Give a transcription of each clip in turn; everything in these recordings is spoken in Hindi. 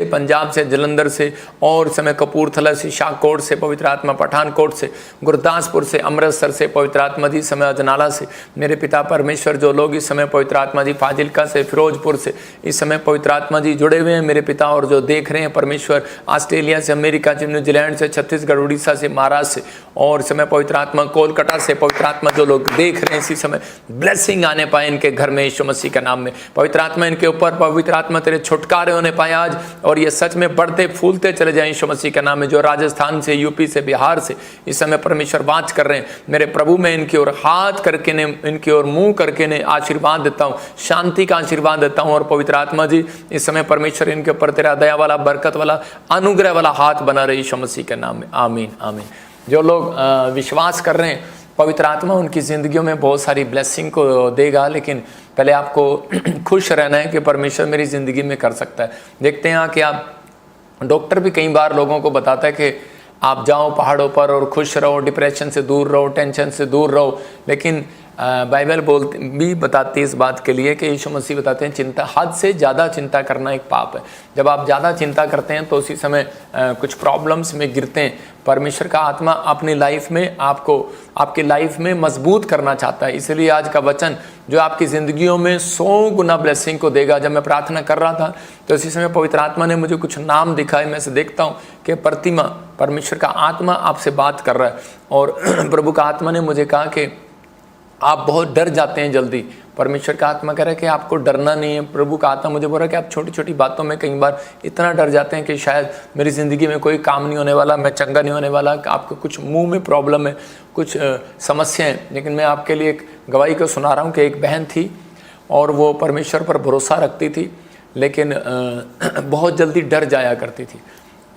पंजाब से, जलंधर से और इस समय कपूरथला से, शाहकोट से पवित्र आत्मा, पठानकोट से, गुरदासपुर से, अमृतसर से पवित्र आत्मा जी, समय अजनाला से मेरे पिता परमेश्वर जो लोग इस समय पवित्र आत्मा जी फाजिलका से, फिरोजपुर से इस समय पवित्र आत्मा जी जुड़े हुए हैं मेरे पिता, और जो देख रहे हैं परमेश्वर ऑस्ट्रेलिया से, अमेरिका से, न्यूजीलैंड से, छत्तीसगढ़, उड़ीसा से, महाराष्ट्र से और इस समय पवित्र आत्मा कोलकाता से पवित्र आत्मा जो लोग देख रहे हैं इसी समय ब्लेसिंग आने पाए इनके घर में यीशु मसीह के नाम में। पवित्र आत्मा इनके ऊपर, पवित्र आत्मा तेरे छुटकारे होने पाए आज, और ये सच में बढ़ते फूलते चले जाएं यीशु मसीह के नाम में। जो राजस्थान से, यूपी से, बिहार से इस समय परमेश्वर वाच कर रहे हैं मेरे प्रभु, मैं इनकी ओर हाथ करके ने, इनकी ओर मुंह करके ने आशीर्वाद देता हूँ, शांति का आशीर्वाद देता हूँ। और पवित्र आत्मा जी इस समय परमेश्वर इनके ऊपर तेरा दया वाला, बरकत वाला, अनुग्रह वाला हाथ बना रहे यीशु मसीह के नाम में। आमीन आमीन। जो लोग विश्वास कर रहे हैं पवित्र आत्मा उनकी ज़िंदगियों में बहुत सारी ब्लेसिंग को देगा, लेकिन पहले आपको खुश रहना है कि परमेश्वर मेरी ज़िंदगी में कर सकता है। देखते हैं कि आप, डॉक्टर भी कई बार लोगों को बताता है कि आप जाओ पहाड़ों पर और खुश रहो, डिप्रेशन से दूर रहो, टेंशन से दूर रहो, लेकिन बाइबल भी बताती है इस बात के लिए कि यीशु मसीह बताते हैं चिंता, हद से ज़्यादा चिंता करना एक पाप है। जब आप ज़्यादा चिंता करते हैं तो उसी समय कुछ प्रॉब्लम्स में गिरते हैं। परमेश्वर का आत्मा अपनी लाइफ में आपको, आपकी लाइफ में मजबूत करना चाहता है। इसलिए आज का वचन जो आपकी ज़िंदगियों में 100 गुना ब्लेसिंग को देगा। जब मैं प्रार्थना कर रहा था तो इसी समय पवित्र आत्मा ने मुझे कुछ नाम दिखाए। मैं से देखता हूँ कि प्रतिमा, परमेश्वर का आत्मा आपसे बात कर रहा है, और प्रभु का आत्मा ने मुझे कहा कि आप बहुत डर जाते हैं जल्दी। परमेश्वर का आत्मा कह रहा है कि आपको डरना नहीं है। प्रभु का आत्मा मुझे बोल रहा है कि आप छोटी छोटी बातों में कई बार इतना डर जाते हैं कि शायद मेरी ज़िंदगी में कोई काम नहीं होने वाला, मैं चंगा नहीं होने वाला, आपको कुछ मुंह में प्रॉब्लम है, कुछ समस्याएं। लेकिन मैं आपके लिए एक गवाही को सुना रहा हूँ कि एक बहन थी और वो परमेश्वर पर भरोसा रखती थी, लेकिन बहुत जल्दी डर जाया करती थी,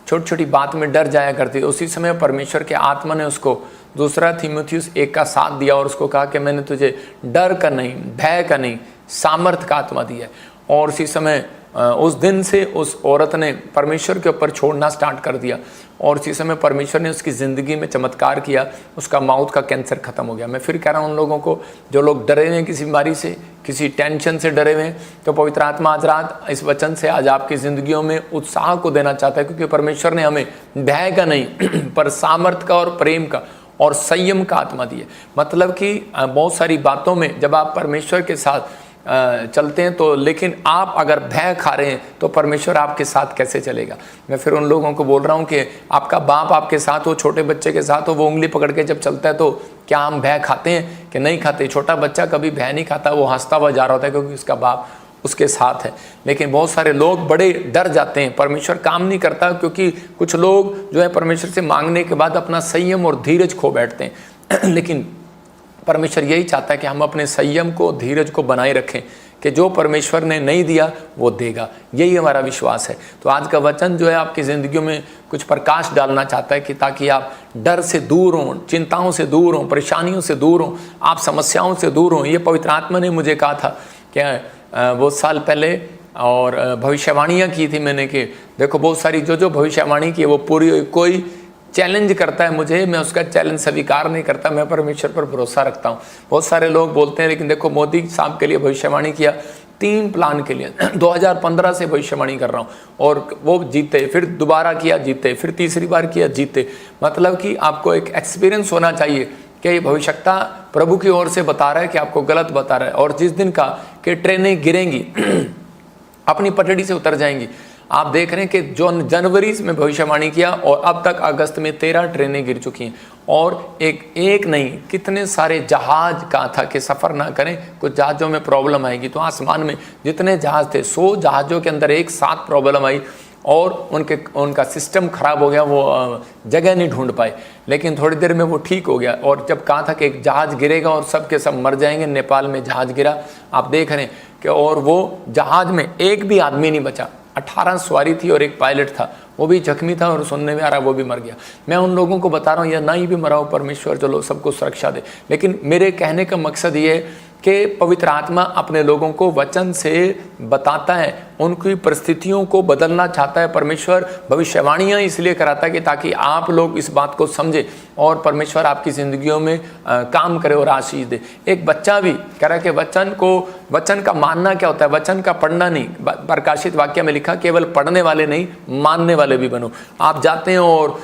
छोटी छोटी बात में डर जाया करती थी। उसी समय परमेश्वर के आत्मा ने उसको 2 तीमुथियुस 1 का 7 दिया और उसको कहा कि मैंने तुझे डर का नहीं, भय का नहीं, सामर्थ का आत्मा दिया है। और उसी समय उस दिन से उस औरत ने परमेश्वर के ऊपर छोड़ना स्टार्ट कर दिया, और उसी समय परमेश्वर ने उसकी ज़िंदगी में चमत्कार किया, उसका माउथ का कैंसर ख़त्म हो गया। मैं फिर कह रहा हूँ उन लोगों को जो लोग डरे हुए हैं किसी बीमारी से, किसी टेंशन से डरे हुए हैं, तो पवित्र आत्मा आज रात इस वचन से आज आपकी ज़िंदगियों में उत्साह को देना चाहता है, क्योंकि परमेश्वर ने हमें भय का नहीं पर सामर्थ का और प्रेम का और संयम का आत्मा दिया। मतलब कि बहुत सारी बातों में जब आप परमेश्वर के साथ चलते हैं तो, लेकिन आप अगर भय खा रहे हैं तो परमेश्वर आपके साथ कैसे चलेगा। मैं फिर उन लोगों को बोल रहा हूँ कि आपका बाप आपके साथ हो, छोटे बच्चे के साथ हो, वो उंगली पकड़ के जब चलता है तो क्या हम भय खाते हैं कि नहीं खाते? छोटा बच्चा कभी भय नहीं खाता, वो हंसता हुआ जा रहा होता है क्योंकि उसका बाप उसके साथ है। लेकिन बहुत सारे लोग बड़े डर जाते हैं, परमेश्वर काम नहीं करता, क्योंकि कुछ लोग जो है परमेश्वर से मांगने के बाद अपना संयम और धीरज खो बैठते हैं। लेकिन परमेश्वर यही चाहता है कि हम अपने संयम को, धीरज को बनाए रखें, कि जो परमेश्वर ने नहीं दिया वो देगा। यही हमारा विश्वास है। तो आज का वचन जो है आपकी ज़िंदगियों में कुछ प्रकाश डालना चाहता है, कि ताकि आप डर से दूर हों, चिंताओं से दूर हों, परेशानियों से दूर हों, आप समस्याओं से दूर हों। ये पवित्र आत्मा ने मुझे कहा था कि वो साल पहले, और भविष्यवाणियाँ की थी मैंने कि देखो बहुत सारी जो भविष्यवाणी की वो पूरी हुई। कोई चैलेंज करता है मुझे, मैं उसका चैलेंज स्वीकार नहीं करता, मैं परमेश्वर पर भरोसा रखता हूँ। बहुत सारे लोग बोलते हैं लेकिन देखो मोदी साहब के लिए भविष्यवाणी किया, 3 प्लान के लिए 2015 से भविष्यवाणी कर रहा हूँ, और वो जीते, फिर दोबारा किया जीते, फिर तीसरी बार किया जीते। मतलब कि आपको एक एक्सपीरियंस होना चाहिए कि ये भविष्यता प्रभु की ओर से बता रहा है कि आपको गलत बता रहा है, और जिस दिन का कि ट्रेनें गिरेंगी अपनी पटड़ी से उतर जाएंगी। आप देख रहे हैं कि जो जनवरी में भविष्यवाणी किया और अब तक अगस्त में 13 ट्रेनें गिर चुकी हैं, और एक नहीं कितने सारे जहाज का था कि सफ़र ना करें, कुछ जहाज़ों में प्रॉब्लम आएगी। तो आसमान में जितने जहाज़ थे 100 जहाज़ों के अंदर एक साथ प्रॉब्लम आई, और उनका सिस्टम ख़राब हो गया, वो जगह नहीं ढूंढ पाए। लेकिन थोड़ी देर में वो ठीक हो गया, और जब कहा था कि एक जहाज़ गिरेगा और सब के सब मर जाएंगे, नेपाल में जहाज़ गिरा, आप देख रहे हैं कि, और वो जहाज़ में एक भी आदमी नहीं बचा। 18 सवारी थी और एक पायलट था, वो भी जख्मी था, और सुनने में आ रहा वो भी मर गया। मैं उन लोगों को बता रहा हूँ या ना ही भी मरा हो, परमेश्वर चलो सबको सुरक्षा दे। लेकिन मेरे कहने का मकसद ये है कि पवित्र आत्मा अपने लोगों को वचन से बताता है, उनकी परिस्थितियों को बदलना चाहता है। परमेश्वर भविष्यवाणियाँ इसलिए कराता है कि ताकि आप लोग इस बात को समझें और परमेश्वर आपकी ज़िंदगियों में काम करे और आशीष दे। एक बच्चा भी कह रहा है कि वचन का मानना क्या होता है, वचन का पढ़ना नहीं। प्रकाशित वाक्य में लिखा केवल पढ़ने वाले नहीं, मानने वाले भी बनो। आप जाते हैं और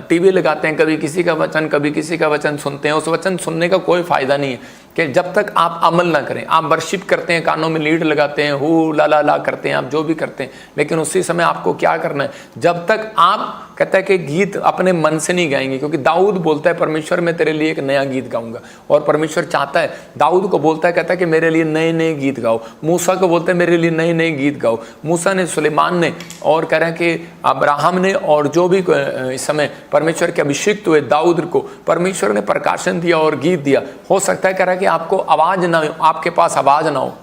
टीवी लगाते हैं, कभी किसी का वचन कभी किसी का वचन सुनते हैं। उस वचन सुनने का कोई फ़ायदा नहीं है कि जब तक आप अमल ना करें। आप वर्शिप करते हैं, कानों में लीड लगाते हैं, हु ला करते हैं, आप जो भी करते हैं, लेकिन उसी समय आपको क्या करना है, जब तक आप कहता है कि गीत अपने मन से नहीं गाएंगे। क्योंकि दाऊद बोलता है परमेश्वर मैं तेरे लिए एक नया गीत गाऊंगा, और परमेश्वर चाहता है, दाऊद को बोलता है, कहता है कि मेरे लिए नए नए गीत गाओ। मूसा को बोलता है मेरे लिए नए नए गीत गाओ। मूसा ने, सुलेमान ने, और कह रहे हैं कि अब्राहम ने, और जो भी इस समय परमेश्वर के अभिषिक्त हुए दाऊद को परमेश्वर ने प्रकाशन दिया और गीत दिया। हो सकता है कह रहा है कि आपको आवाज़ ना हो, आपके पास आवाज़ ना हो,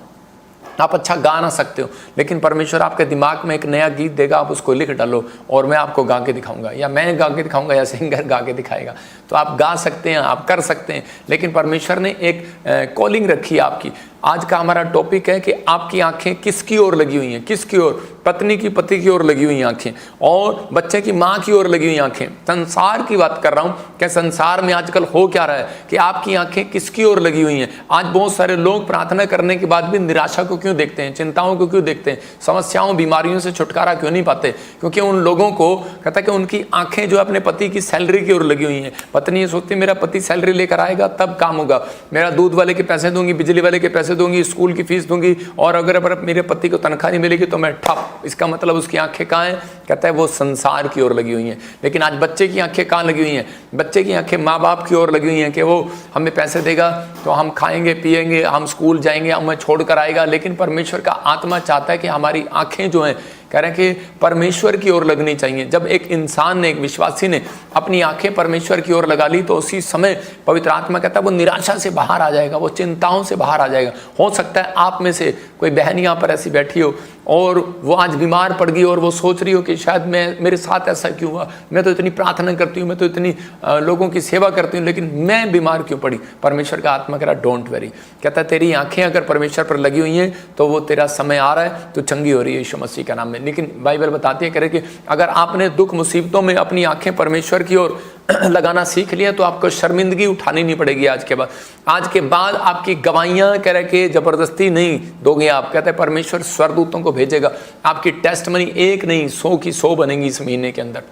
आप अच्छा गा ना सकते हो, लेकिन परमेश्वर आपके दिमाग में एक नया गीत देगा, आप उसको लिख डालो और मैं आपको गा के दिखाऊंगा, या मैं गा के दिखाऊंगा, या सिंगर गा के दिखाएगा। तो आप गा सकते हैं, आप कर सकते हैं, लेकिन परमेश्वर ने एक कॉलिंग रखी है आपकी। आज का हमारा टॉपिक है कि आपकी आंखें किसकी ओर लगी हुई हैं, किसकी ओर? पत्नी की पति की ओर लगी हुई आंखें, और बच्चे की माँ की ओर लगी हुई आंखें। संसार की बात कर रहा हूँ कि संसार में आजकल हो क्या रहा है, कि आपकी आंखें किसकी ओर लगी हुई हैं। आज बहुत सारे लोग प्रार्थना करने के बाद भी निराशा को क्यों देखते हैं, चिंताओं को क्यों देखते हैं, समस्याओं बीमारियों से छुटकारा क्यों नहीं पाते? क्योंकि उन लोगों को कहता है कि उनकी आंखें जो अपने पति की सैलरी की ओर लगी हुई हैं। पत्नी ये सोचती है मेरा पति सैलरी लेकर आएगा तब काम होगा, मेरा दूध वाले के पैसे दूंगी, बिजली वाले के पैसे दूंगी, स्कूल की फीस दूंगी, और अगर मेरे पति को तनख्वाह नहीं मिलेगी तो मैं ठप। इसका मतलब उसकी आंखें कहाँ हैं? कहता है वो संसार की ओर लगी हुई हैं। लेकिन आज बच्चे की आंखें कहाँ लगी हुई हैं? बच्चे की आंखें माँ बाप की ओर लगी हुई हैं कि वो हमें पैसे देगा तो हम खाएंगे पिएंगे, हम स्कूल जाएंगे, हमें छोड़ कर आएगा। लेकिन परमेश्वर का आत्मा चाहता है कि हमारी आंखें जो हैं, कह रहे हैं कि परमेश्वर की ओर लगनी चाहिए। जब एक इंसान ने, एक विश्वासी ने अपनी आंखें परमेश्वर की ओर लगा ली तो उसी समय पवित्र आत्मा कहता है वो निराशा से बाहर आ जाएगा, वो चिंताओं से बाहर आ जाएगा। हो सकता है आप में से कोई बहन यहाँ पर ऐसी बैठी हो और वो आज बीमार पड़ गई और वो सोच रही हो कि शायद मेरे साथ ऐसा क्यों हुआ, मैं तो इतनी प्रार्थना करती हूँ, मैं तो इतनी लोगों की सेवा करती हूँ, लेकिन मैं बीमार क्यों पड़ी? परमेश्वर का आत्मा कह रहा डोंट वरी, कहता है तेरी आंखें अगर परमेश्वर पर लगी हुई हैं तो वो तेरा समय आ रहा है, तो चंगी हो रही है यीशु मसीह का नाम में। लेकिन बाइबल बताती है कह रहे कि अगर आपने दुख मुसीबतों में अपनी आंखें परमेश्वर की ओर लगाना सीख लिया तो आपको शर्मिंदगी उठानी नहीं पड़ेगी। आज के बाद आपकी गवाहियां कह रहे कि जबरदस्ती नहीं दोगे आप, कहते हैं परमेश्वर स्वर्गदूतों को भेजेगा, आपकी टेस्टमनी एक नहीं 100 की 100 बनेगी इस महीने के अंदर।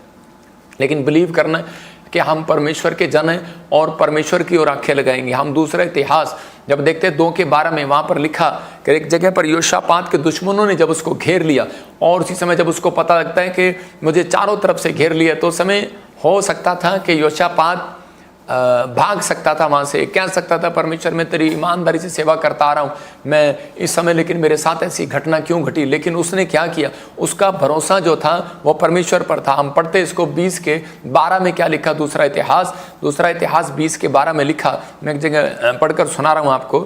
लेकिन बिलीव करना है कि हम परमेश्वर के जन हैं और परमेश्वर की ओर आंखें लगाएंगे। हम दूसरा इतिहास जब देखते हैं 2:12 में, वहाँ पर लिखा कि एक जगह पर योशापात के दुश्मनों ने जब उसको घेर लिया, और उसी समय जब उसको पता लगता है कि मुझे चारों तरफ से घेर लिया, तो उस समय हो सकता था कि योशापात भाग सकता था वहाँ से, कह सकता था परमेश्वर मैं तेरी ईमानदारी से सेवा करता आ रहा हूँ मैं इस समय, लेकिन मेरे साथ ऐसी घटना क्यों घटी? लेकिन उसने क्या किया? उसका भरोसा जो था वो परमेश्वर पर था। हम पढ़ते इसको 20:12 में क्या लिखा? दूसरा इतिहास 20:12 में लिखा, मैं एक जगह पढ़कर सुना रहा हूँ आपको।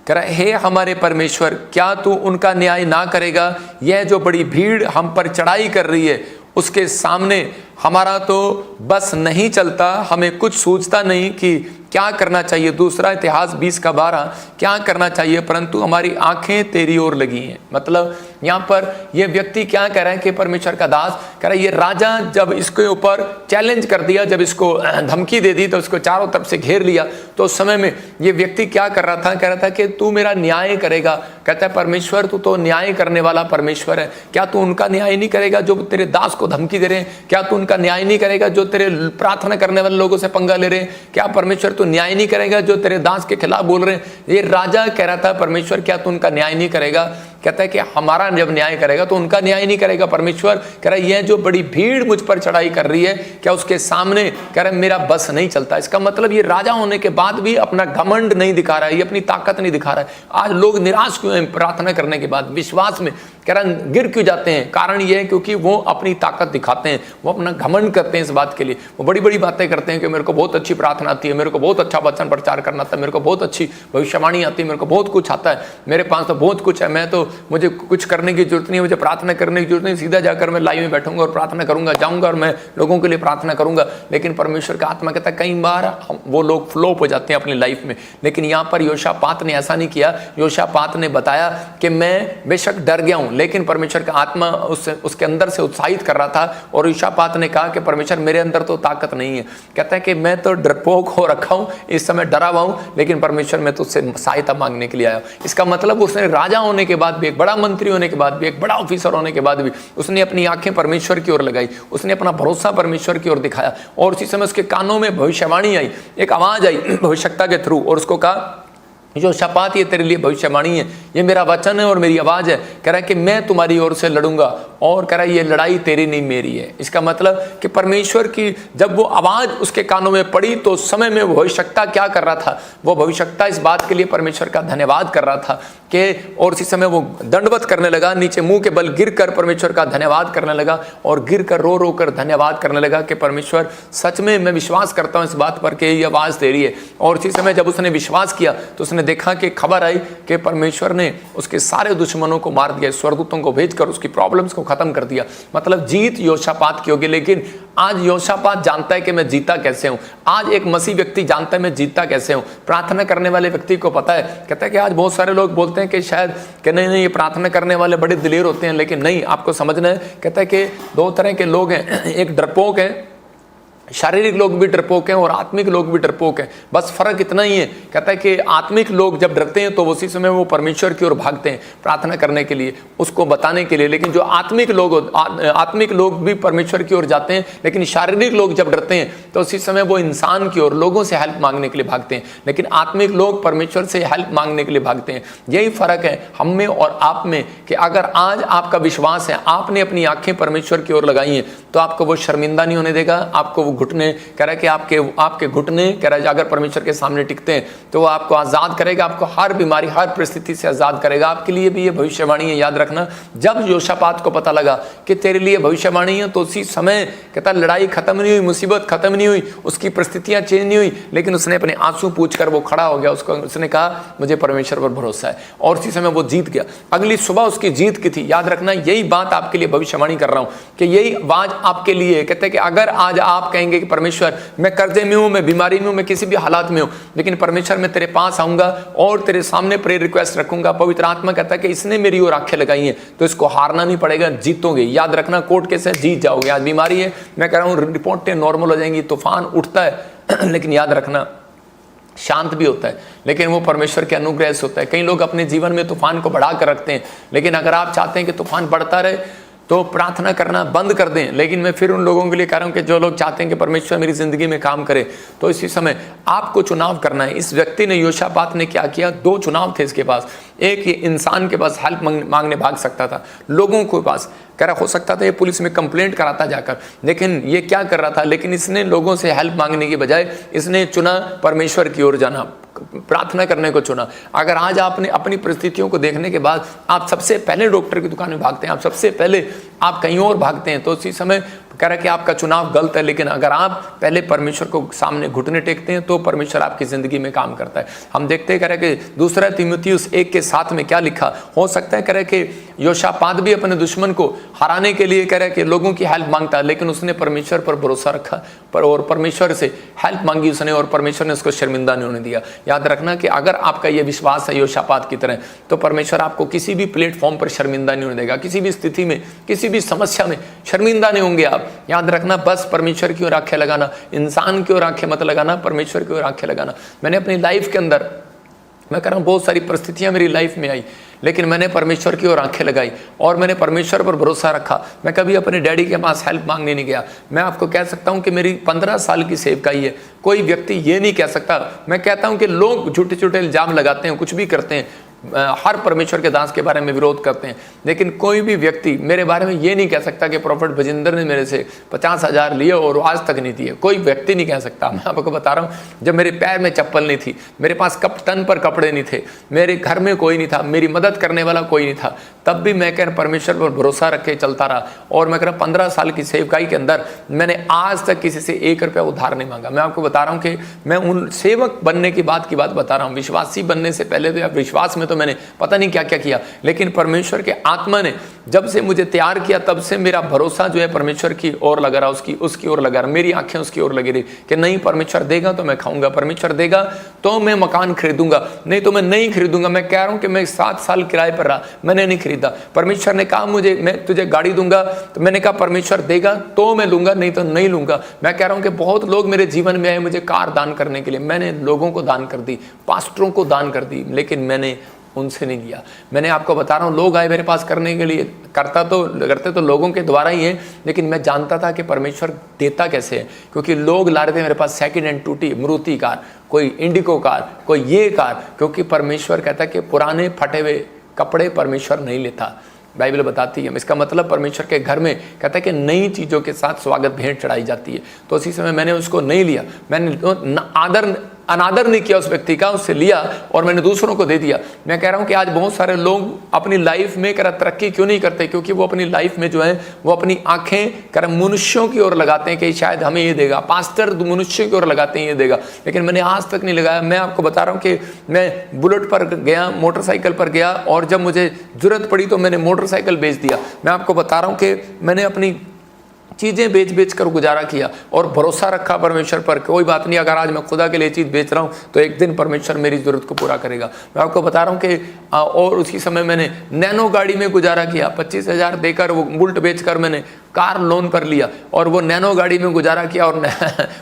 कह रहा हे हमारे परमेश्वर, क्या तू उनका न्याय ना करेगा? यह जो बड़ी भीड़ हम पर चढ़ाई कर रही है उसके सामने हमारा तो बस नहीं चलता, हमें कुछ सूझता नहीं कि क्या करना चाहिए। दूसरा इतिहास 20:12 क्या करना चाहिए, परंतु हमारी आंखें तेरी ओर लगी हैं। मतलब यहाँ पर ये व्यक्ति क्या कह रहा है कि परमेश्वर का दास कह रहा है, ये राजा जब इसके ऊपर चैलेंज कर दिया, जब इसको धमकी दे दी, तो इसको चारों तरफ से घेर लिया, तो उस समय में ये व्यक्ति क्या कर रहा था? कह रहा था कि तू मेरा न्याय करेगा। कहता है परमेश्वर तू तो न्याय करने वाला परमेश्वर है, क्या तू उनका न्याय नहीं करेगा जो तेरे दास को धमकी दे रहे हैं? क्या तू उनका न्याय नहीं करेगा जो तेरे प्रार्थना करने वाले लोगों से पंगा ले रहे हैं? क्या परमेश्वर तू न्याय नहीं करेगा जो तेरे दास के खिलाफ बोल रहे हैं? ये राजा कह रहा था परमेश्वर क्या तू उनका न्याय नहीं करेगा? कहता है कि हमारा जब न्याय करेगा तो उनका न्याय नहीं करेगा। परमेश्वर कह रहा है यह जो बड़ी भीड़ मुझ पर चढ़ाई कर रही है, क्या उसके सामने कह रहा है मेरा बस नहीं चलता। इसका मतलब ये राजा होने के बाद भी अपना घमंड नहीं दिखा रहा है, ये अपनी ताकत नहीं दिखा रहा है। आज लोग निराश क्यों हैं प्रार्थना करने के बाद? विश्वास में कह रहा गिर क्यों जाते हैं? कारण ये है क्योंकि वो अपनी ताकत दिखाते हैं, वो अपना घमंड करते हैं इस बात के लिए। वो बड़ी बड़ी बातें करते हैं कि मेरे को बहुत अच्छी प्रार्थना आती है, मेरे को बहुत अच्छा वचन प्रचार करना आता है, मेरे को बहुत अच्छी भविष्यवाणी आती है, मेरे को बहुत कुछ आता है, मेरे पास तो बहुत कुछ है, मैं तो मुझे कुछ करने की जरूरत नहीं है, मुझे प्रार्थना करने की जरूरत नहीं, सीधा जाकर मैं लाइव में बैठूंगा और प्रार्थना करूंगा, जाऊंगा और मैं लोगों के लिए प्रार्थना करूंगा। लेकिन परमेश्वर का आत्मा कहता है कई बार वो लोग फ्लॉप हो जाते हैं अपनी लाइफ में। लेकिन यहाँ पर योशापात ने ऐसा नहीं किया। योशापात ने बताया कि मैं बेशक डर गया हूं, लेकिन परमेश्वर का आत्मा उसके अंदर से उत्साहित कर रहा था। और योशापात ने कहा कि परमेश्वर मेरे अंदर तो ताकत नहीं है। कहता है कि मैं तो डरपोक हो रखा हूं, इस समय डरा हुआ हूं, लेकिन परमेश्वर मैं तुझसे सहायता मांगने के लिए आया। इसका मतलब उसने राजा होने के बाद भी, एक बड़ा मंत्री होने के बाद भी, एक बड़ा ऑफिसर होने के बाद भी उसने अपनी आंखें परमेश्वर की ओर लगाई, उसने अपना भरोसा परमेश्वर की ओर दिखाया। और उसी समय उसके कानों में भविष्यवाणी आई, एक आवाज आई भविष्यता के थ्रू, और उसको कहा योशापात ये तेरे लिए भविष्यवाणी है, ये मेरा वचन है और मेरी आवाज है। कह रहा है कि मैं तुम्हारी ओर से लड़ूंगा, और कह रहा है ये लड़ाई तेरी नहीं मेरी है। इसका मतलब कि परमेश्वर की जब वो आवाज उसके कानों में पड़ी तो उस समय में वो भविष्यता क्या कर रहा था? वो भविष्यता इस बात के लिए परमेश्वर का धन्यवाद कर रहा था कि, और इसी समय वो दंडवत करने लगा, नीचे मुंह के बल गिर कर परमेश्वर का धन्यवाद करने लगा, और गिर कर रो रो कर धन्यवाद करने लगा कि परमेश्वर सच में मैं विश्वास करता हूं इस बात पर कि ये आवाज तेरी है। और इसी समय जब उसने विश्वास किया तो उसने देखा कि खबर आई कि परमेश्वर ने उसके सारे दुश्मनों को मार दिया, स्वर्गदूतों को भेजकर उसकी प्रॉब्लम्स को खत्म कर दिया। मतलब जीत योशापात की होगी। लेकिन आज योशापात जानता है कि मैं जीता कैसे हूं। आज एक मसीह व्यक्ति जानता है मैं जीता कैसे हूं। प्रार्थना करने वाले व्यक्ति को पता है, कहता है कि आज बहुत सारे लोग बोलते हैं कि शायद कि नहीं ये प्रार्थना करने वाले बड़े दिलेर होते हैं, लेकिन नहीं, आपको समझना है। कहता है कि दो तरह के लोग हैं, एक डरपोक है, शारीरिक लोग भी डरपोक हैं और आत्मिक लोग भी डरपोक हैं। बस फर्क इतना ही है। कहता है कि आत्मिक लोग जब डरते हैं तो उसी समय वो परमेश्वर की ओर भागते हैं प्रार्थना करने के लिए, उसको बताने के लिए। लेकिन जो आत्मिक लोग भी परमेश्वर की ओर जाते हैं, लेकिन शारीरिक लोग जब डरते हैं तो उसी समय वो इंसान की ओर, लोगों से हेल्प मांगने के लिए भागते हैं। लेकिन आत्मिक लोग परमेश्वर से हेल्प मांगने के लिए भागते हैं। यही फर्क है हम में और आप में, कि अगर आज आपका विश्वास है, आपने अपनी आंखें परमेश्वर की ओर लगाई हैं, तो आपको वो शर्मिंदा नहीं होने देगा। आपको घुटने, कह रहा है कि आपके घुटने, कह रहा है अगर परमेश्वर के सामने टिकते हैं तो वो आपको आजाद करेगा, आपको हर बीमारी, हर परिस्थिति से आजाद करेगा। आपके लिए भी ये भविष्यवाणी है, याद रखना। जब योशापात को पता लगा कि तेरे लिए भविष्यवाणी है, तो उसी समय कहता लड़ाई खत्म नहीं हुई, मुसीबत खत्म नहीं हुई, उसकी परिस्थितियां चेंज नहीं हुई, लेकिन उसने अपने आंसू पूछकर वो खड़ा हो गया। उसने कहा मुझे परमेश्वर पर भरोसा है, और उसी समय वो जीत गया। अगली सुबह उसकी जीत की थी। याद रखना, यही बात आपके लिए भविष्यवाणी कर रहा हूं कि यही आवाज आपके लिए कहते हैं कि अगर आज आप कहेंगे कि परमेश्वर मैं कर्जे में हूं, मैं बीमारी में हूं, मैं किसी भी हालात में हूं, लेकिन परमेश्वर मैं तेरे पास आऊंगा और तेरे सामने प्रेयर रिक्वेस्ट रखूंगा। पवित्र आत्मा कहता है कि इसने मेरी ओर आंखें लगाई हैं, तो इसको हारना नहीं पड़ेगा, जीतोगे। याद रखना, कोर्ट केस है, जीत जाओगे। आज बीमारी है, मैं कह रहा हूं रिपोर्टें नॉर्मल हो जाएंगी, तूफान उठता है लेकिन याद रखना शांत भी होता है, लेकिन वो परमेश्वर के अनुग्रह से होता है। कई लोग अपने जीवन में तूफान को बढ़ा कर रखते हैं, लेकिन अगर आप चाहते हैं कि तूफान बढ़ता रहे तो प्रार्थना करना बंद कर दें। लेकिन मैं फिर उन लोगों के लिए कह रहा हूं कि जो लोग चाहते हैं कि परमेश्वर मेरी जिंदगी में काम करे, तो इसी समय आपको चुनाव करना है। इस व्यक्ति ने, योशापात ने क्या किया? दो चुनाव थे इसके पास। एक, ये इंसान के पास हेल्प मांगने भाग सकता था, लोगों के पास कह रहा हो सकता था ये पुलिस में कंप्लेंट कराता जाकर, लेकिन ये क्या कर रहा था? लेकिन इसने लोगों से हेल्प मांगने की बजाय इसने चुना परमेश्वर की ओर जाना, प्रार्थना करने को चुना। अगर आज आपने अपनी परिस्थितियों को देखने के बाद आप सबसे पहले डॉक्टर की दुकान में भागते हैं, आप सबसे पहले आप कहीं और भागते हैं, तो उसी समय कह रहा है कि आपका चुनाव गलत है। लेकिन अगर आप पहले परमेश्वर को सामने घुटने टेकते हैं तो परमेश्वर आपकी जिंदगी में काम करता है। हम देखते हैं, कह रहे कि दूसरा तीमुथियुस 1:7 में क्या लिखा? हो सकता है कह रहे कि योशापात भी अपने दुश्मन को हराने के लिए कह रहे कि लोगों की हेल्प मांगता है, लेकिन उसने परमेश्वर पर भरोसा रखा और परमेश्वर से हेल्प मांगी उसने, और परमेश्वर ने उसको शर्मिंदा नहीं होने दिया। याद रखना कि अगर आपका ये विश्वास है योशापात की तरह, तो परमेश्वर आपको किसी भी प्लेटफॉर्म पर शर्मिंदा नहीं होने देगा। किसी भी स्थिति में, किसी भी समस्या में शर्मिंदा नहीं होंगे आप। याद रखना, बस परमेश्वर की ओर आंखें लगाना, इंसान की ओर आंखें मत लगाना, परमेश्वर की ओर आंखें लगाना। मैंने अपनी लाइफ के अंदर, मैं कह रहा हूँ, बहुत सारी परिस्थितियां मेरी लाइफ में आई, लेकिन मैंने परमेश्वर की ओर आंखें लगाई और मैंने परमेश्वर पर भरोसा रखा। मैं कभी अपने डैडी के पास हेल्प मांगने नहीं गया। मैं आपको कह सकता हूं कि मेरी 15 साल की सेवकाई है, कोई व्यक्ति ये नहीं कह सकता। मैं कहता हूं कि लोग झूठे झूठे इल्जाम लगाते हैं, कुछ भी करते हैं, हर परमेश्वर के दास के बारे में विरोध करते हैं, लेकिन कोई भी व्यक्ति मेरे बारे में ये नहीं कह सकता कि प्रॉफेट भजिंदर ने मेरे से 50,000 लिए और आज तक नहीं दिए। कोई व्यक्ति नहीं कह सकता। मैं आपको बता रहा हूँ, जब मेरे पैर में चप्पल नहीं थी, मेरे पास तन पर कपड़े नहीं थे, मेरे घर में कोई नहीं था, मेरी मदद करने वाला कोई नहीं था, तब भी मैं कह परमेश्वर पर भरोसा रख के चलता रहा। और मैं कह रहा 15 साल की सेवकाई के अंदर मैंने आज तक किसी से 1 रुपया उधार नहीं मांगा। मैं आपको बता रहा हूँ कि मैं उन सेवक बनने की बात बता रहा हूँ। विश्वासी बनने से पहले तो या विश्वास में तो मैंने पता नहीं क्या क्या किया, लेकिन परमेश्वर के आत्मा ने जब से मुझे तैयार किया तब से मेरा भरोसा जो है परमेश्वर की ओर लगा रहा, उसकी ओर लगा रहा, मेरी आंखें उसकी ओर लगी रही कि नहीं परमेश्वर देगा तो मैं खाऊंगा, परमेश्वर देगा तो मैं मकान खरीदूंगा, नहीं तो मैं नहीं खरीदूंगा। मैं कह रहा हूं कि मैं 7 साल किराए पर रहा, मैंने नहीं खरीदा। परमेश्वर ने कहा मुझे मैं तुझे गाड़ी दूंगा, तो मैंने कहा परमेश्वर देगा तो मैं लूंगा, नहीं तो नहीं लूंगा। मैं कह रहा हूं कि बहुत लोग मेरे जीवन में आए मुझे कार दान करने के लिए, मैंने लोगों को दान कर दी, पास्टरों को दान कर दी, लेकिन मैंने उनसे नहीं लिया। मैंने आपको बता रहा हूँ, लोग आए मेरे पास करने के लिए, करते तो लोगों के द्वारा ही है, लेकिन मैं जानता था कि परमेश्वर देता कैसे है, क्योंकि लोग ला रहे थे मेरे पास सेकंड हैंड टूटी मारुति कार, कोई इंडिको कार, कोई ये कार, क्योंकि परमेश्वर कहता है कि पुराने फटे हुए कपड़े परमेश्वर नहीं लेता। बाइबल बताती है। इसका मतलब परमेश्वर के घर में कहता है कि नई चीज़ों के साथ स्वागत भेंट चढ़ाई जाती है। तो उसी समय मैंने उसको नहीं लिया, मैंने अनादर नहीं किया उस व्यक्ति का, उससे लिया और मैंने दूसरों को दे दिया। मैं कह रहा हूं कि आज बहुत सारे लोग अपनी लाइफ में तरक्की क्यों नहीं करते, क्योंकि वो अपनी लाइफ में जो है वो अपनी आंखें मनुष्यों की ओर लगाते हैं कि शायद हमें ये देगा, पास्टर मनुष्य की ओर लगाते हैं ये देगा, लेकिन मैंने आज तक नहीं लगाया। मैं आपको बता रहा हूँ कि मैं बुलेट पर गया, मोटरसाइकिल पर गया, और जब मुझे जरूरत पड़ी तो मैंने मोटरसाइकिल बेच दिया। मैं आपको बता रहा हूँ कि मैंने अपनी चीज़ें बेच कर गुजारा किया और भरोसा रखा परमेश्वर पर। कोई बात नहीं, अगर आज मैं खुदा के लिए चीज़ बेच रहा हूँ तो एक दिन परमेश्वर मेरी ज़रूरत को पूरा करेगा। मैं आपको बता रहा हूँ कि और उसी समय मैंने नैनो गाड़ी में गुजारा किया, 25,000 देकर वो बुलेट बेचकर मैंने कार लोन पर लिया और वो नैनो गाड़ी में गुजारा किया। और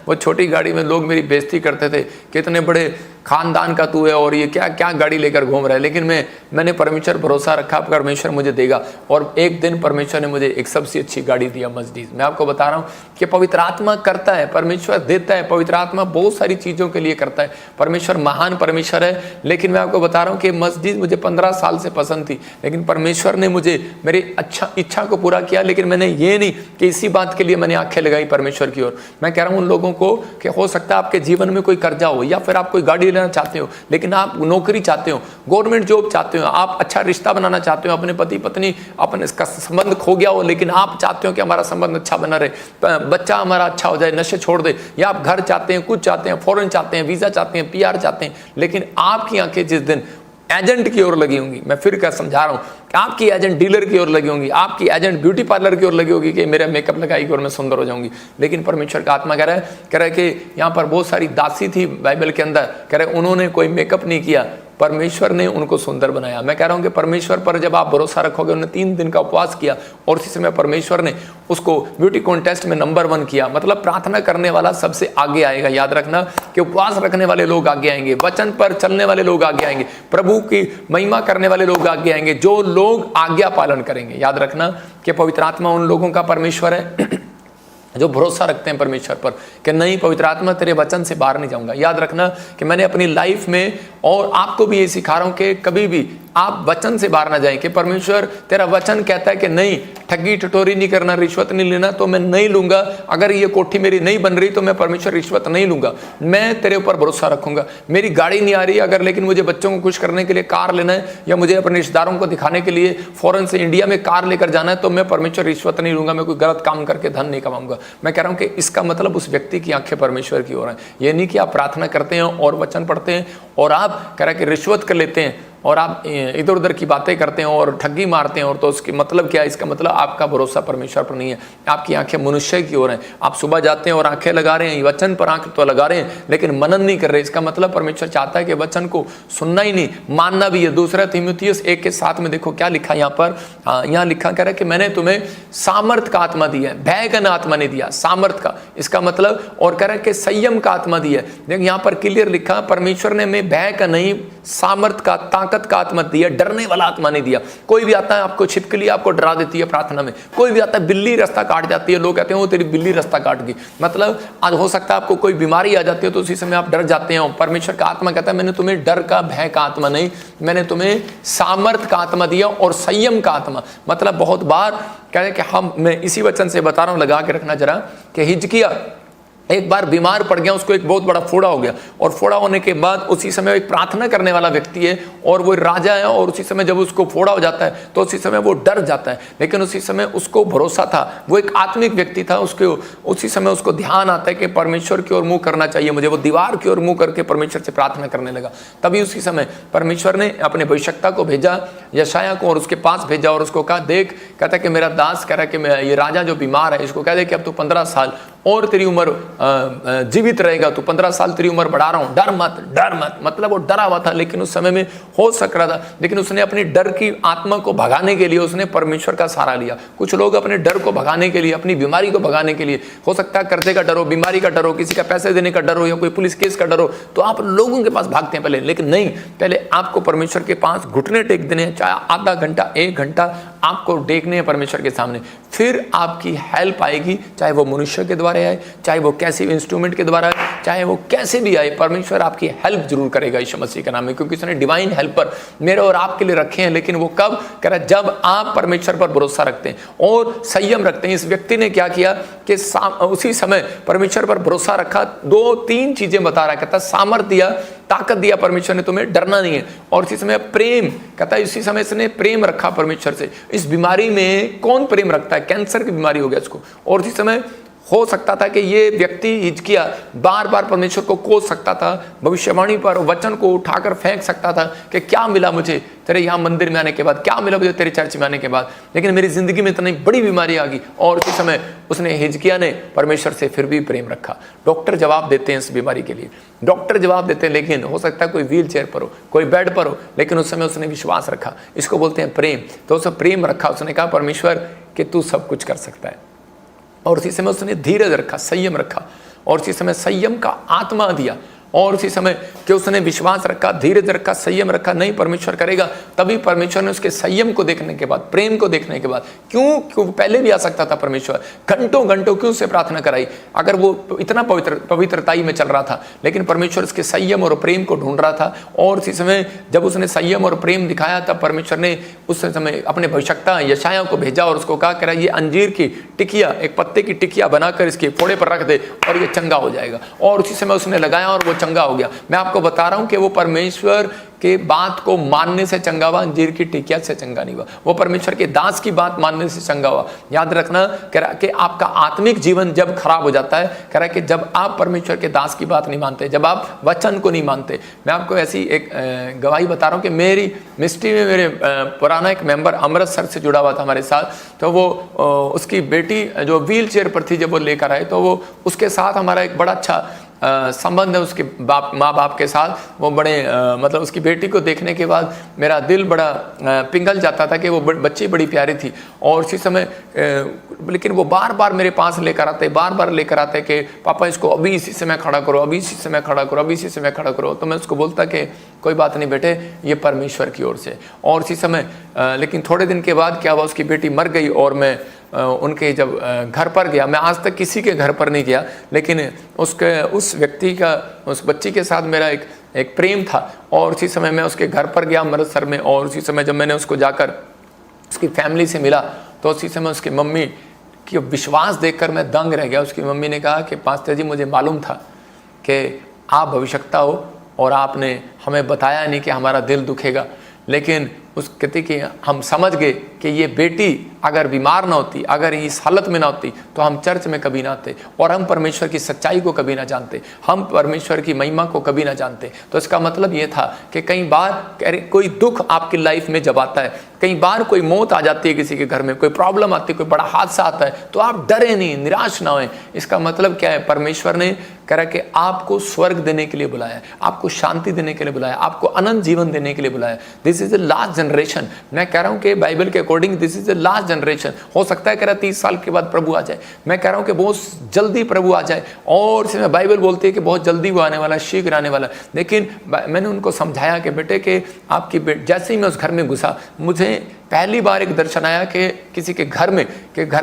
वो छोटी गाड़ी में लोग मेरी बेइज्जती करते थे, कितने बड़े खानदान का तू है और ये क्या क्या गाड़ी लेकर घूम रहा है, लेकिन मैंने परमेश्वर भरोसा रखा, परमेश्वर मुझे देगा। और एक दिन परमेश्वर ने मुझे एक सबसे अच्छी गाड़ी दिया, मर्सिडीज। मैं आपको बता रहा हूँ कि पवित्र आत्मा करता है, परमेश्वर देता है, पवित्र आत्मा बहुत सारी चीज़ों के लिए करता है। परमेश्वर महान परमेश्वर है। लेकिन मैं आपको बता रहा हूँ कि मर्सिडीज मुझे 15 साल से पसंद थी, लेकिन परमेश्वर ने मुझे मेरी इच्छा को पूरा किया। लेकिन मैंने ये नहीं कि इसी बात के लिए मैंने आंखें लगाई परमेश्वर की ओर। मैं कह रहा हूँ उन लोगों को कि हो सकता है आपके जीवन में कोई कर्जा हो, या फिर आप कोई गाड़ी लेना चाहते हो, लेकिन आप नौकरी चाहते हो, गवर्नमेंट जॉब चाहते हो, आप अच्छा रिश्ता बनाना चाहते हो, अपने पति पत्नी अपने इसका संबंध खो गया हो, लेकिन आप चाहते हो कि हमारा संबंध अच्छा बना रहे, बच्चा हमारा अच्छा हो जाए, नशे छोड़ दे, या आप घर चाहते हैं, कुछ चाहते हैं, फॉरेन चाहते हैं, वीजा चाहते हैं, PR चाहते हैं, लेकिन आपकी आंखें जिस दिन एजेंट की ओर लगी होंगी, मैं फिर क्या समझा रहा हूँ, आपकी एजेंट डीलर की ओर लगी होंगी, आपकी एजेंट ब्यूटी पार्लर की ओर लगी होगी कि मेरा मेकअप लगाई की ओर मैं सुंदर हो जाऊंगी। लेकिन परमेश्वर का आत्मा कह रहा है कि यहाँ पर बहुत सारी दासी थी बाइबल के अंदर, कह रहे उन्होंने कोई मेकअप नहीं किया, परमेश्वर ने उनको सुंदर बनाया। मैं कह रहा हूँ कि परमेश्वर पर जब आप भरोसा रखोगे, उन्होंने 3 दिन का उपवास किया और उसी समय परमेश्वर ने उसको ब्यूटी कॉन्टेस्ट में नंबर 1 किया। मतलब प्रार्थना करने वाला सबसे आगे आएगा। याद रखना कि उपवास रखने वाले लोग आगे आएंगे, वचन पर चलने वाले लोग आगे आएंगे, प्रभु की महिमा करने वाले लोग आगे आएंगे, जो लोग आज्ञा पालन करेंगे। याद रखना कि पवित्र आत्मा उन लोगों का परमेश्वर है जो भरोसा रखते हैं परमेश्वर पर कि नहीं, पवित्र आत्मा तेरे वचन से बाहर नहीं जाऊंगा। याद रखना कि मैंने अपनी लाइफ में, और आपको भी ये सिखा रहा हूं कि कभी भी आप वचन से बाहर ना जाएं, कि परमेश्वर तेरा वचन कहता है कि नहीं, ठगी ठटोरी नहीं करना, रिश्वत नहीं लेना, तो मैं नहीं लूंगा। अगर ये कोठी मेरी नहीं बन रही तो मैं परमेश्वर रिश्वत नहीं लूंगा, मैं तेरे ऊपर भरोसा रखूंगा। मेरी गाड़ी नहीं आ रही अगर, लेकिन मुझे बच्चों को खुश करने के लिए कार लेना है, या मुझे अपने रिश्तेदारों को दिखाने के लिए फॉरेन से इंडिया में कार लेकर जाना है, तो मैं परमेश्वर रिश्वत नहीं लूंगा, मैं कोई गलत काम करके धन नहीं कमाऊंगा। मैं कह रहा हूं कि इसका मतलब उस व्यक्ति की आंखें परमेश्वर की ओर हैं। ये नहीं कि आप प्रार्थना करते हैं और वचन पढ़ते हैं और आप कह रहे कि रिश्वत कर लेते हैं और आप इधर उधर की बातें करते हैं और ठगी मारते हैं, और तो उसकी मतलब क्या है? इसका मतलब आपका भरोसा परमेश्वर पर नहीं है, आपकी आंखें मनुष्य की ओर हैं। आप सुबह जाते हैं और आंखें लगा रहे हैं, वचन पर आंख तो लगा रहे हैं लेकिन मनन नहीं कर रहे। इसका मतलब परमेश्वर चाहता है कि वचन को सुनना ही नहीं, मानना भी है। 2 तीमुथियुस 1:7 में देखो क्या लिखा यहाँ पर, यहाँ लिखा कह रहा है कि मैंने तुम्हें सामर्थ का आत्मा दिया है, भय का आत्मा नहीं दिया, सामर्थ का। इसका मतलब और कह रहा है कि संयम का आत्मा दिया है। देखो यहाँ पर क्लियर लिखा, परमेश्वर ने हमें भय का नहीं सामर्थ का, ताकत का आत्मा दिया, डरने वाला आत्मा नहीं दिया। कोई भी आता है आपको छिपकली आपको डरा देती है प्रार्थना में, कोई भी आता है बिल्ली रास्ता काट जाती है, लोग कहते हैं वो तेरी बिल्ली रास्ता काट गई, मतलब आज हो सकता है आपको कोई बीमारी आ जाती है तो उसी समय आप डर जाते हैं। परमेश्वर का आत्मा कहता है मैंने तुम्हें डर का, भय का आत्मा नहीं, मैंने तुम्हें सामर्थ का आत्मा दिया और संयम का आत्मा। मतलब बहुत बार कहते हैं कि मैं इसी वचन से बता रहा हूं, लगा के रखना जरा, कि हिजकिया एक बार बीमार पड़ गया, उसको एक बहुत बड़ा फोड़ा हो गया, और फोड़ा होने के बाद उसी समय एक प्रार्थना करने वाला व्यक्ति है और वो राजा है, और उसी समय जब उसको फोड़ा हो जाता है तो उसी समय वो डर जाता है, लेकिन उसी समय उसको भरोसा था, वो एक आत्मिक व्यक्ति था, उसके उसी समय उसको ध्यान आता है कि परमेश्वर की ओर मुंह करना चाहिए मुझे, वो दीवार की ओर मुंह करके परमेश्वर से प्रार्थना करने लगा। तभी उसी समय परमेश्वर ने अपने भविष्यवक्ता को भेजा, यशायाह को, और उसके पास भेजा और उसको कहा, देख, कहता है कि मेरा दास कह रहा है कि ये राजा जो बीमार है इसको कह दे कि अब तू 15 साल और तेरी उम्र जीवित रहेगा, तो 15 साल तेरी उम्र बढ़ा रहा हूं, डर मत, डर मत। मतलब वो डरा हुआ था, लेकिन उस समय में हो सक रहा था, लेकिन उसने अपनी डर की आत्मा को भगाने के लिए उसने परमेश्वर का सहारा लिया। कुछ लोग अपने डर को भगाने के लिए, अपनी बीमारी को भगाने के लिए, हो सकता है कर्जे का डर हो, बीमारी का डर हो, किसी का पैसे देने का डर हो, या कोई पुलिस केस का डर हो, तो आप लोगों के पास भागते हैं पहले, लेकिन नहीं, पहले आपको परमेश्वर के पास घुटने टेक देने, चाहे आधा घंटा 1 घंटा आपको टेकने हैं परमेश्वर के सामने, फिर आपकी हेल्प आएगी, चाहे वो मनुष्य के द्वारा आए, चाहे वो कैसे इंस्ट्रूमेंट के द्वारा आए, चाहे वो कैसे भी आए, परमेश्वर आपकी हेल्प जरूर करेगा यीशु मसीह के नाम में, क्योंकि उसने डिवाइन हेल्पर मेरे और आपके लिए रखे हैं। लेकिन वो कब कह रहा है, जब आप परमेश्वर पर भरोसा रखते हैं और संयम रखते हैं। इस व्यक्ति ने क्या किया कि उसी समय परमेश्वर पर भरोसा रखा, 2-3 चीजें बता रहा है, कहता सामर्थ दिया, ताकत दिया परमेश्वर ने, तुम्हें डरना नहीं है, और इसी समय प्रेम, कहता है इसी समय इसने प्रेम रखा परमेश्वर से। इस बीमारी में कौन प्रेम रखता है, कैंसर की बीमारी हो गया इसको, और इसी समय हो सकता था कि ये व्यक्ति हिजकिया बार बार परमेश्वर को कोस सकता था, भविष्यवाणी पर वचन को उठाकर फेंक सकता था कि क्या मिला मुझे तेरे यहाँ मंदिर में आने के बाद, क्या मिला मुझे तेरे चर्च में आने के बाद, लेकिन मेरी जिंदगी में इतनी बड़ी बीमारी आ गई। और उसी समय उसने, हिजकिया ने परमेश्वर से फिर भी प्रेम रखा। डॉक्टर जवाब देते हैं इस बीमारी के लिए, डॉक्टर जवाब देते हैं, लेकिन हो सकता है कोई व्हील चेयर पर हो, कोई बेड पर हो, लेकिन उस समय उसने विश्वास रखा। इसको बोलते हैं प्रेम। तो उसने प्रेम रखा, उसने कहा परमेश्वर कि तू सब कुछ कर सकता है, और उसी समय उसने धीरज रखा, संयम रखा, और उसी समय संयम का आत्मा दिया, और उसी समय कि उसने विश्वास रखा, धीरज रखा, संयम रखा, नहीं परमेश्वर करेगा। तभी परमेश्वर ने उसके संयम को देखने के बाद, प्रेम को देखने के बाद, क्यों पहले भी आ सकता था परमेश्वर, घंटों घंटों क्यों से प्रार्थना कराई, अगर वो इतना पवित्रताई में चल रहा था, लेकिन परमेश्वर उसके संयम और प्रेम को ढूंढ रहा था। और उसी समय जब उसने संयम और प्रेम दिखाया, तब परमेश्वर ने उस समय अपने भविष्यवक्ता यशायाह को भेजा और उसको कहा, ये अंजीर की टिकिया, एक पत्ते की टिकिया बनाकर इसके फोड़े पर रख दे और ये चंगा हो जाएगा। और उसी समय उसने लगाया और वो चंगा हो गया। मैं आपको बता रहा हूं कि वो परमेश्वर के बात को मानने से चंगा हुआ, अंजीर की टिकिया से चंगा नहीं हुआ, वो परमेश्वर के दास की बात मानने से चंगा हुआ। याद रखना, कह रहा कि आपका आत्मिक जीवन जब खराब हो जाता है, कह रहा है कि जब आप परमेश्वर के दास की बात नहीं मानते, जब आप वचन को नहीं मानते। मैं आपको ऐसी एक गवाही बता रहा हूं कि मेरी मिस्ट्री में मेरे पुराना एक मेंबर अमृतसर से जुड़ा हुआ था हमारे साथ, तो वो उसकी बेटी जो व्हील चेयर पर थी, जब वो लेकर आए तो वो उसके साथ हमारा एक बड़ा अच्छा संबंध है, उसके माँ बाप के साथ। वो बड़े मतलब उसकी बेटी को देखने के बाद मेरा दिल बड़ा पिघल जाता था कि वो बच्ची बड़ी प्यारी थी। और उसी समय लेकिन वो बार बार मेरे पास लेकर आते, बार बार लेकर आते कि पापा इसको अभी इसी समय खड़ा करो, अभी इसी समय खड़ा करो, अभी इसी समय खड़ा करो। तो मैं उसको बोलता कि कोई बात नहीं बेटे, ये परमेश्वर की ओर से। और इसी समय लेकिन थोड़े दिन के बाद क्या हुआ, उसकी बेटी मर गई और मैं उनके जब घर पर गया, मैं आज तक किसी के घर पर नहीं गया, लेकिन उस व्यक्ति का, उस बच्ची के साथ मेरा एक प्रेम था। और उसी समय मैं उसके घर पर गया अमृतसर में, और उसी समय जब मैंने उसको जाकर उसकी फैमिली से मिला, तो उसी समय उसकी मम्मी की विश्वास देखकर मैं दंग रह गया। उसकी मम्मी ने कहा कि पास्टर जी, मुझे मालूम था कि आप भविष्यवक्ता हो और आपने हमें बताया नहीं कि हमारा दिल दुखेगा, लेकिन उस कहते कि हम समझ गए कि ये बेटी अगर बीमार ना होती, अगर इस हालत में ना होती, तो हम चर्च में कभी ना आते और हम परमेश्वर की सच्चाई को कभी ना जानते, हम परमेश्वर की महिमा को कभी ना जानते। तो इसका मतलब ये था कि कई बार कोई दुख आपकी लाइफ में जब आता है, कई बार कोई मौत आ जाती है किसी के घर में, कोई प्रॉब्लम आती है, कोई बड़ा हादसा आता है, तो आप डरे नहीं, निराश ना होए। इसका मतलब क्या है, परमेश्वर ने कह रहा कि आपको स्वर्ग देने के लिए बुलाया है, आपको शांति देने के लिए बुलाया, आपको अनंत जीवन देने के लिए बुलाया। This is the last generation. मैं कह रहा हूँ कि बाइबल के according this is the last generation. हो सकता है कह रहा 30 साल के बाद प्रभु आ जाए। मैं कह रहा हूँ कि बहुत जल्दी प्रभु आ जाए, और इसमें बाइबल बोलती है कि बहुत जल्दी वो आने वाला, शीघ्र आने वाला। लेकिन मैंने उनको समझाया कि बेटे कि आपकी जैसे ही मैं उस घर में घुसा, मुझे पहली बार एक दर्शन आया कि किसी के घर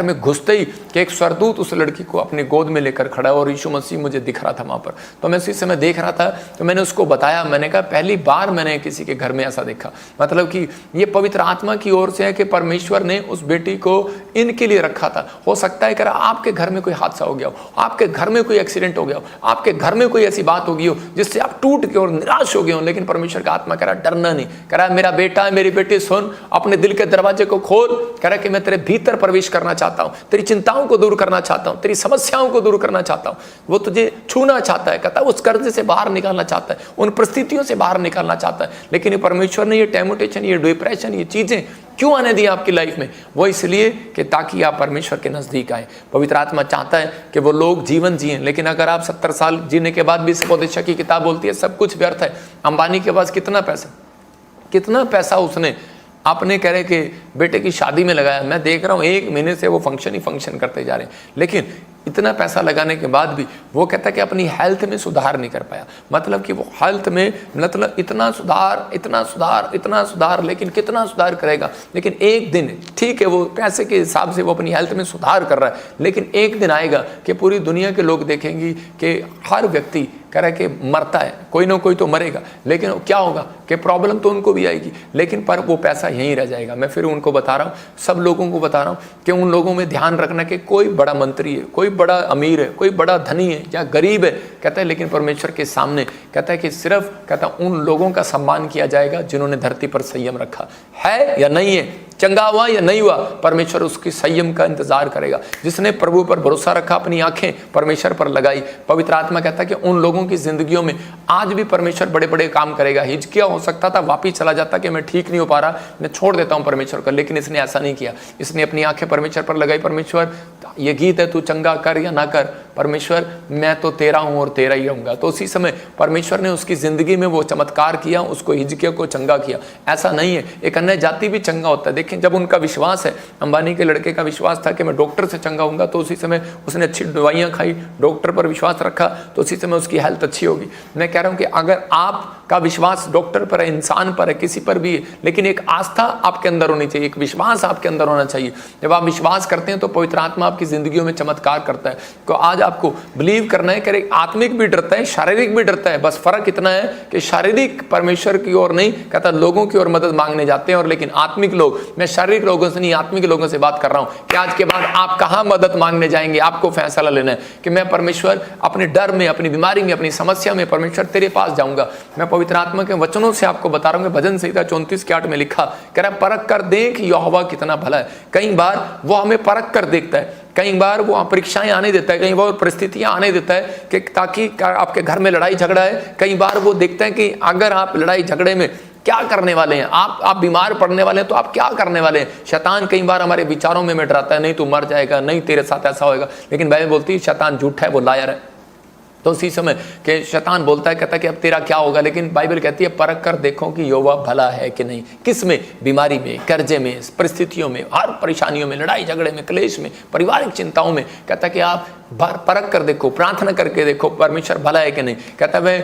में घुसते ही कि एक स्वर्गदूत उस लड़की को अपनी गोद में लेकर खड़ा, और यीशु मसीह मुझे दिख रहा था वहाँ पर। तो मैं उसी समय देख रहा था, तो मैंने उसको बताया, मैंने कहा पहली बार मैंने किसी के घर में ऐसा देखा। मतलब कि ये पवित्र आत्मा की ओर से है कि परमेश्वर ने उस बेटी को इनके लिए रखा था। हो सकता है कि आपके घर में कोई हादसा हो गया हो, आपके घर में कोई एक्सीडेंट हो गया हो, आपके घर में कोई ऐसी बात हो गई हो जिससे आप टूट गए और निराश हो गए हो, लेकिन परमेश्वर का आत्मा कह रहा डरना नहीं, कह रहा मेरा बेटा है, मेरी बेटी सुन, अपने दिल के दरवाजे को खोल, कह रहा कि मैं तेरे भीतर प्रवेश करना चाहता हूं, तेरी चिंताओं को दूर करना चाहता हूं, तेरी समस्याओं को दूर करना चाहता हूं, वो तुझे छूना चाहता है, कहता है उस कर्ज से बाहर निकालना चाहता है, उन परिस्थितियों से बाहर निकालना चाहता है। लेकिन परमेश्वर ने ये टेम्पटेशन, ये डिप्रेशन, ये चीजें क्यों आने दी आपकी लाइफ में? वो इसलिए कि ताकि आप परमेश्वर के नजदीक आए। पवित्र आत्मा चाहता है कि वो लोग जीवन जिए। लेकिन अगर आप 70 साल जीने के बाद भी, उपदेशक की किताब बोलती है सब कुछ व्यर्थ है। अंबानी के पास कितना पैसा उसने आपने कह रहे कि बेटे की शादी में लगाया। मैं देख रहा हूँ 1 महीने से वो फंक्शन करते जा रहे हैं, लेकिन इतना पैसा लगाने के बाद भी वो कहता है कि अपनी हेल्थ में सुधार नहीं कर पाया। मतलब कि वो हेल्थ में मतलब इतना सुधार, लेकिन कितना सुधार करेगा? लेकिन एक दिन, ठीक है वो पैसे के हिसाब से वो अपनी हेल्थ में सुधार कर रहा है, लेकिन एक दिन आएगा कि पूरी दुनिया के लोग देखेंगे कि हर व्यक्ति कह रहा है कि मरता है, कोई ना कोई तो मरेगा, लेकिन क्या होगा कि प्रॉब्लम तो उनको भी आएगी, लेकिन पर वो पैसा यहीं रह जाएगा। मैं फिर उनको बता रहा हूँ, सब लोगों को बता रहा हूँ कि उन लोगों में ध्यान रखना कि कोई बड़ा मंत्री है, कोई बड़ा अमीर है, कोई बड़ा धनी है या गरीब है, कहता है लेकिन परमेश्वर के सामने कहता है कि सिर्फ कहता उन लोगों का सम्मान किया जाएगा जिन्होंने धरती पर संयम रखा है या नहीं है, चंगा हुआ या नहीं हुआ, परमेश्वर उसकी संयम का इंतजार करेगा। जिसने प्रभु पर भरोसा रखा, अपनी आंखें परमेश्वर पर लगाई, पवित्र आत्मा कहता है कि उन लोगों की जिंदगियों में आज भी परमेश्वर बड़े बड़े काम करेगा। हिजकिया हो सकता था वापिस चला जाता कि मैं ठीक नहीं हो पा रहा, मैं छोड़ देता हूं परमेश्वर का, लेकिन इसने ऐसा नहीं किया। इसने अपनी आंखें परमेश्वर पर लगाई। परमेश्वर ये गीत है, तू चंगा कर या ना कर, परमेश्वर मैं तो तेरा हूं और तेरा ही रहूंगा। तो उसी समय परमेश्वर ने उसकी जिंदगी में वो चमत्कार किया, उसको हिजकिया को चंगा किया। ऐसा नहीं है, एक अन्य जाति भी चंगा होता है। देखिए जब उनका विश्वास है, अंबानी के लड़के का विश्वास था कि मैं डॉक्टर से चंगा होऊंगा, तो उसी समय उसने अच्छी दवाइयां खाई, डॉक्टर पर विश्वास रखा, तो उसी समय उसकी हेल्थ अच्छी होगी। मैं कह रहा हूं कि अगर आपका विश्वास डॉक्टर पर है, इंसान पर है, किसी पर भी है, लेकिन एक आस्था आपके अंदर होनी चाहिए, एक विश्वास आपके अंदर होना चाहिए। जब आप विश्वास करते हैं तो पवित्र आत्मा आपकी जिंदगियों में चमत्कार करता है। तो आज आपको बिलीव करना है कि आत्मिक भी डरता है, शारीरिक भी डरता है, बस फर्क इतना है कि शारीरिक परमेश्वर की ओर नहीं, कहता लोगों की ओर मदद मांगने जाते हैं, और लेकिन आत्मिक लोग, मैं शारीरिक लोगों से नहीं आत्मिक लोगों से बात कर रहा हूं कि आज के बाद आप कहां मदद मांगने जाएंगे। आपको फैसला लेना है कि मैं परमेश्वर अपने डर में, अपनी बीमारी में, अपनी समस्या में परमेश्वर तेरे पास जाऊंगा। मैं पवित्र आत्मा के वचनों से आपको बता रहा हूं। भजन संहिता 34:8 में लिखा, कह रहा परख कर देख यहोवा कितना भला है। कई बार वो हमें परख कर देखता है, कई बार वो परीक्षाएं आने देता है, कई बार परिस्थितियां आने देता है कि ताकि आपके घर में लड़ाई झगड़ा है। कई बार वो देखता है कि अगर आप लड़ाई झगड़े में क्या करने वाले हैं, आप बीमार पड़ने वाले हैं तो आप क्या करने वाले हैं। शैतान कई बार हमारे विचारों में डराता है, नहीं तू मर जाएगा, नहीं तेरे साथ ऐसा होएगा, लेकिन बाइबल बोलती है शैतान झूठा है, वो लायर है। तो उसी समय के शैतान बोलता है, कहता है कि अब तेरा क्या होगा, लेकिन बाइबल कहती है परख कर देखो कि यहोवा भला है कि नहीं। किस में? बीमारी में, कर्जे में, परिस्थितियों में, हर परेशानियों में, लड़ाई झगड़े में, क्लेश में, पारिवारिक चिंताओं में, कहता है कि आप परख कर देखो, प्रार्थना करके देखो परमेश्वर भला है कि नहीं। कहता है वह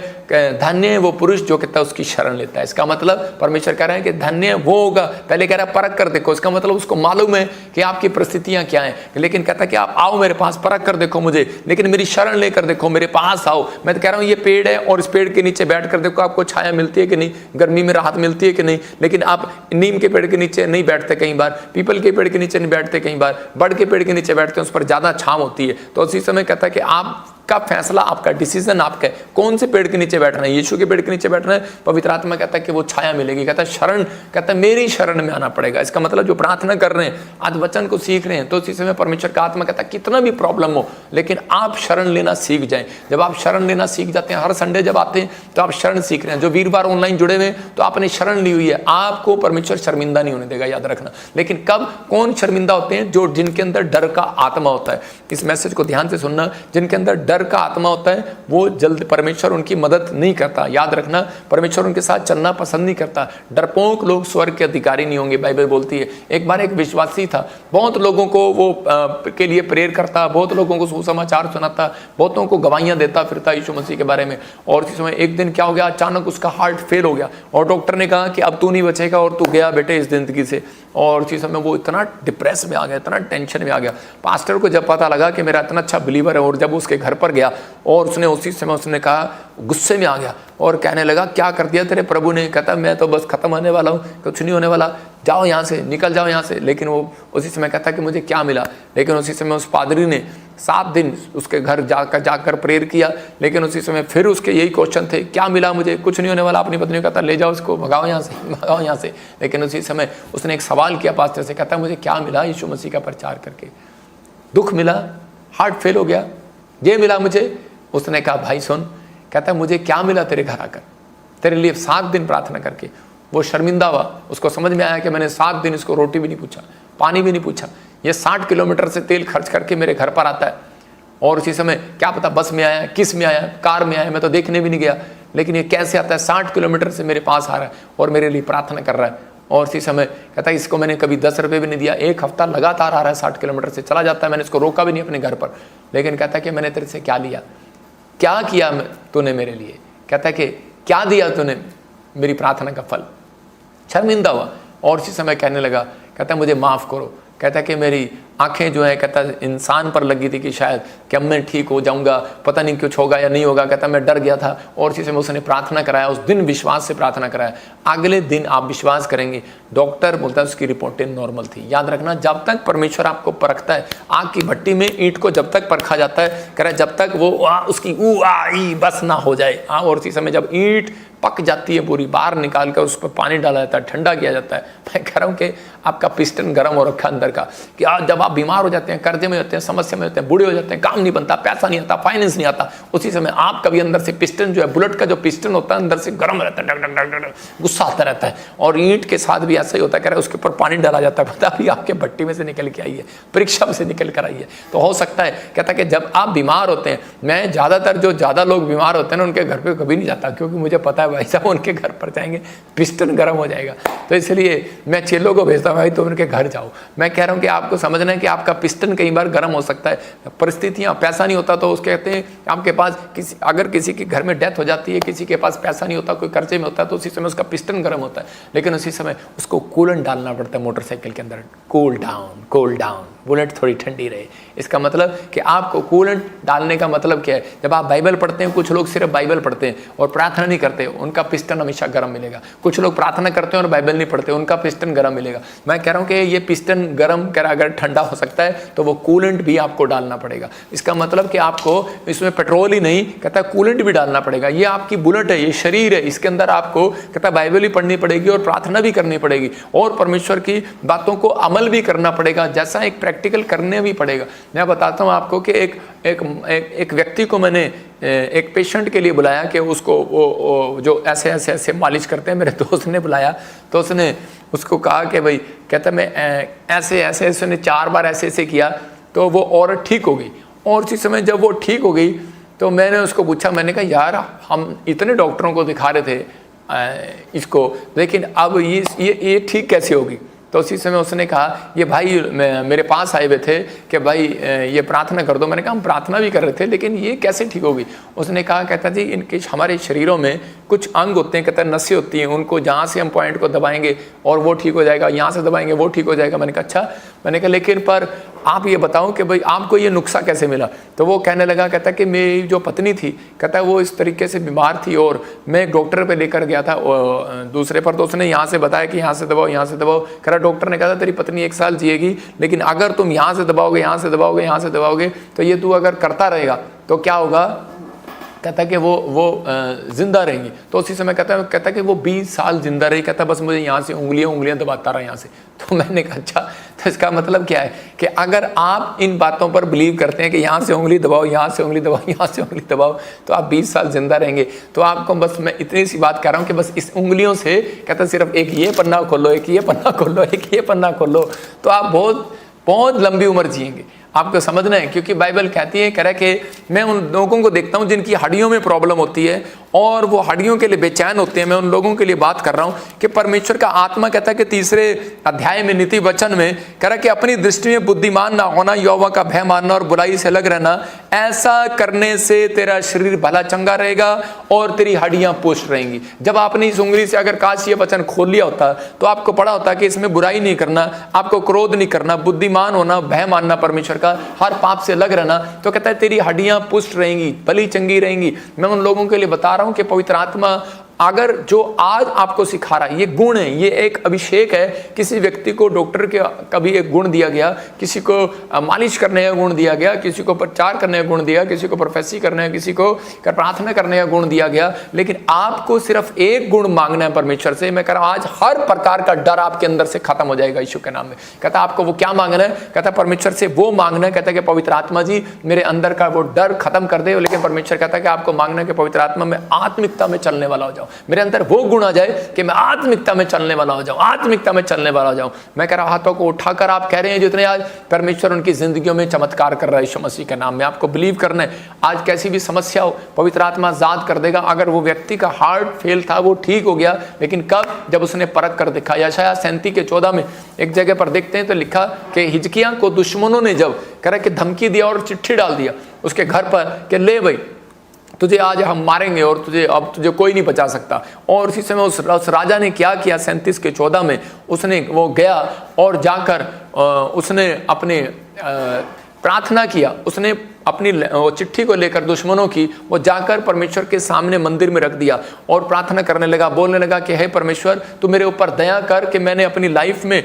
धन्य है वो पुरुष जो कहता है उसकी शरण लेता है। इसका मतलब परमेश्वर कह रहा है कि धन्य वो होगा, पहले कह रहा है परख कर देखो, इसका मतलब उसको मालूम है कि आपकी परिस्थितियां क्या हैं, लेकिन कहता है कि आप आओ मेरे पास, परख कर देखो मुझे, लेकिन मेरी शरण लेकर देखो, मेरे पास आओ। मैं तो कह रहा हूं ये पेड़ है और इस पेड़ के नीचे बैठ कर देखो आपको छाया मिलती है कि नहीं, गर्मी में राहत मिलती है कि नहीं। लेकिन आप नीम के पेड़ के नीचे नहीं बैठते, कई बार पीपल के पेड़ के नीचे नहीं बैठते, कई बार बड़ के पेड़ के नीचे बैठते हैं, उस पर ज्यादा छांव होती है। तो उसी समय कहता है कि आपका फैसला, आपका डिसीजन आपका है, कौन से पेड़ के नीचे बैठना है। यीशु के पेड़ के नीचे बैठना है, पवित्र आत्मा कहता है कि वो छाया मिलेगी। कहता है शरण, कहता है मेरी शरण में आना पड़ेगा। इसका मतलब जो प्रार्थना कर रहे हैं, आज वचन को सीख रहे हैं, तो इसी समय परमेश्वर का आत्मा कहता है कितना भी प्रॉब्लम हो, लेकिन आप शरण लेना सीख जाएं। जब आप शरण लेना सीख जाते हैं, हर संडे जब आते हैं तो आप शरण सीख रहे हैं। जो वीरवार ऑनलाइन जुड़े हुए हैं तो आपने शरण ली हुई है, आपको परमेश्वर शर्मिंदा नहीं होने देगा, याद रखना। लेकिन कब, कौन शर्मिंदा होते हैं? जो जिनके अंदर डर का आत्मा होता है। इस मैसेज को ध्यान से सुनना, जिनके अंदर डर का आत्मा होता है वो जल्द परमेश्वर उनकी मदद नहीं करता। याद रखना, परमेश्वर उनके साथ चलना पसंद नहीं करता। डरपोक लोग स्वर्ग के अधिकारी नहीं होंगे, बाइबल बोलती है। एक बार एक विश्वासी था, बहुत लोगों को वो के लिए प्रेयर करता, बहुत लोगों को सुसमाचार सुनाता, बहुतों को गवाहियां देता फिरता यीशु मसीह के बारे में। और इस समय एक दिन क्या हो गया, अचानक उसका हार्ट फेल हो गया और डॉक्टर ने कहा कि अब तू नहीं बचेगा और तू गया बेटे इस जिंदगी से। और उसी समय वो इतना डिप्रेस में आ गया, इतना टेंशन में आ गया। पास्टर को जब पता लगा कि मेरा इतना अच्छा बिलीवर है, और जब उसके घर पर गया और उसने उसी समय उसने कहा, गुस्से में आ गया और कहने लगा क्या कर दिया तेरे प्रभु ने। कहता मैं तो बस खत्म होने वाला हूँ, कुछ नहीं होने वाला, जाओ यहाँ से, निकल जाओ यहाँ से। लेकिन वो उसी समय कहता कि मुझे क्या मिला। लेकिन उसी समय उस पादरी ने 7 दिन उसके घर जाकर प्रेयर किया। लेकिन उसी समय फिर उसके यही क्वेश्चन थे, क्या मिला मुझे, कुछ नहीं होने वाला। अपनी पत्नी को कहता ले जाओ इसको, भगाओ यहाँ से, भगाओ यहाँ से। लेकिन उसी समय उसने एक सवाल किया पास्टर से, कहता मुझे क्या मिला यीशु मसीह का प्रचार करके, दुख मिला, हार्ट फेल हो गया, ये मिला मुझे। उसने कहा भाई सुन, कहता मुझे क्या मिला तेरे घर आकर, तेरे लिए 7 दिन प्रार्थना करके। वो शर्मिंदा हुआ, उसको समझ में आया कि मैंने 7 दिन इसको रोटी भी नहीं पूछा, पानी भी नहीं पूछा, ये 60 किलोमीटर से तेल खर्च करके मेरे घर पर आता है। और उसी समय क्या पता बस में आया, किस में आया, कार में आया, मैं तो देखने भी नहीं गया, लेकिन ये कैसे आता है 60 किलोमीटर से मेरे पास आ रहा है और मेरे लिए प्रार्थना कर रहा है। और इसी समय कहता है इसको मैंने कभी 10 रुपये भी नहीं दिया, 1 हफ्ता लगातार आ रहा है, 60 किलोमीटर से चला जाता है, मैंने इसको रोका भी नहीं अपने घर पर। लेकिन कहता है कि मैंने तेरे से क्या लिया, क्या किया तूने मेरे लिए। कहता है कि क्या दिया तूने, मेरी प्रार्थना का फल। शर्मिंदा हुआ और इसी समय कहने लगा, कहता है मुझे माफ़ करो। कहता है कि मेरी आंखें जो है, कहता है इंसान पर लगी थी कि शायद कि अब मैं ठीक हो जाऊंगा, पता नहीं कुछ होगा या नहीं होगा। कहता मैं डर गया था। और इसी समय उसने प्रार्थना कराया, उस दिन विश्वास से प्रार्थना कराया। अगले दिन आप विश्वास करेंगे, डॉक्टर बोलता है उसकी रिपोर्टें नॉर्मल थी। याद रखना, जब तक परमेश्वर आपको परखता है, आग की भट्टी में ईंट को जब तक परखा जाता है, कह रहा है जब तक वो उसकी ई बस ना हो जाए। और इसी समय जब ईंट पक जाती है पूरी, बाहर निकाल कर उस पर पानी डाला जाता है, ठंडा किया जाता है। मैं कह रहा हूँ कि आपका पिस्टन गर्म हो रखा अंदर का, कि जब आप बीमार हो जाते हैं, कर्जे में होते हैं, समस्या में होते हैं, बूढ़े हो जाते हैं, काम नहीं बनता, पैसा नहीं आता, फाइनेंस नहीं आता, उसी समय आप कभी अंदर से पिस्टन जो है, बुलेट का जो पिस्टन होता है अंदर से गर्म रहता है, डग डग डग डग, गुस्सा आता रहता है। और ईंट के साथ भी ऐसा ही होता है, कह रहा है उसके ऊपर पानी डाला जाता है, पता भी आपके भट्टी में से निकल के आई है, परीक्षा में से निकल कर आई है। तो हो सकता है, कहता है कि जब आप बीमार होते हैं, मैं ज़्यादातर जो ज़्यादा लोग बीमार होते हैं ना उनके घर पर कभी नहीं जाता, क्योंकि मुझे पता है भाई साहब उनके घर पर जाएंगे पिस्टन गर्म हो जाएगा। तो इसलिए मैं चेलों को भेजता हूँ, भाई तुम उनके घर जाओ। मैं कह रहा हूँ कि आपको समझना है कि आपका पिस्टन कई बार गर्म हो सकता है, परिस्थितियाँ, पैसा नहीं होता तो उसके कहते हैं आपके पास अगर किसी के घर में डेथ हो जाती है, किसी के पास पैसा नहीं होता, कोई कर्जे में होता है, तो उसी समय उसका पिस्टन गर्म होता है। लेकिन उसी समय उसको कूलेंट डालना पड़ता है मोटरसाइकिल के अंदर, कूल डाउन, बुलेट थोड़ी ठंडी रहे। इसका मतलब कि आपको कूलेंट डालने का मतलब क्या है, जब आप बाइबल पढ़ते हैं, कुछ लोग सिर्फ बाइबल पढ़ते हैं और प्रार्थना नहीं करते, उनका पिस्टन हमेशा गर्म मिलेगा। कुछ लोग प्रार्थना करते हैं और बाइबल नहीं पढ़ते, उनका पिस्टन गर्म मिलेगा। मैं कह रहा हूँ कि ये पिस्टन गर्म कर अगर ठंडा हो सकता है तो वो कूलेंट भी आपको डालना पड़ेगा। इसका मतलब कि आपको इसमें पेट्रोल ही नहीं, कहता है कूलेंट भी डालना पड़ेगा। ये आपकी बुलेट है, ये शरीर है, इसके अंदर आपको कहता है बाइबल ही पढ़नी पड़ेगी और प्रार्थना भी करनी पड़ेगी और परमेश्वर की बातों को अमल भी करना पड़ेगा, जैसा एक प्रैक्टिकल करने भी पड़ेगा। मैं बताता हूँ आपको कि एक व्यक्ति को मैंने एक पेशेंट के लिए बुलाया कि उसको वो जो ऐसे मालिश करते हैं, मेरे दोस्त ने बुलाया, तो उसने उसको कहा कि भाई, कहता मैं ऐसे उसने 4 बार ऐसे किया तो वो औरत ठीक हो गई। और उसी समय जब वो ठीक हो गई तो मैंने उसको पूछा, मैंने कहा यार हम इतने डॉक्टरों को दिखा रहे थे इसको, लेकिन अब ये ठीक कैसे होगी। तो उसी समय उसने कहा, ये भाई मेरे पास आए हुए थे कि भाई ये प्रार्थना कर दो। मैंने कहा हम प्रार्थना भी कर रहे थे, लेकिन ये कैसे ठीक होगी। उसने कहा, कहता जी इनके हमारे शरीरों में कुछ अंग होते हैं, कहता नसें होती हैं, उनको जहाँ से हम पॉइंट को दबाएंगे और वो ठीक हो जाएगा, यहाँ से दबाएंगे वो ठीक हो जाएगा। मैंने कहा अच्छा। मैंने कहा लेकिन पर आप ये बताओ कि भाई आपको ये नुस्खा कैसे मिला। तो वो कहने लगा, कहता कि मेरी जो पत्नी थी, कहता वो इस तरीके से बीमार थी और मैं एक डॉक्टर पे लेकर गया था दूसरे पर, तो उसने यहाँ से बताया कि यहाँ से दबाओ, यहाँ से दबाओ। कह रहा डॉक्टर ने कहा था तेरी पत्नी 1 साल जिएगी, लेकिन अगर तुम यहाँ से दबाओगे, यहाँ से दबाओगे, यहाँ से दबाओगे, तो ये तू अगर करता रहेगा तो क्या होगा, कहता कि वो जिंदा रहेंगी। तो उसी समय कहता कि वो 20 साल जिंदा रही। कहता बस मुझे यहाँ से उंगलियां दबाता रहा यहाँ से। तो मैंने कहा अच्छा, तो इसका मतलब क्या है कि अगर आप इन बातों पर बिलीव करते हैं कि यहाँ से उंगली दबाओ, यहाँ से उंगली दबाओ, यहाँ से उंगली दबाओ, तो आप 20 साल जिंदा रहेंगे। तो आपको बस मैं इतनी सी बात कर रहा हूँ कि बस इस उंगलियों से, कहता सिर्फ एक ये पन्ना खोलो, एक ये पन्ना खोलो, एक ये पन्ना खोलो, तो आप बहुत लंबी उम्र जिएंगे। आपको समझना है, क्योंकि बाइबल कहती है, कह रहा है कि मैं उन लोगों को देखता हूं जिनकी हड्डियों में प्रॉब्लम होती है और वो हड्डियों के लिए बेचैन होते हैं। मैं उन लोगों के लिए बात कर रहा हूं कि परमेश्वर का आत्मा कहता है कि 3 अध्याय में नीति वचन में कह रहा है कि अपनी दृष्टि में बुद्धिमान ना होना, यहोवा का भय मानना और बुराई से अलग रहना, ऐसा करने से तेरा शरीर भला चंगा रहेगा और तेरी हड्डियां पुष्ट रहेंगी। जब आपने इस उंगली से अगर काश ये वचन खोल लिया होता तो आपको पड़ा होता कि इसमें बुराई नहीं करना, आपको क्रोध नहीं करना, बुद्धिमान होना, भय मानना परमेश्वर का, हर पाप से अलग रहना, तो कहता है तेरी हड्डियां पुष्ट रहेंगी, भली चंगी रहेंगी। मैं उन लोगों के लिए बता रहा हूं कि पवित्र आत्मा अगर जो आज आपको सिखा रहा है, ये गुण है, ये एक अभिषेक है। किसी व्यक्ति को डॉक्टर के कभी एक गुण दिया गया, किसी को मालिश करने का गुण दिया गया, किसी को प्रचार करने का गुण दिया, किसी को प्रोफेसी करने का, किसी को प्रार्थना करने का गुण दिया गया, लेकिन आपको सिर्फ एक गुण मांगना है परमेश्वर से। मैं कह रहा हूं आज हर प्रकार का डर आपके अंदर से खत्म हो जाएगा यीशु के नाम में। कहता आपको वो क्या मांगना है? कहता परमेश्वर से वो मांगना है, कहता है कि पवित्र आत्मा जी मेरे अंदर का वो डर खत्म कर दे। लेकिन परमेश्वर कहता है कि आपको मांगना है कि पवित्र आत्मा में आत्मिकता में चलने वाला हो जाओ, मेरे अंदर वो गुण आ जाए कि मैं आत्मिकता में चलने वाला हो जाऊं, आत्मिकता में चलने वाला हो जाऊं। मैं कह रहा हूं हाथों को उठाकर आप कह रहे हैं जितने आज परमेश्वर उनकी जिंदगियों में चमत्कार कर रहा है यीशु मसीह के नाम में। आपको बिलीव करना है, आज कैसी भी समस्या हो पवित्र आत्मा आजाद कर देगा। अगर वो व्यक्ति का हार्ट फेल था वो ठीक हो गया, लेकिन कब? जब उसने परख कर देखा। यशायाह 37:14 में एक जगह पर देखते हैं तो लिखा कि हिजकिय्याह को दुश्मनों ने जब कह रहा कि धमकी दिया और चिट्ठी डाल दिया उसके घर पर कि ले भाई तुझे आज हम मारेंगे और तुझे कोई नहीं बचा सकता। और उसी समय उस राजा ने क्या किया? 37:14 में उसने वो गया और जाकर उसने अपने प्रार्थना किया। उसने अपनी चिट्ठी को लेकर दुश्मनों की वो जाकर परमेश्वर के सामने मंदिर में रख दिया और प्रार्थना करने लगा, बोलने लगा कि हे परमेश्वर तू मेरे ऊपर दया कर कि मैंने अपनी लाइफ में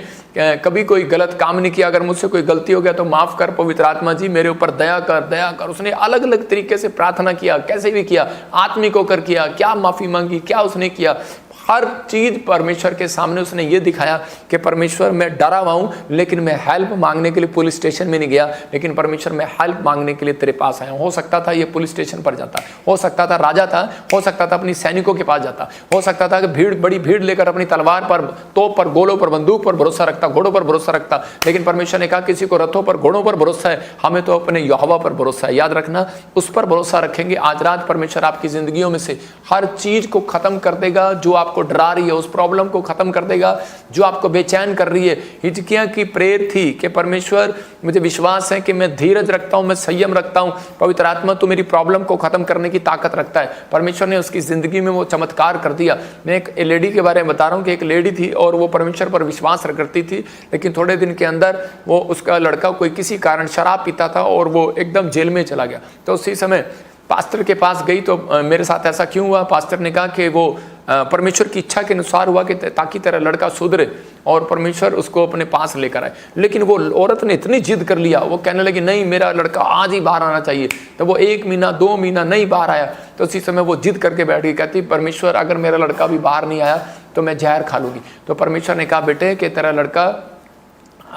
कभी कोई गलत काम नहीं किया, अगर मुझसे कोई गलती हो गया तो माफ कर पवित्र आत्मा जी, मेरे ऊपर दया कर, दया कर। उसने अलग अलग तरीके से प्रार्थना किया, कैसे भी किया, आत्मिक होकर किया, क्या माफी मांगी, क्या उसने किया, हर चीज परमेश्वर के सामने उसने ये दिखाया कि परमेश्वर मैं डरा हुआ हूं, लेकिन मैं हेल्प मांगने के लिए पुलिस स्टेशन में नहीं गया, लेकिन परमेश्वर मैं हेल्प मांगने के लिए तेरे पास आया हूं। हो सकता था ये पुलिस स्टेशन पर जाता, हो सकता था राजा था, हो सकता था अपनी सैनिकों के पास जाता, हो सकता था कि बड़ी भीड़ लेकर अपनी तलवार पर, तोप पर, गोलों पर, बंदूक पर भरोसा रखता, घोड़ों पर भरोसा रखता। लेकिन परमेश्वर ने कहा किसी को रथों पर, घोड़ों पर भरोसा है, हमें तो अपने यहोवा पर भरोसा है। याद रखना, उस पर भरोसा रखेंगे। आज रात परमेश्वर आपकी जिंदगियों में से हर चीज को खत्म कर देगा जो आपको डरा रही है, उस प्रॉब्लम को खत्म कर देगा जो आपको बेचैन कर रही है। हिजकिय्याह की प्रेयर थी कि परमेश्वर मुझे विश्वास है कि मैं धीरज रखता हूं, मैं संयम रखता हूं, पवित्र आत्मा तो मेरी प्रॉब्लम को खत्म करने की ताकत रखता है। परमेश्वर ने उसकी जिंदगी में वो चमत्कार कर दिया। मैं एक लेडी के बारे में बता रहा हूं कि एक लेडी थी और वो परमेश्वर पर विश्वास करती थी, लेकिन थोड़े दिन के अंदर वो उसका लड़का कोई किसी कारण शराब पीता था और वो एकदम जेल में चला गया। तो उसी समय पास्टर के पास गई तो मेरे साथ ऐसा क्यों हुआ? पास्टर ने कहा कि वो परमेश्वर की इच्छा के अनुसार हुआ कि ताकि तेरा लड़का सुधरे और परमेश्वर उसको अपने पास लेकर आए। लेकिन वो औरत ने इतनी जिद कर लिया, वो कहने लगी नहीं मेरा लड़का आज ही बाहर आना चाहिए। तो वो 1 महीना 2 महीना नहीं बाहर आया। तो उसी समय वो जिद करके बैठ गई, कहती परमेश्वर अगर मेरा लड़का भी बाहर नहीं आया तो मैं जहर खा लूंगी। तो परमेश्वर ने कहा बेटे कि तेरा लड़का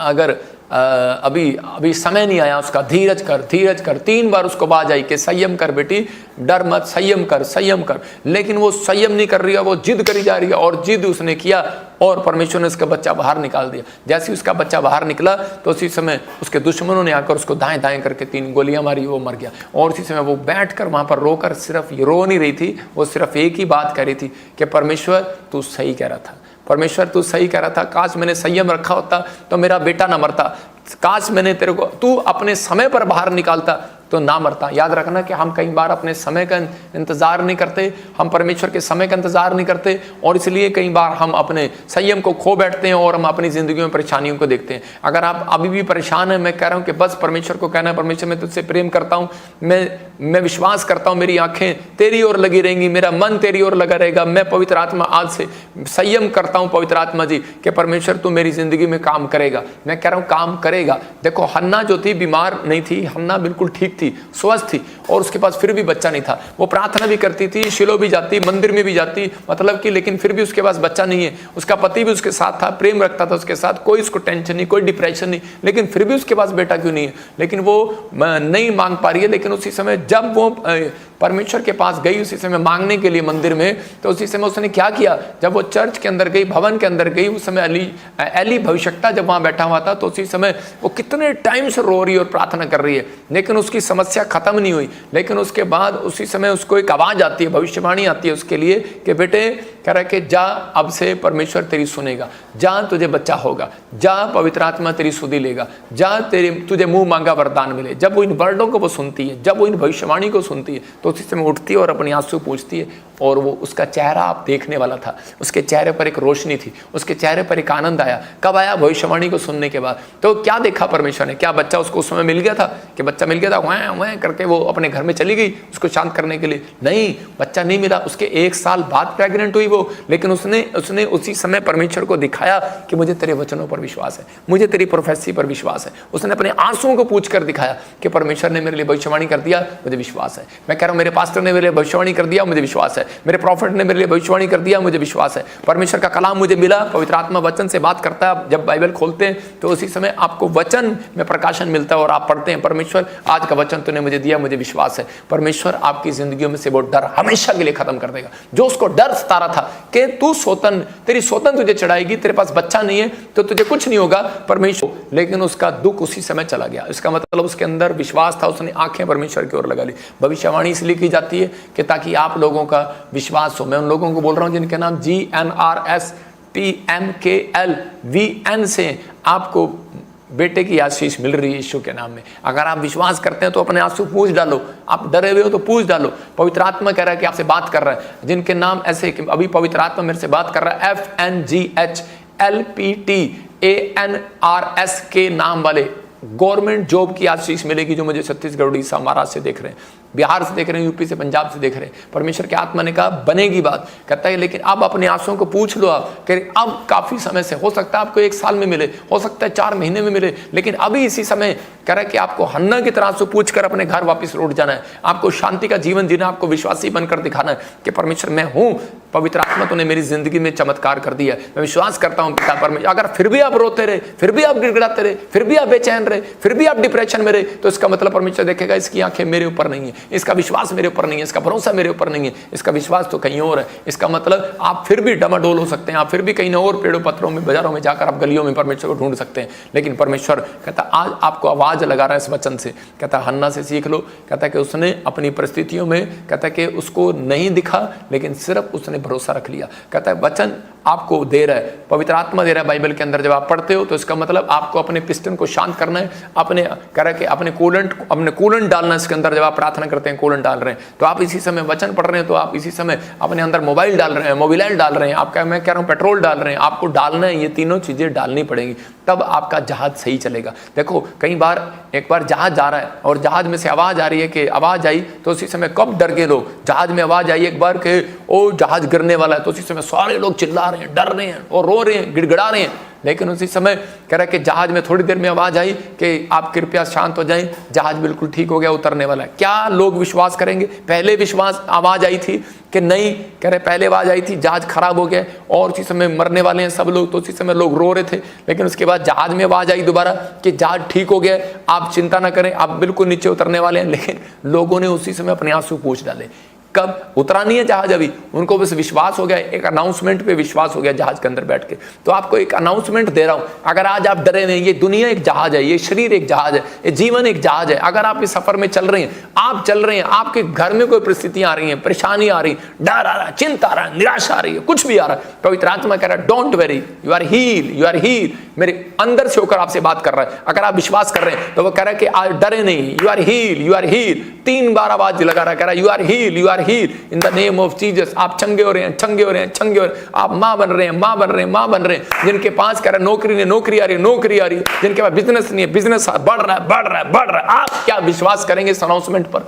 अगर अभी समय नहीं आया उसका, धीरज कर, धीरज कर। 3 बार उसको बाज आई कि संयम कर बेटी, डर मत, संयम कर, संयम कर। लेकिन वो संयम नहीं कर रही है, वो जिद करी जा रही है और जिद उसने किया और परमेश्वर ने उसका बच्चा बाहर निकाल दिया। जैसे ही उसका बच्चा बाहर निकला तो उसी समय उसके दुश्मनों ने आकर उसको दाएं दाएं करके 3 गोलियां मारी, वो मर गया। और उसी समय वो बैठकर वहां पर रोकर सिर्फ रो नहीं रही थी, वो सिर्फ एक ही बात कह रही थी कि परमेश्वर तू सही कह रहा था, परमेश्वर तू सही कह रहा था। काश मैंने संयम रखा होता तो मेरा बेटा ना मरता, काश मैंने तेरे को तू अपने समय पर बाहर निकालता तो ना मरता। याद रखना कि हम कई बार अपने समय का इंतजार नहीं करते, हम परमेश्वर के समय का इंतजार नहीं करते और इसलिए कई बार हम अपने संयम को खो बैठते हैं और हम अपनी जिंदगी में परेशानियों को देखते हैं। अगर आप अभी भी परेशान हैं, मैं कह रहा हूं कि बस परमेश्वर को कहना है परमेश्वर मैं तुझसे प्रेम करता हूं, मैं विश्वास करता हूं, मेरी आंखें तेरी ओर लगी रहेंगी, मेरा मन तेरी ओर लगा रहेगा। मैं पवित्र आत्मा आज से संयम करता हूं पवित्र आत्मा जी कि परमेश्वर तू मेरी जिंदगी में काम करेगा। मैं कह रहा हूं काम करेगा। देखो हन्ना जो थी बीमार नहीं थी, हन्ना बिल्कुल ठीक थी, स्वस्थ थी और उसके पास फिर भी बच्चा नहीं था। वो प्रार्थना भी करती थी, शिलो भी जाती, मंदिर में भी जाती, मतलब कि लेकिन फिर भी उसके पास बच्चा नहीं है। उसका पति भी उसके साथ था, प्रेम रखता था उसके साथ, कोई उसको टेंशन नहीं, कोई डिप्रेशन नहीं, लेकिन फिर भी उसके पास बेटा क्यों नहीं है? लेकिन वो नहीं मांग पा रही है। लेकिन उसी समय जब वो परमेश्वर के पास गई उसी समय मांगने के लिए मंदिर में, तो उसी समय उसने क्या किया, जब वो चर्च के अंदर गई, भवन के अंदर गई, उस समय एली भविष्यवक्ता जब वहाँ बैठा हुआ था, तो उसी समय वो कितने टाइम से रो रही है और प्रार्थना कर रही है, लेकिन उसकी समस्या खत्म नहीं हुई। लेकिन उसके बाद उसी समय उसको एक आवाज़ आती है, भविष्यवाणी आती है उसके लिए कि बेटे कह रहा है कि जा, अब से परमेश्वर तेरी सुनेगा, जा तुझे बच्चा होगा, जा पवित्र आत्मा तेरी सुधि लेगा, जा तुझे मुंह मांगा वरदान मिले। जब वो इन वर्डों को वो सुनती है, जब वो इन भविष्यवाणी को सुनती है, तो उसी समय उठती है और अपनी आंसू पूछती है, और वो उसका चेहरा आप देखने वाला था, उसके चेहरे पर एक रोशनी थी, उसके चेहरे पर एक आनंद आया। कब आया? भविष्यवाणी को सुनने के बाद। तो क्या देखा परमेश्वर ने? क्या बच्चा उसको उस समय मिल गया था कि बच्चा मिल गया था वह वह करके वो अपने घर में चली गई उसको शांत करने के लिए? नहीं, बच्चा नहीं मिला। उसके 1 साल बाद प्रेग्नेंट हुई वो, लेकिन उसने उसी समय परमेश्वर को दिखाया कि मुझे तेरे वचनों पर विश्वास है, मुझे तेरी प्रोफेसी पर विश्वास है। उसने अपने आंसुओं को पूछ कर दिखाया कि परमेश्वर ने मेरे लिए भविष्यवाणी कर दिया, मुझे विश्वास है। मैं कह रहा हूं मेरे पास्टर ने मेरे लिए भविष्यवाणी कर दिया, मुझे विश्वास है। मेरे प्रॉफिट ने मेरे लिए भविष्यवाणी कर दिया, मुझे विश्वास है। परमेश्वर का कलाम मुझे मिला, पवित्र आत्मा वचन से बात करता है। जब बाइबल खोलते हैं तो उसी समय आपको वचन में प्रकाशन मिलता है और आप पढ़ते हैं, परमेश्वर आज का वचन तूने मुझे दिया, मुझे विश्वास है। परमेश्वर आपकी जिंदगी में से वो डर हमेशा के लिए खत्म कर देगा। जो उसको डर सता रहा था कि तू सोतन, तेरी सोतन तुझे चढ़ाएगी, तेरे पास बच्चा नहीं है तो तुझे कुछ नहीं होगा, परमेश्वर, लेकिन उसका दुख उसी समय चला गया। इसका मतलब उसके अंदर विश्वास था, उसने आंखें परमेश्वर की ओर लगा ली। भविष्यवाणी इसलिए की जाती है कि ताकि आप लोगों का विश्वास हो। मैं उन लोगों को बोल रहा हूं जिनके नाम GNRSPMKLVN से आपको बेटे की आशीष मिल रही है यीशु के नाम में। अगर आप विश्वास करते हैं तो अपने आंसू पूछ डालो, आप डरे हुए हो तो पूछ डालो। पवित्र आत्मा कह रहा है कि आपसे बात कर रहा है, जिनके नाम ऐसे कि अभी पवित्र आत्मा मेरे से बात कर रहा है, FNGHLPTANRS के नाम वाले गवर्नमेंट जॉब की आशीष मिलेगी, जो मुझे छत्तीसगढ़, उड़ीसा, महाराष्ट्र से देख रहे हैं, बिहार से देख रहे हैं, यूपी से, पंजाब से देख रहे हैं। परमेश्वर के आत्मा ने कहा बनेगी बात, कहता है लेकिन अब अपने आंसुओं को पूछ लो। आप कह रहे अब काफी समय से, हो सकता है आपको 1 साल में मिले, हो सकता है 4 महीने में मिले, लेकिन अभी इसी समय कह रहा है कि आपको हन्ना की तरह से पूछ कर अपने घर वापस लौट जाना है, आपको शांति का जीवन जीना, आपको विश्वासी बनकर दिखाना है कि परमेश्वर मैं हूं, पवित्र आत्मा तूने मेरी जिंदगी में चमत्कार कर दिया, मैं विश्वास करता हूं पिता परमेश्वर। अगर फिर भी आप रोते रहे, फिर भी आप गिड़गिड़ाते रहे, फिर भी आप बेचैन रहे, फिर भी आप डिप्रेशन में रहे, तो इसका मतलब परमेश्वर देखेगा इसकी आंखें मेरे ऊपर नहीं है, इसका विश्वास मेरे ऊपर नहीं है, इसका भरोसा मेरे ऊपर नहीं है, इसका विश्वास तो कहीं और है। इसका मतलब आप फिर भी डमाडोल हो सकते हैं, आप फिर भी कहीं और पेड़ों पत्थरों में, बाजारों में जाकर आप गलियों में परमेश्वर को ढूंढ सकते हैं, लेकिन परमेश्वर कहता आज आपको आवाज लगा रहा है इस वचन से। कहता हन्ना से सीख लो, कहता कि उसने अपनी परिस्थितियों में, कहता कि उसको नहीं दिखा, लेकिन सिर्फ उसने भरोसा रख लिया। कहता है वचन आपको दे रहा है, पवित्र आत्मा दे रहा है बाइबल के अंदर। जब आप पढ़ते हो तो इसका मतलब आपको अपने पिस्टन को शांत करना है, अपने कह रहा है कि अपने कूलेंट डालना इसके अंदर। जब आप प्रार्थना करते हैं कूलेंट डाल रहे हैं, तो आप इसी समय वचन पढ़ रहे हैं, तो आप इसी समय अपने अंदर मोबाइल डाल रहे हैं, मोबाइल डाल रहे हैं, आपका मैं कह रहा हूँ पेट्रोल डाल रहे हैं, आपको डालना है, ये तीनों चीजें डालनी पड़ेंगी, तब आपका जहाज सही चलेगा। देखो कई बार एक बार जहाज जा रहा है और जहाज में से आवाज आ रही है कि आवाज आई, तो उसी समय कब डर गए लोग, जहाज में आवाज आई एक बार कि ओ जहाज गिरने वाला है, तो उसी समय सारे लोग चिल्ला रहे हैं, डर रहे हैं और रो रहे हैं, गिड़गिड़ा रहे हैं। लेकिन उसी समय कह रहा है कि जहाज में थोड़ी देर में आवाज आई कि आप कृपया शांत हो जाएं, जहाज बिल्कुल ठीक हो गया, उतरने वाला है। क्या लोग विश्वास करेंगे? पहले विश्वास आवाज आई थी कि नहीं, कह रहे पहले आवाज आई थी जहाज खराब हो गया और उसी समय मरने वाले हैं सब लोग, तो उसी समय लोग रो रहे थे। लेकिन उसके बाद जहाज में आवाज आई दोबारा कि जहाज ठीक हो गया, आप चिंता ना करें, आप बिल्कुल नीचे उतरने वाले हैं। लेकिन लोगों ने उसी समय अपने आंसू पोंछ डाले। कब? उतरा नहीं है जहाज अभी, उनको बस विश्वास हो गया, एक अनाउंसमेंट पे विश्वास हो गया जहाज के अंदर बैठ के। तो आपको एक अनाउंसमेंट दे रहा हूं, अगर आज आप डरे नहीं, ये दुनिया एक जहाज है, ये शरीर एक जहाज है, ये जीवन एक जहाज है। अगर आप इस सफर में चल रहे हैं, आप चल रहे हैं, आपके घर में कोई परिस्थितियां आ रही हैं, परेशानी आ रही, डर आ रहा है, चिंता आ रहा है, निराशा आ रही है, कुछ भी आ रहा है, पवित्र आत्मा कह रहा है don't worry, you are heal, you are heal. मेरे अंदर से होकर आपसे बात कर रहा है। अगर आप विश्वास कर रहे हैं तो वो कह रहा है कि आज डरे नहीं, you are heal, you are heal. 3 बार आवाज लगा रहा है, कह रहा है you are heal, you are heal in the name of Jesus. आप चंगे हो रहे हैं, चंगे हो रहे हैं, चंगे हो रहे हैं, आप मां बन रहे हैं, मां बन रहे हैं, मां बन रहे हैं। जिनके पास कह रहा है नौकरी नहीं, नौकरी आ रही है, नौकरी आ रही है। जिनके पास बिजनेस नहीं है, बिजनेस बढ़ रहा है, बढ़ रहा है, बढ़ रहा है। आप क्या विश्वास करेंगे इस अनाउंसमेंट पर?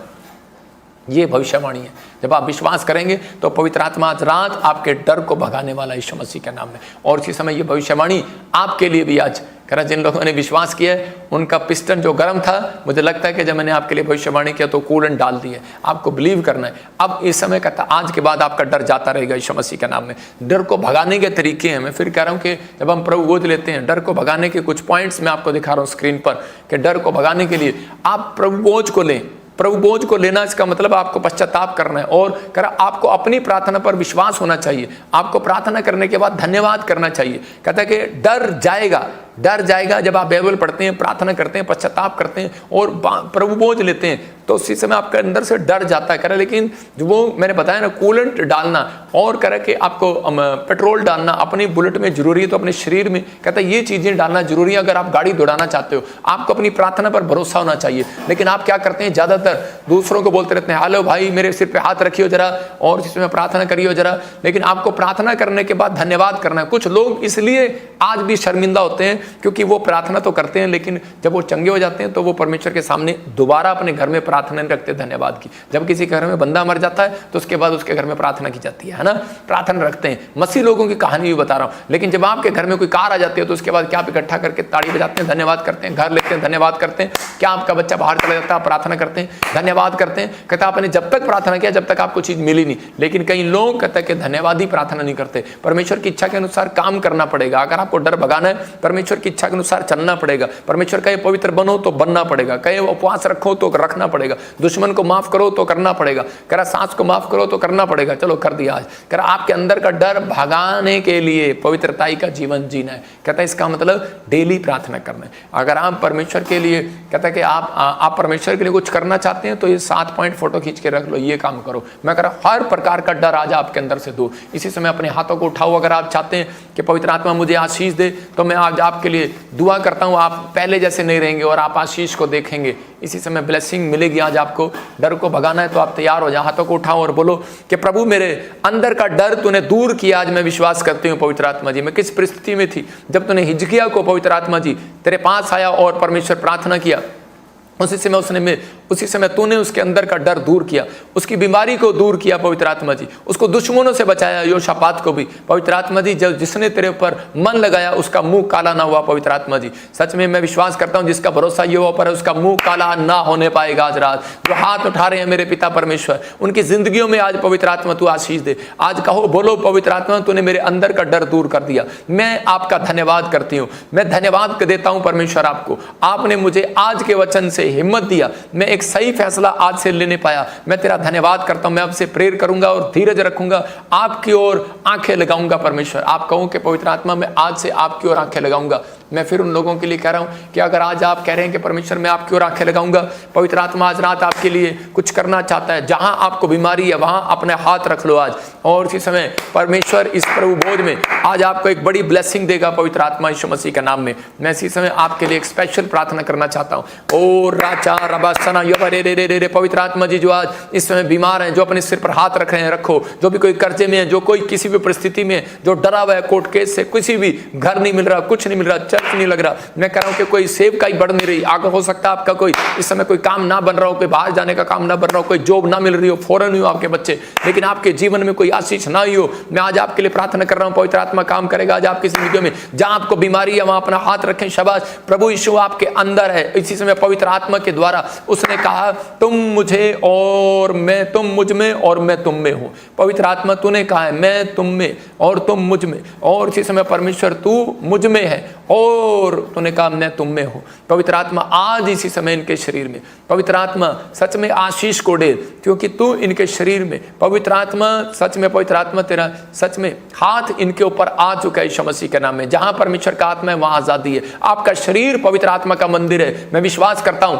ये भविष्यवाणी है। जब आप विश्वास करेंगे तो पवित्र आत्मा आज रात आपके डर को भगाने वाला यीशु मसीह के नाम में। और इसी समय ये भविष्यवाणी आपके लिए भी आज कह रहा, जिन लोगों ने विश्वास किया है उनका पिस्टन जो गर्म था, मुझे लगता है कि जब मैंने आपके लिए भविष्यवाणी किया तो कूलेंट डाल दिए। आपको बिलीव करना है। अब इस समय कहता आज के बाद आपका डर जाता रहेगा यीशु मसीह के नाम में। डर को भगाने के तरीके हैं। मैं फिर कह रहा हूँ कि जब हम प्रभु गोद लेते हैं, डर को भगाने के कुछ पॉइंट्स मैं आपको दिखा रहा हूँ स्क्रीन पर कि डर को भगाने के लिए आप प्रभु बोझ को लें। प्रभु बोझ को लेना इसका मतलब आपको पश्चाताप करना है और आपको अपनी प्रार्थना पर विश्वास होना चाहिए। आपको प्रार्थना करने के बाद धन्यवाद करना चाहिए। कहता है कि डर जाएगा जब आप बाइबल पढ़ते हैं, प्रार्थना करते हैं, पश्चाताप करते हैं और प्रभु बोझ लेते हैं, तो उसी समय आपके अंदर से डर जाता है। करे लेकिन जो वो मैंने बताया ना, कूलेंट डालना और करे कि आपको पेट्रोल डालना अपनी बुलेट में जरूरी है, तो अपने शरीर में कहता है ये चीजें डालना जरूरी है। अगर आप गाड़ी दौड़ाना चाहते हो, आपको अपनी प्रार्थना पर भरोसा होना चाहिए। लेकिन आप क्या करते हैं, ज्यादातर दूसरों को बोलते रहते हैं, हेलो भाई मेरे सिर पे हाथ रखियो जरा और जिसमें प्रार्थना करियो जरा। लेकिन आपको प्रार्थना करने के बाद धन्यवाद करना है। कुछ लोग इसलिए आज भी शर्मिंदा होते हैं क्योंकि वो प्रार्थना तो करते हैं, लेकिन जब वो चंगे हो जाते हैं तो वो परमेश्वर के सामने दोबारा अपने घर में प्रार्थना नहीं रखते धन्यवाद की। जब किसी घर में बंदा मर जाता है तो उसके बाद उसके घर में प्रार्थना की जाती है ना, प्रार्थना रखते हैं। मसीह लोगों की कहानी भी बता रहा हूं। लेकिन जब आपके घर में कोई कार आ जाती है तो उसके बाद क्या आप इकट्ठा करके ताड़ी बजाते हैं, धन्यवाद करते हैं, घर लेते हैं, धन्यवाद करते हैं। क्या आपका बच्चा बाहर चला जाता है, प्रार्थना करते हैं, धन्यवाद करते हैं। कहता आपने जब तक प्रार्थना किया जब तक आपको चीज मिली नहीं। लेकिन कई लोग कहते हैं कि धन्यवाद ही प्रार्थना नहीं करते। परमेश्वर की इच्छा के अनुसार काम करना पड़ेगा। अगर आपको डर भगाना है, परमेश्वर की इच्छा के अनुसार चलना पड़ेगा। परमेश्वर कहे पवित्र बनो तो बनना पड़ेगा, कहे उपवास रखो तो रखना पड़ेगा, दुश्मन को माफ करो तो करना पड़ेगा, कह रहा सांस को माफ करो तो करना पड़ेगा। चलो कर दिया आज। कह रहा आपके अंदर का डर भगाने के लिए पवित्रताई का जीवन जीना है। कहता है इसका मतलब डेली प्रार्थना करना है। अगर आप परमेश्वर के लिए कहता है कि आप परमेश्वर के लिए कुछ करना चाहते हैं तो ये 7 पॉइंट फोटो खींच के रख लो, ये काम करो। मैं कह रहा हर प्रकार का डर आज आपके अंदर से दूर। इसी समय अपने हाथों को उठाओ। अगर आप चाहते हैं कि पवित्र आत्मा मुझे आशीष दे तो मैं आज आपके लिए दुआ करता हूं। आप पहले जैसे नहीं रहेंगे और आप आशीष को देखेंगे। इसी समय ब्लेसिंग मिलेगी आज आपको। डर को भगाना है तो आप तैयार हो जाओ, हाथों को उठाओ और बोलो कि प्रभु मेरे अंदर का डर तूने दूर किया। आज मैं विश्वास करती हूँ पवित्र आत्मा जी, मैं किस परिस्थिति में थी जब तूने हिजकिय्याह को पवित्र आत्मा जी तेरे पास आया और परमेश्वर प्रार्थना किया, उसी समय तूने उसके अंदर का डर दूर किया, उसकी बीमारी को दूर किया पवित्र आत्मा जी, उसको दुश्मनों से बचाया। योशापात को भी पवित्र आत्मा जी, जब जिसने तेरे ऊपर मन लगाया उसका मुंह काला ना हुआ पवित्र आत्मा जी। सच में मैं विश्वास करता हूं जिसका भरोसा यहोवा पर है उसका मुंह काला ना होने पाएगा। आज रात जो हाथ उठा रहे हैं मेरे पिता परमेश्वर, उनकी जिंदगियों में आज पवित्र आत्मा तू आशीष दे। आज कहो, बोलो पवित्र आत्मा तूने मेरे अंदर का डर दूर कर दिया। मैं आपका धन्यवाद करती हूँ, मैं धन्यवाद देता हूँ परमेश्वर आपको। आपने मुझे आज के वचन से हिम्मत दिया, मैं एक सही फैसला आज से लेने पाया। मैं तेरा धन्यवाद करता हूं। मैं आपसे प्रेयर करूंगा और धीरज रखूंगा, आपकी ओर आंखें लगाऊंगा परमेश्वर। आप कहो कि पवित्र आत्मा मैं आज से आपकी ओर आंखें लगाऊंगा। मैं फिर उन लोगों के लिए कह रहा हूं कि अगर आज आप कह रहे हैं कि परमेश्वर मैं आपकी ओर आंखें लगाऊंगा, पवित्र आत्मा आज रात आपके लिए कुछ करना चाहता है। जहां आपको बीमारी है वहां अपने हाथ रख लो आज, और इसी समय परमेश्वर इस प्रभु बोध में आज आपको एक बड़ी ब्लेसिंग देगा पवित्र आत्मा यीशु मसीह के नाम में। मैं इसी समय आपके लिए एक स्पेशल प्रार्थना करना चाहता हूं। ओ राचा रबासना रे पवित्र आत्मा जी, जो आज इस समय बीमार हैं, जो अपने सिर पर हाथ रख रहे हैं, रखो। जो भी कोई कर्जे में है, जो कोई किसी भी परिस्थिति में, जो डरा हुआ है कोर्ट केस से, किसी भी घर नहीं मिल रहा, कुछ नहीं मिल रहा, चर्च नहीं लग रहा, मैं कह रहा हूं कि कोई सेवकाई बढ़ नहीं रही। आगे हो सकता है आपका कोई इस समय कोई काम ना बन रहा हो, कोई बाहर जाने का काम ना बन रहा हो, कोई जॉब ना मिल रही हो, फॉरेन हुई हो आपके बच्चे, लेकिन आपके जीवन में कोई आशीष ना हुई हो। मैं आज आपके लिए प्रार्थना कर रहा हूं, पवित्र आत्मा काम करेगा आज आपकी जिंदगी में। जहां आपको बीमारी है वहां अपना हाथ रखें। शाबाश, प्रभु यीशु आपके अंदर है। इसी समय पवित्र आत्मा के द्वारा उसने कहा तुम मुझे और मैं, तुम मुझ में और मैं तुम में हूं। पवित्र आत्मा तूने कहा है मैं तुम में और तुम मुझ में, और इसी समय परमेश्वर तू मुझ में है और तूने कहा मैं तुम में हूं। पवित्र आत्मा आज इसी समय इनके शरीर में, पवित्र आत्मा सच में आशीष को दे, क्योंकि तू इनके शरीर में पवित्र आत्मा, सच में पवित्र आत्मा तेरा सच में हाथ इनके ऊपर आ चुका है यीशु मसीह के नाम में। जहां परमेश्वर का आत्मा है वहां आजादी है। आपका शरीर पवित्र आत्मा का मंदिर है। मैं विश्वास करता हूं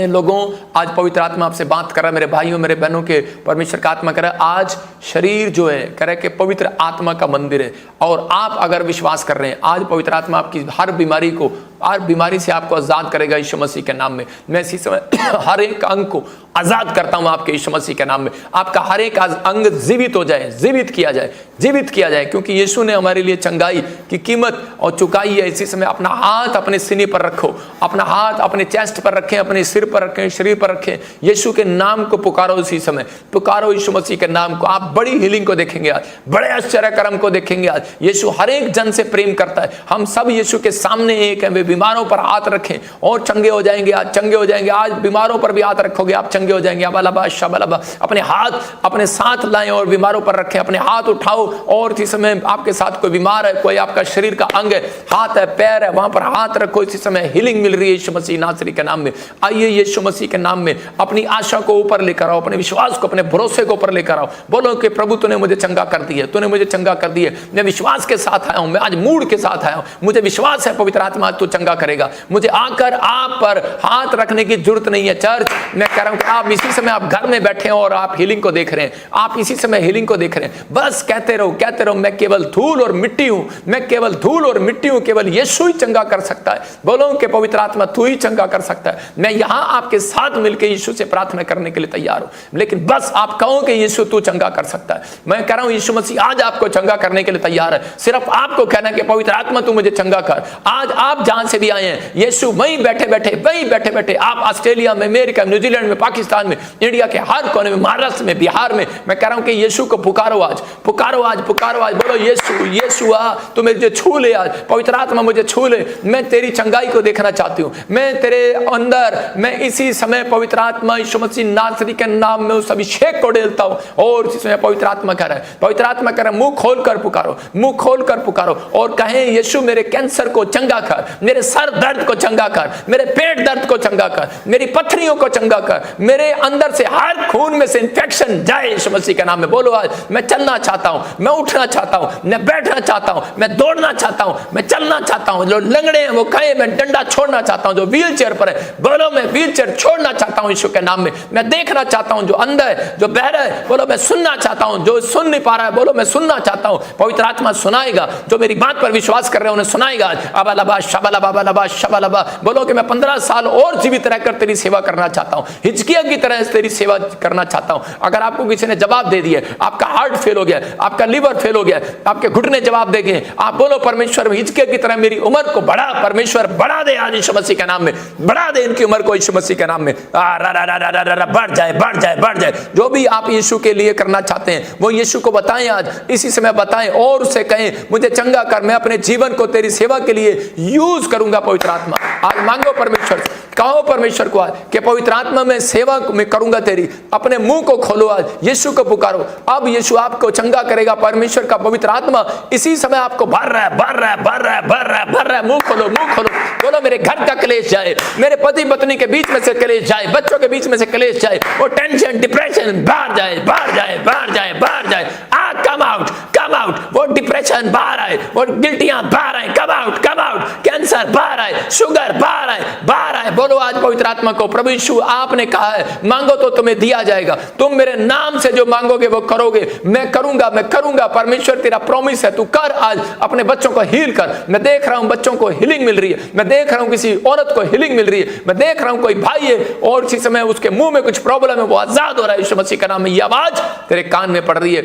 लोगों, आज पवित्र आत्मा आपसे बात कर रहा है, मेरे भाइयों मेरे बहनों के परमेश्वर का आत्मा कर रहा है। आज शरीर जो है कह रहा है कि पवित्र आत्मा का मंदिर है, और आप अगर विश्वास कर रहे हैं आज पवित्र आत्मा आपकी हर बीमारी को, हर बीमारी से आपको आजाद करेगा यीशु मसीह के नाम में। मैं इसी समय हर एक अंग को आजाद करता हूं आपके यीशु मसीह के नाम में। आपका हर एक अंग जीवित हो जाए, जीवित किया जाए, जीवित किया जाए, क्योंकि यीशु ने हमारे लिए चंगाई की कीमत और चुकाई है। इसी समय अपना हाथ अपने सीने पर रखो, अपना हाथ अपने चेस्ट पर रखें, अपने सिर पर रखें, शरीर पर रखें। यीशु के नाम को पुकारो, इसी समय पुकारो यीशु मसीह के नाम को। आप बड़ी हीलिंग को देखेंगे आज, बड़े आश्चर्य कर्म को देखेंगे आज। यीशु हर एक जन से प्रेम करता है। हम सब यीशु के सामने एक हैं, वे बीमारों पर हाथ रखें और चंगे हो जाएंगे, आज चंगे हो जाएंगे। आज बीमारों पर भी हाथ रखोगे, आप चंगे हो जाएंगे। अबलबा शबलबा, अपने हाथ अपने साथ लाएं और बीमारों पर रखें। अपने हाथ उठाओ और इसी समय आपके साथ कोई बीमार है, कोई आपका शरीर का अंग है, हाथ है, पैर है, वहां पर हाथ रखो। इसी समय हीलिंग मिल रही है यीशु मसीह नासरी के नाम में। आइए यीशु मसीह के नाम में अपनी आशा को ऊपर लेकर आओ, अपने विश्वास को, अपने भरोसे को ऊपर लेकर आओ। बोलो कि प्रभु तूने मुझे चंगा कर दिया, तूने मुझे चंगा कर दिया। मैं विश्वास के साथ आया हूं, मैं आज मूड के साथ आया हूं। मुझे विश्वास है पवित्र आत्मा तू चंगा करेगा। मुझे आकर आप पर हाथ रखने की जरूरत नहीं है। चर्च, मैं कह रहा हूं कि आप इसी समय आप घर में बैठे हैं और आप हीलिंग को देख रहे हैं। आप इसी समय हीलिंग को देख रहे हैं। बस कहते रहो, कहते रहो, मैं केवल धूल और मिट्टी हूं, मैं केवल धूल और मिट्टी हूं, केवल यीशु ही चंगा कर सकता है। बोलो कि पवित्र आत्मा तू ही चंगा कर सकता है। मैं यहां आपके साथ मिलकर यीशु से प्रार्थना करने के लिए तैयार हूं, लेकिन बस आप कहो कि यीशु तू चंगा कर सकता है। मैं कह रहा हूं यीशु मसीह आज आपको चंगा करने के लिए तैयार है। सिर्फ आपको कहना है कि पवित्र आत्मा तू मुझे चंगा कर। आज आप जहां से भी आए हैं, यीशु वहीं बैठे बैठे आप ऑस्ट्रेलिया में, अमेरिका में, न्यूजीलैंड में, पाकिस्तान में, इंडिया के हर कोने में, महाराष्ट्र में, बिहार में, मैं कह रहा हूं कि यीशु को पुकारो आज, पुकारो आज, पुकारो आज। बोलो यीशु, यीशु आ, तू मुझे छू ले आज। पवित्र आत्मा मुझे छू ले। मैं तेरी चंगाई को देखना चाहती हूं। मैं तेरे अंदर, मैं इसी समय पवित्र आत्मा यीशु मसीह नासरी के नाम में उस अभिषेक को डेलता हूं। और इसी समय पवित्र आत्मा कह रहा है, पवित्र आत्मा कह रहा है, मुंह खोलकर पुकारो, मुंह खोलकर पुकारो और कहें यीशु मेरे कैंसर को चंगा कर, मेरे सर दर्द को चंगा कर, मेरे पेट दर्द को चंगा कर, मेरी पथरियों को चंगा कर, मेरे अंदर से हर खून में से इंफेक्शन जाए यीशु मसीह के नाम में। बोलो आज, मैं चलना चाहता हूं, मैं उठना चाहता हूं, मैं बैठना चाहता हूं, मैं दौड़ना चाहता हूं, मैं चलना चाहता हूं। जो लंगड़े हैं वो कहे मैं डंडा छोड़ना चाहता हूं, जो व्हील चेयर पर है बोलो मैं व्हील चेयर छोड़ना चाहता हूं यीशु के नाम में। मैं देखना चाहता हूं, जो अंधा है, जो बहरा है, बोलो मैं सुनना चाहता हूं, जो सुन नहीं पा रहा है बोलो मैं सुनना चाहता हूं। पवित्र आत्मा सुनाएगा, जो मेरी बात पर विश्वास कर रहे हैं उन्हें सुनाएगा। अबलबा शबलबा बलबा शबलबा, बोलो कि मैं 15 साल और जीवित रहकर तेरी सेवा करना चाहता हूं, हिजकिय्याह की तरह तेरी सेवा करना चाहता हूं। अगर आपको किसी ने जवाब दे दिया, आपका हार्ट फेल हो गया, आपका लिवर फेल हो गया, आपके घुटने जवाब दे गए, आप बोलो परमेश्वर हिजकिय्याह की तरह मेरी उम्र को बढ़ा, परमेश्वर बढ़ा दे आज यीशु मसीह के नाम में, बढ़ा दे इनकी उम्र को यीशु मसीह के नाम में। बढ़ जाए, बढ़ जाए, बढ़ जाए। जो भी आप यीशु के लिए करना चाहते हैं वो यीशु को बताएं, आज इसी समय बताएं और उससे कहें मुझे चंगा कर, मैं अपने जीवन को तेरी सेवा के लिए यूज करूंगा। पवित्र आत्मा आज मांगो परमेश्वर, कहो परमेश्वर को आज कि पवित्र आत्मा में सेवा में करूंगा तेरी। अपने मुंह को खोलो, आज यीशु को पुकारो। अब यीशु आपको चंगा करेगा। परमेश्वर का पवित्र आत्मा इसी समय आपको भर रहा है, भर रहा है, भर रहा है, भर रहा है, भर रहा है। मुंह खोलो, मुंह खोलो, बोलो मेरे घर का क्लेश जाए, मेरे पति पत्नी के बीच में से क्लेश जाए, बच्चों के बीच में से क्लेश जाए, वो टेंशन डिप्रेशन बाहर जाए, बाहर जाए, बाहर जाए, बाहर जाए। Come out, come out. वो डिप्रेशन बाहर आए, वो गिल्टियां बाहर आए, come out, come out. Cancer बाहर आए, शुगर बाहर आए, बाहर आए। बोलो आज पवित्र आत्मा को, प्रभु यीशु आपने कहा है मांगो तो तुम्हें दिया जाएगा, तुम मेरे नाम से जो मांगोगे वो करोगे। मैं करूंगा, मैं करूंगा। परमेश्वर तेरा प्रॉमिस है, तू कर। आज अपने बच्चों को हील कर। मैं देख रहा हूं बच्चों को हीलिंग मिल रही है, मैं देख रहा हूं किसी औरत को हीलिंग मिल रही है, मैं देख रहा हूं कोई भाई है और इसी समय उसके मुंह में कुछ प्रॉब्लम है, वो आजाद हो रहा है यीशु मसीह का नाम में। ये आवाज तेरे कान में पड़ रही है,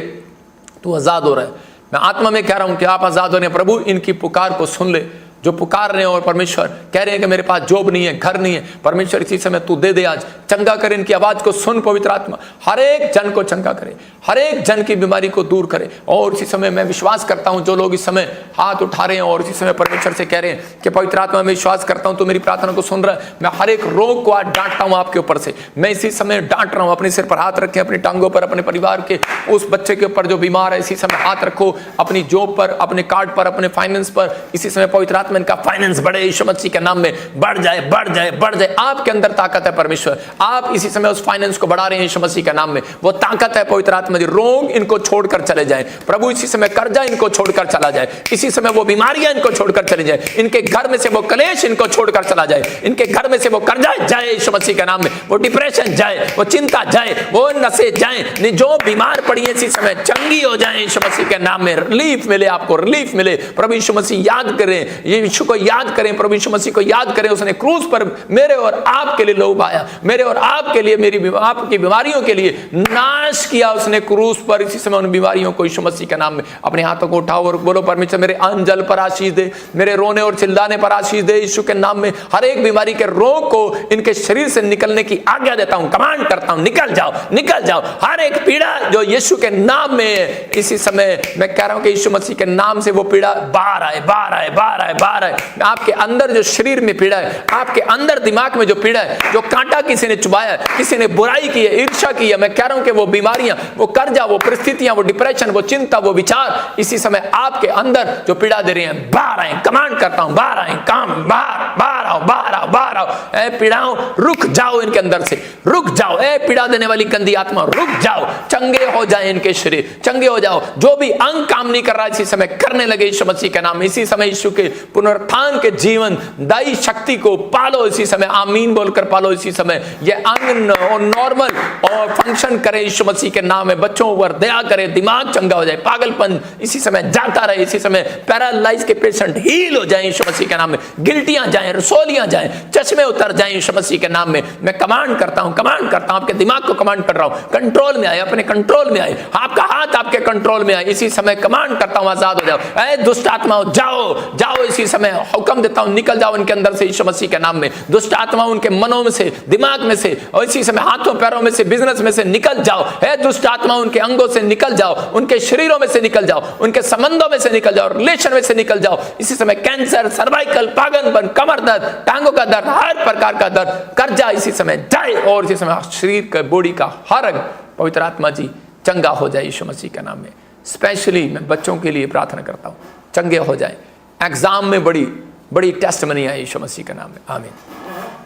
तू आजाद हो रहा है। मैं आत्मा में कह रहा हूं कि आप आजाद हो रहे हैं। प्रभु इनकी पुकार को सुन ले, जो पुकार रहे हैं और परमेश्वर कह रहे हैं कि मेरे पास जॉब नहीं है, घर नहीं है। परमेश्वर इसी समय तू दे दे, आज चंगा करे। इनकी आवाज को सुन पवित्र आत्मा, हर एक जन को चंगा करे, हर एक जन की बीमारी को दूर करे। और इसी समय मैं विश्वास करता हूं जो लोग इस समय हाथ उठा रहे हैं और इसी समय परमेश्वर से कह रहे हैं कि पवित्र आत्मा मैं विश्वास करता हूं तो मेरी प्रार्थना को सुन रहा है। मैं हर एक रोग को आज डांटता हूं आपके ऊपर से, मैं इसी समय डांट रहा हूं। अपने सिर पर हाथ रखें, अपनी टांगों पर, अपने परिवार के उस बच्चे के ऊपर जो बीमार है इसी समय हाथ रखो, अपनी जॉब पर, अपने कार्ड पर, अपने फाइनेंस पर। इसी समय पवित्र आत्मा इनका फाइनेंस बढ़े यीशु मसीह के नाम में, बढ़ जाए, बढ़ जाए, बढ़ जाए। आपके अंदर ताकत है परमेश्वर, आप इसी समय उस फाइनेंस को बढ़ा रहे हैं यीशु मसीह के नाम में। वो ताकत है पवित्र आत्मा दी। रोग इनको छोड़कर चले जाए प्रभु, इसी समय कर्जा इनको छोड़कर चला जाए, इसी समय वो बीमारियां इनको छोड़कर चली जाए, इनके घर में से वो कलेश इनको छोड़कर चला जाए, इनके घर में से वो कर्जा जाए यीशु मसीह के नाम में, वो डिप्रेशन जाए, वो चिंता जाए, वो नशे जाए। जो बीमार पड़ी है इसी समय चंगी हो जाए यीशु मसीह के नाम में। रिलीफ मिले, आपको रिलीफ मिले। प्रभु यीशु मसीह याद करें, यीशु को याद करें, प्रभु यीशु मसीह को याद करें। उसने क्रूस पर मेरे और आपके लिए लहू बहाया, मेरे और आपके लिए, मेरी आपकी बीमारियों के लिए नाश किया उसने क्रूस पर। इसी समय उन बीमारियों को यीशु मसीह के नाम में अपने हाथों को उठाओ और बोलो परमेश्वर मेरे अंजल पर आशीष दे, मेरे रोने और चिल्लाने पर आशीष दे यीशु के नाम में। हर एक बीमारी के रोग को इनके शरीर से निकलने की आज्ञा देता हूं, कमांड करता हूं, निकल जाओ, निकल जाओ। हर एक पीड़ा जो यीशु के नाम में है इसी समय मैं कह रहा हूं कि यीशु मसीह के नाम से वो पीड़ा बाहर आए, बाहर आए, बाहर आए, बाहर बाहर आए। आपके अंदर जो शरीर में पीड़ा है, आपके अंदर दिमाग में जो पीड़ा है, जो कांटा किसी ने चुभाया है, किसी ने बुराई की है, ईर्ष्या की है, मैं कह रहा हूं कि वो बीमारियां, वो कर्जा, वो परिस्थितियां, वो डिप्रेशन, वो चिंता, वो विचार इसी समय आपके अंदर जो पीड़ा दे रही हैं, बाहर आए। कमांड करता हूं, बाहर आए, काम बाहर, बाहर आओ, बाहर आओ, बाहर आओ। ए पीड़ाओं, रुक जाओ इनके अंदर से, रुक जाओ। ए पीड़ा देने वाली गंदी आत्मा, रुक जाओ, चंगे हो जाए इनके शरीर, चंगे हो जाओ। जो भी अंग काम नहीं कर रहा इसी समय करने लगे यीशु मसीह के नाम में। इसी समय यीशु के पुनरुत्थान के जीवन दाई शक्ति को पालो इसी समय, आमीन बोलकर पालो इसी समय। ये अंग नॉर्मल और फंक्शन करे यीशु मसीह के नाम में। बच्चों पर दया करे, दिमाग चंगा हो जाए, पागलपन इसी समय जाता रहे इसी समय। पैरालाइज के पेशेंट हील हो जाए यीशु मसीह के नाम में। गिल्टियां जाएं, रसोलियां जाएं, चश्मे उतर जाएं यीशु मसीह के नाम में। मैं कमांड करता हूं, कमांड करता हूं, आपके दिमाग को कमांड कर रहा हूं, कंट्रोल में आए, अपने कंट्रोल में आए। आपका हाथ आपके कंट्रोल में आए इसी समय। कमांड करता हूं, आजाद हो जाओ। ऐ दुष्ट आत्माओं, जाओ जाओ इसी समय। हुक्म देता हूं, निकल जाओ उनके अंदर से यीशु मसीह के नाम में। दुष्ट आत्माओं उनके मनों में से, दिमाग में से, और इसी समय हाथों पैरों में से, बिजनेस में से निकल जाओ। ऐ दुष्ट आत्माओं उनके अंगों से निकल जाओ, उनके शरीरों में से निकल जाओ, उनके संबंधों में से निकल जाओ, रिलेशन में से निकल जाओ इसी समय। कैंसर, सर्वाइकल, पागलपन, कमर दर्द, टांगों का दर्द, हर प्रकार का दर्द कर जाए इसी समय, जाए। और इसी समय शरीर का, बॉडी का हर अंग पवित्र आत्मा जी चंगा हो जाए यीशु मसीह के नाम में। स्पेशली मैं बच्चों के लिए प्रार्थना करता हूं, चंगे हो जाए। एग्जाम में बड़ी बड़ी टेस्ट बनी है यीशु मसीह के नाम में, आमीन।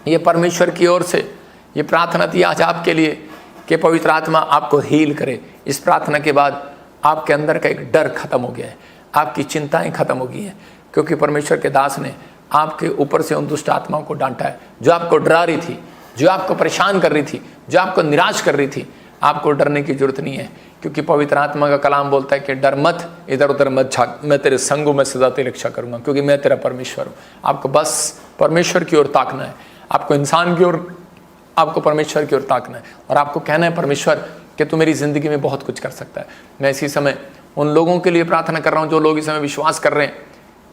ये परमेश्वर की ओर से ये प्रार्थना थी आज आपके लिए कि पवित्र आत्मा आपको हील करे। इस प्रार्थना के बाद आपके अंदर का एक डर खत्म हो गया है, आपकी चिंताएं खत्म हो गई हैं, क्योंकि परमेश्वर के दास ने आपके ऊपर से उन दुष्ट आत्माओं को डांटा है जो आपको डरा रही थी, जो आपको परेशान कर रही थी, जो आपको निराश कर रही थी। आपको डरने की जरूरत नहीं है, क्योंकि पवित्र आत्मा का कलाम बोलता है कि डर मत, इधर उधर मत झाँक, मैं तेरे संग हूं, मैं सदा तेरी रक्षा करूंगा, क्योंकि मैं तेरा परमेश्वर हूं। आपको बस परमेश्वर की ओर ताकना है, आपको इंसान की ओर, आपको परमेश्वर की ओर ताकना है, और आपको कहना है परमेश्वर कि तू मेरी जिंदगी में बहुत कुछ कर सकता है। मैं इसी समय उन लोगों के लिए प्रार्थना कर रहा हूँ जो लोग इस समय विश्वास कर रहे हैं,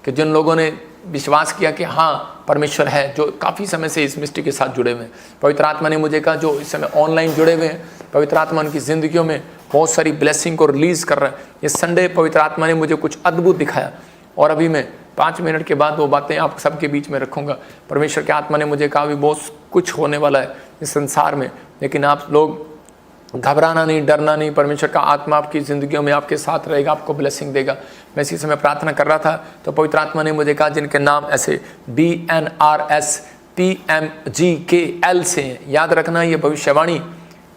कि जिन लोगों ने विश्वास किया कि हाँ परमेश्वर है, जो काफ़ी समय से इस मिस्ट्री के साथ जुड़े हुए हैं। पवित्र आत्मा ने मुझे कहा जो इस समय ऑनलाइन जुड़े हुए हैं, पवित्र आत्मा उनकी ज़िंदगियों में बहुत सारी ब्लेसिंग को रिलीज़ कर रहा है। ये संडे पवित्र आत्मा ने मुझे कुछ अद्भुत दिखाया, और अभी मैं 5 मिनट के बाद वो बातें आप सबके बीच में रखूँगा। परमेश्वर के आत्मा ने मुझे कहा भी बहुत कुछ होने वाला है इस संसार में, लेकिन आप लोग घबराना नहीं, डरना नहीं। परमेश्वर का आत्मा आपकी ज़िंदगियों में आपके साथ रहेगा, आपको ब्लेसिंग देगा। मैं इसी समय प्रार्थना कर रहा था तो पवित्र आत्मा ने मुझे कहा जिनके नाम ऐसे BNRSPMGKL से हैं, याद रखना ये भविष्यवाणी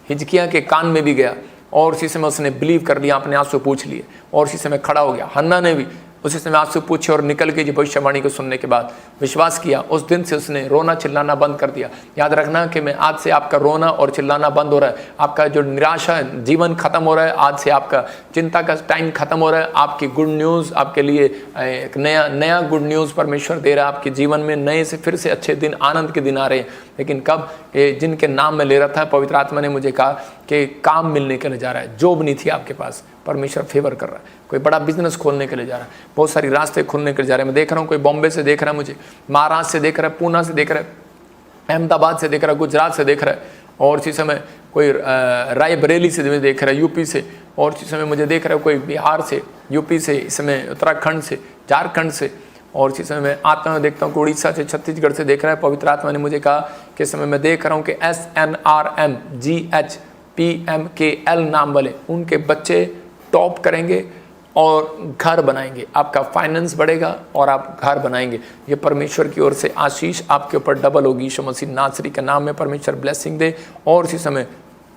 हिजकिया के कान में भी गया, और उसी समय उसने बिलीव कर लिया, अपने आंसू पूछ लिए, और उसी समय खड़ा हो गया। हन्ना ने भी उसी समय आंसू पूछे और निकल के भविष्यवाणी को सुनने के बाद विश्वास किया। उस दिन से उसने रोना चिल्लाना बंद कर दिया। याद रखना कि मैं आज से आपका रोना और चिल्लाना बंद हो रहा है, आपका जो निराशा है जीवन खत्म हो रहा है, आज से आपका चिंता का टाइम खत्म हो रहा है। आपकी गुड न्यूज़ आपके लिए एक नया गुड न्यूज़ परमेश्वर दे रहा है। आपके जीवन में नए से फिर से अच्छे दिन, आनंद के दिन आ रहे हैं। लेकिन कब, जिनके नाम में ले रहा था, पवित्र आत्मा ने मुझे कहा कि काम मिलने के लिए जा रहा है। जॉब नहीं थी आपके पास, परमेश्वर फेवर कर रहा है। कोई बड़ा बिजनेस खोलने के लिए जा रहा है, बहुत सारी रास्ते खोलने के लिए जा रहे हैं। मैं देख रहा हूँ कोई बॉम्बे से देख रहा है मुझे, महाराष्ट्र से देख रहा है, पूना से देख रहा है, अहमदाबाद से देख रहा है, गुजरात से देख रहा है, और इसी समय कोई रायबरेली से देख रहा है, यूपी से, और इसी समय मुझे देख रहा है कोई बिहार से, यूपी से, इस समय उत्तराखंड से, झारखंड से, और इसी समय मैं आत्मा में देखता हूँ कि उड़ीसा से, छत्तीसगढ़ से देख रहा है। पवित्र आत्मा ने मुझे कहा कि इस समय मैं देख रहा हूँ कि SNRMGHPMKL नाम वाले उनके बच्चे टॉप करेंगे और घर बनाएंगे। आपका फाइनेंस बढ़ेगा और आप घर बनाएंगे। ये परमेश्वर की ओर से आशीष आपके ऊपर डबल होगी। यीशु मसीह नासरी के नाम में परमेश्वर ब्लेसिंग दे, और इसी समय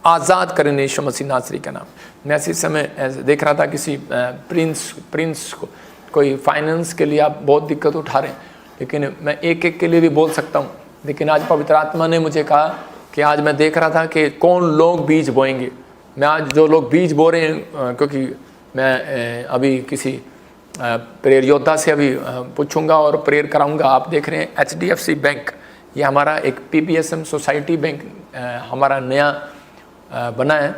आज़ाद करें यीशु मसीह नासरी का नाम। मैं इसी समय देख रहा था किसी प्रिंस को, कोई फाइनेंस के लिए आप बहुत दिक्कत उठा रहे हैं, लेकिन मैं एक के लिए भी बोल सकता हूँ। लेकिन आज पवित्र आत्मा ने मुझे कहा कि आज मैं देख रहा था कि कौन लोग बीज बोएंगे। मैं आज जो लोग बीज बो रहे हैं, क्योंकि मैं अभी किसी प्रेयर योद्धा से अभी पूछूंगा और प्रेयर कराऊंगा। आप देख रहे हैं HDFC बैंक, ये हमारा एक PPSM सोसाइटी बैंक हमारा नया बना है।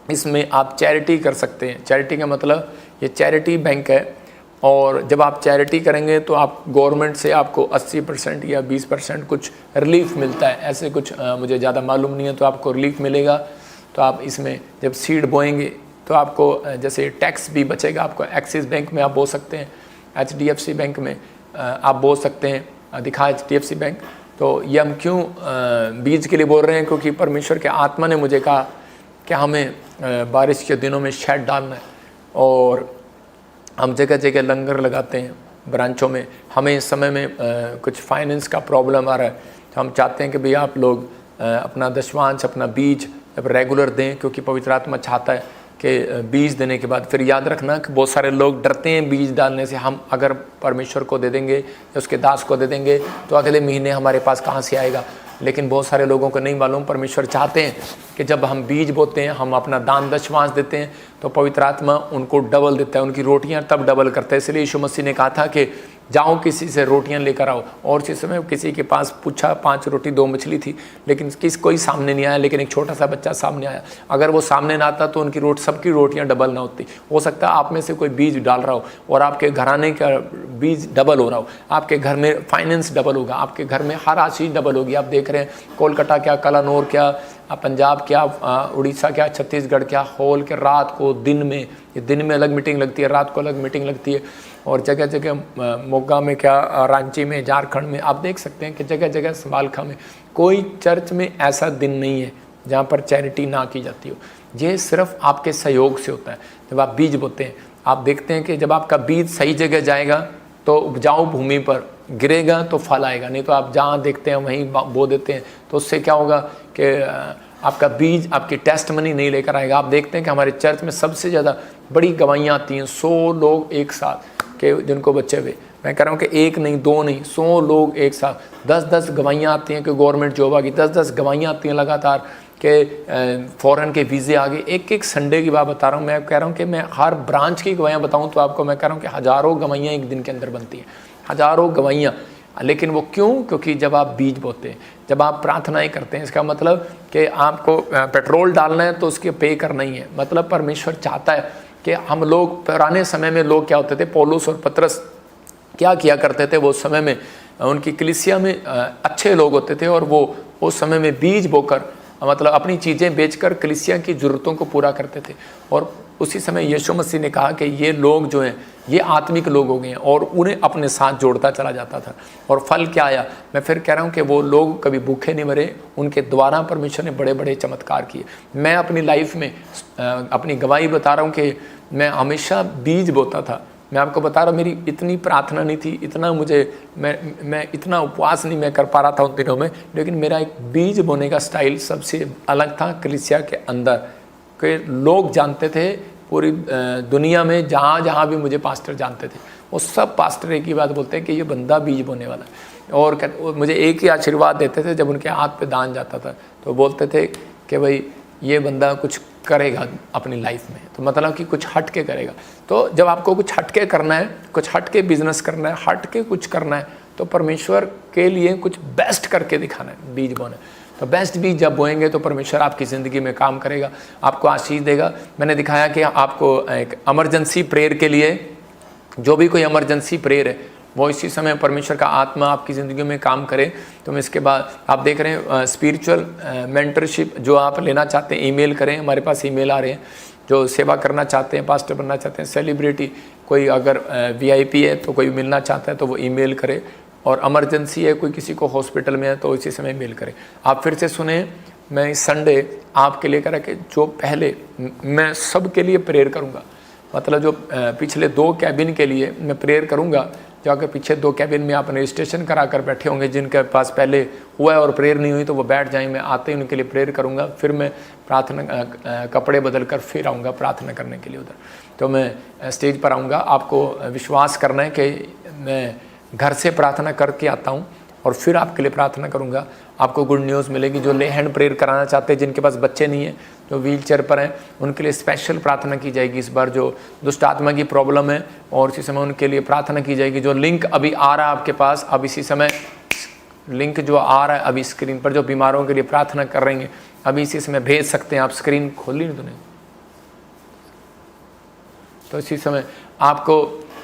इसमें आप चैरिटी कर सकते हैं। चैरिटी का मतलब ये चैरिटी बैंक है, और जब आप चैरिटी करेंगे तो आप गवर्नमेंट से आपको 80% या 20% कुछ रिलीफ मिलता है। ऐसे कुछ मुझे ज़्यादा मालूम नहीं है, तो आपको रिलीफ मिलेगा। तो आप इसमें जब सीड बोएंगे तो आपको जैसे टैक्स भी बचेगा। आपको एक्सिस बैंक में आप बो सकते हैं, HDFC बैंक में आप बोल सकते हैं दिखा HDFC बैंक। तो ये हम क्यों बीज के लिए बोल रहे हैं, क्योंकि परमेश्वर के आत्मा ने मुझे कहा कि हमें बारिश के दिनों में शेड डालना है, और हम जगह जगह लंगर लगाते हैं ब्रांचों में। हमें इस समय में कुछ फाइनेंस का प्रॉब्लम आ रहा है, तो हम चाहते हैं कि भैया आप लोग अपना दशवांश, अपना बीज अब रेगुलर दें, क्योंकि पवित्र आत्मा चाहता है कि बीज देने के बाद, फिर याद रखना कि बहुत सारे लोग डरते हैं बीज डालने से। हम अगर परमेश्वर को दे देंगे या उसके दास को दे देंगे तो अगले महीने हमारे पास कहाँ से आएगा, लेकिन बहुत सारे लोगों को नहीं मालूम। परमेश्वर चाहते हैं कि जब हम बीज बोते हैं, हम अपना दान दशवांश देते हैं, तो पवित्र आत्मा उनको डबल देता है, उनकी रोटियां तब डबल करता है। इसलिए यीशु मसीह ने कहा था कि जाओ किसी से रोटियां लेकर आओ, और उसी समय किसी के पास पूछा 5 रोटी 2 मछली थी, लेकिन कोई सामने नहीं आया, लेकिन एक छोटा सा बच्चा सामने आया। अगर वो सामने ना आता तो उनकी सबकी रोटियां डबल ना होती। हो सकता है आप में से कोई बीज डाल रहा हो और आपके घराने का बीज डबल हो रहा हो, आपके घर में फाइनेंस डबल होगा, आपके घर में हर चीज़ डबल होगी। आप देख रहे हैं कोलकाता क्या, कलानौर क्या, पंजाब क्या, उड़ीसा क्या, छत्तीसगढ़ क्या, होल के रात को दिन में, ये दिन में अलग मीटिंग लगती है, रात को अलग मीटिंग लगती है, और जगह जगह मोगा में क्या, रांची में, झारखंड में आप देख सकते हैं कि जगह जगह समालखा में कोई चर्च में ऐसा दिन नहीं है जहाँ पर चैरिटी ना की जाती हो। ये सिर्फ आपके सहयोग से होता है। जब आप बीज बोते हैं, आप देखते हैं कि जब आपका बीज सही जगह जाएगा तो उपजाऊ भूमि पर गिरेगा तो फल आएगा, नहीं तो आप जहाँ देखते हैं वहीं बो देते हैं, तो उससे क्या होगा कि आपका बीज आपकी टेस्ट मनी नहीं लेकर आएगा। आप देखते हैं कि हमारे चर्च में सबसे ज़्यादा बड़ी गवाहियाँ आती हैं, 100 लोग एक साथ के जिनको बच्चे हुए, मैं कह रहा हूँ कि 1 नहीं 2 नहीं 100 लोग एक साथ, 10-10 गवाहियाँ आती हैं कि गवर्नमेंट जॉब आ गई, 10-10 गवाहियाँ आती हैं लगातार कि फ़ॉरेन के वीज़े आ गए। एक संडे की बात बता रहा हूँ, मैं कह रहा हूँ कि मैं हर ब्रांच की गवाहियाँ बताऊँ तो आपको मैं कह रहा हूँ कि हज़ारों गवाहियाँ एक दिन के अंदर बनती हैं, हज़ारों गवाहियाँ। लेकिन वो क्यों? क्योंकि जब आप बीज बोते हैं, जब आप प्रार्थनाएं करते हैं, इसका मतलब कि आपको पेट्रोल डालना है तो उसके पे करना ही है। मतलब परमेश्वर चाहता है कि हम लोग, पुराने समय में लोग क्या होते थे, पौलुस और पतरस क्या किया करते थे, वो समय में उनकी कलीसिया में अच्छे लोग होते थे, और वो उस समय में बीज बोकर, मतलब अपनी चीज़ें बेचकर कलीसिया की ज़रूरतों को पूरा करते थे। और उसी समय यीशु मसीह ने कहा कि ये लोग जो हैं ये आत्मिक लोग हो गए हैं, और उन्हें अपने साथ जोड़ता चला जाता था। और फल क्या आया? मैं फिर कह रहा हूँ कि वो लोग कभी भूखे नहीं मरे, उनके द्वारा परमेश्वर ने बड़े बड़े चमत्कार किए। मैं अपनी लाइफ में अपनी गवाही बता रहा हूँ कि मैं हमेशा बीज बोता था। मैं आपको बता रहा हूँ, मेरी इतनी प्रार्थना नहीं थी, इतना मैं इतना उपवास नहीं मैं कर पा रहा था उन दिनों में, लेकिन मेरा एक बीज बोने का स्टाइल सबसे अलग था कलीसिया के अंदर, कि लोग जानते थे पूरी दुनिया में, जहाँ जहाँ भी मुझे पास्टर जानते थे, वो सब पास्टर एक ही बात बोलते हैं कि ये बंदा बीज बोने वाला है। और मुझे एक ही आशीर्वाद देते थे, जब उनके हाथ पे दान जाता था तो बोलते थे कि भाई ये बंदा कुछ करेगा अपनी लाइफ में, तो मतलब कि कुछ हट के करेगा। तो जब आपको कुछ हट के करना है, कुछ हट के बिजनेस करना है, हट के कुछ करना है, तो परमेश्वर के लिए कुछ बेस्ट करके दिखाना है, बीज बोना है। तो बेस्ट बीज जब बोएंगे तो परमेश्वर आपकी ज़िंदगी में काम करेगा, आपको आशीष देगा। मैंने दिखाया कि आपको एक इमरजेंसी प्रेयर के लिए, जो भी कोई इमरजेंसी प्रेयर है, वो इसी समय परमेश्वर का आत्मा आपकी ज़िंदगी में काम करे। तो इसके बाद आप देख रहे हैं स्पिरिचुअल मेंटरशिप जो आप लेना चाहते हैं, ईमेल करें, हमारे पास ईमेल आ रहे हैं। जो सेवा करना चाहते हैं, पास्टर बनना चाहते हैं, सेलिब्रिटी, कोई अगर VIP है तो कोई मिलना चाहता है तो वो ईमेल करे, और इमरजेंसी है, कोई किसी को हॉस्पिटल में है तो इसी समय मेल करें। आप फिर से सुने, मैं इस संडे आपके लिए करा कि जो पहले मैं सब के लिए प्रेयर करूँगा, मतलब जो पिछले 2 कैबिन के लिए मैं प्रेयर करूँगा। जो अगर पीछे 2 कैबिन में आप रजिस्ट्रेशन करा कर बैठे होंगे, जिनके पास पहले हुआ है और प्रेयर नहीं हुई, तो वो बैठ जाएं, मैं आते ही उनके लिए प्रेयर करूँगा। फिर मैं प्रार्थना कपड़े बदल कर फिर आऊँगा प्रार्थना करने के लिए उधर। तो मैं स्टेज पर आऊँगा, आपको विश्वास करना है कि मैं घर से प्रार्थना करके आता हूँ और फिर आपके लिए प्रार्थना करूँगा। आपको गुड न्यूज़ मिलेगी। जो ले हैंड प्रेयर कराना चाहते हैं, जिनके पास बच्चे नहीं हैं, जो व्हील चेयर पर हैं, उनके लिए स्पेशल प्रार्थना की जाएगी इस बार। जो दुष्ट आत्मा की प्रॉब्लम है, और इसी समय उनके लिए प्रार्थना की जाएगी। जो लिंक अभी आ रहा है आपके पास, अब इसी समय लिंक जो आ रहा है अभी स्क्रीन पर, जो बीमारों के लिए प्रार्थना कर रहे हैं, अभी इसी समय भेज सकते हैं आप। स्क्रीन खोली नहीं तूने? तो इसी समय आपको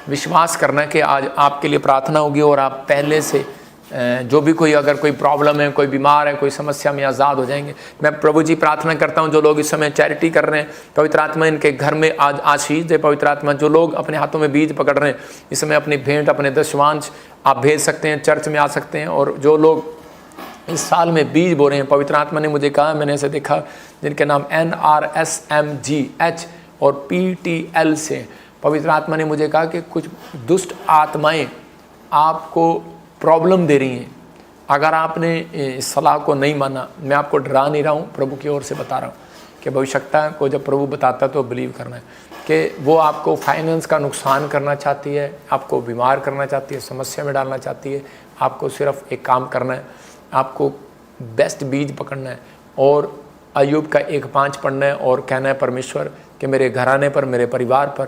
विश्वास करना है कि आज आपके लिए प्रार्थना होगी, और आप पहले से जो भी कोई अगर कोई प्रॉब्लम है, कोई बीमार है, कोई समस्या में आज़ाद हो जाएंगे। मैं प्रभु जी प्रार्थना करता हूँ जो लोग इस समय चैरिटी कर रहे हैं, पवित्र आत्मा इनके घर में आज आशीष दे। पवित्र आत्मा जो लोग अपने हाथों में बीज पकड़ रहे हैं इस समय अपनी भेंट, अपने दशवांश आप भेज सकते हैं, चर्च में आ सकते हैं। और जो लोग इस साल में बीज बो रहे हैं, पवित्र आत्मा ने मुझे कहा, मैंने ऐसे देखा जिनके नाम NRSMGH और PTL से, पवित्र आत्मा ने मुझे कहा कि कुछ दुष्ट आत्माएं आपको प्रॉब्लम दे रही हैं। अगर आपने इस सलाह को नहीं माना, मैं आपको डरा नहीं रहा हूँ, प्रभु की ओर से बता रहा हूँ कि भविष्यता को जब प्रभु बताता है तो बिलीव करना है कि वो आपको फाइनेंस का नुकसान करना चाहती है, आपको बीमार करना चाहती है, समस्या में डालना चाहती है। आपको सिर्फ एक काम करना है, आपको बेस्ट बीज पकड़ना है और अय्यूब का 1:5 पढ़ना है और कहना है परमेश्वर कि मेरे घराने पर, मेरे परिवार पर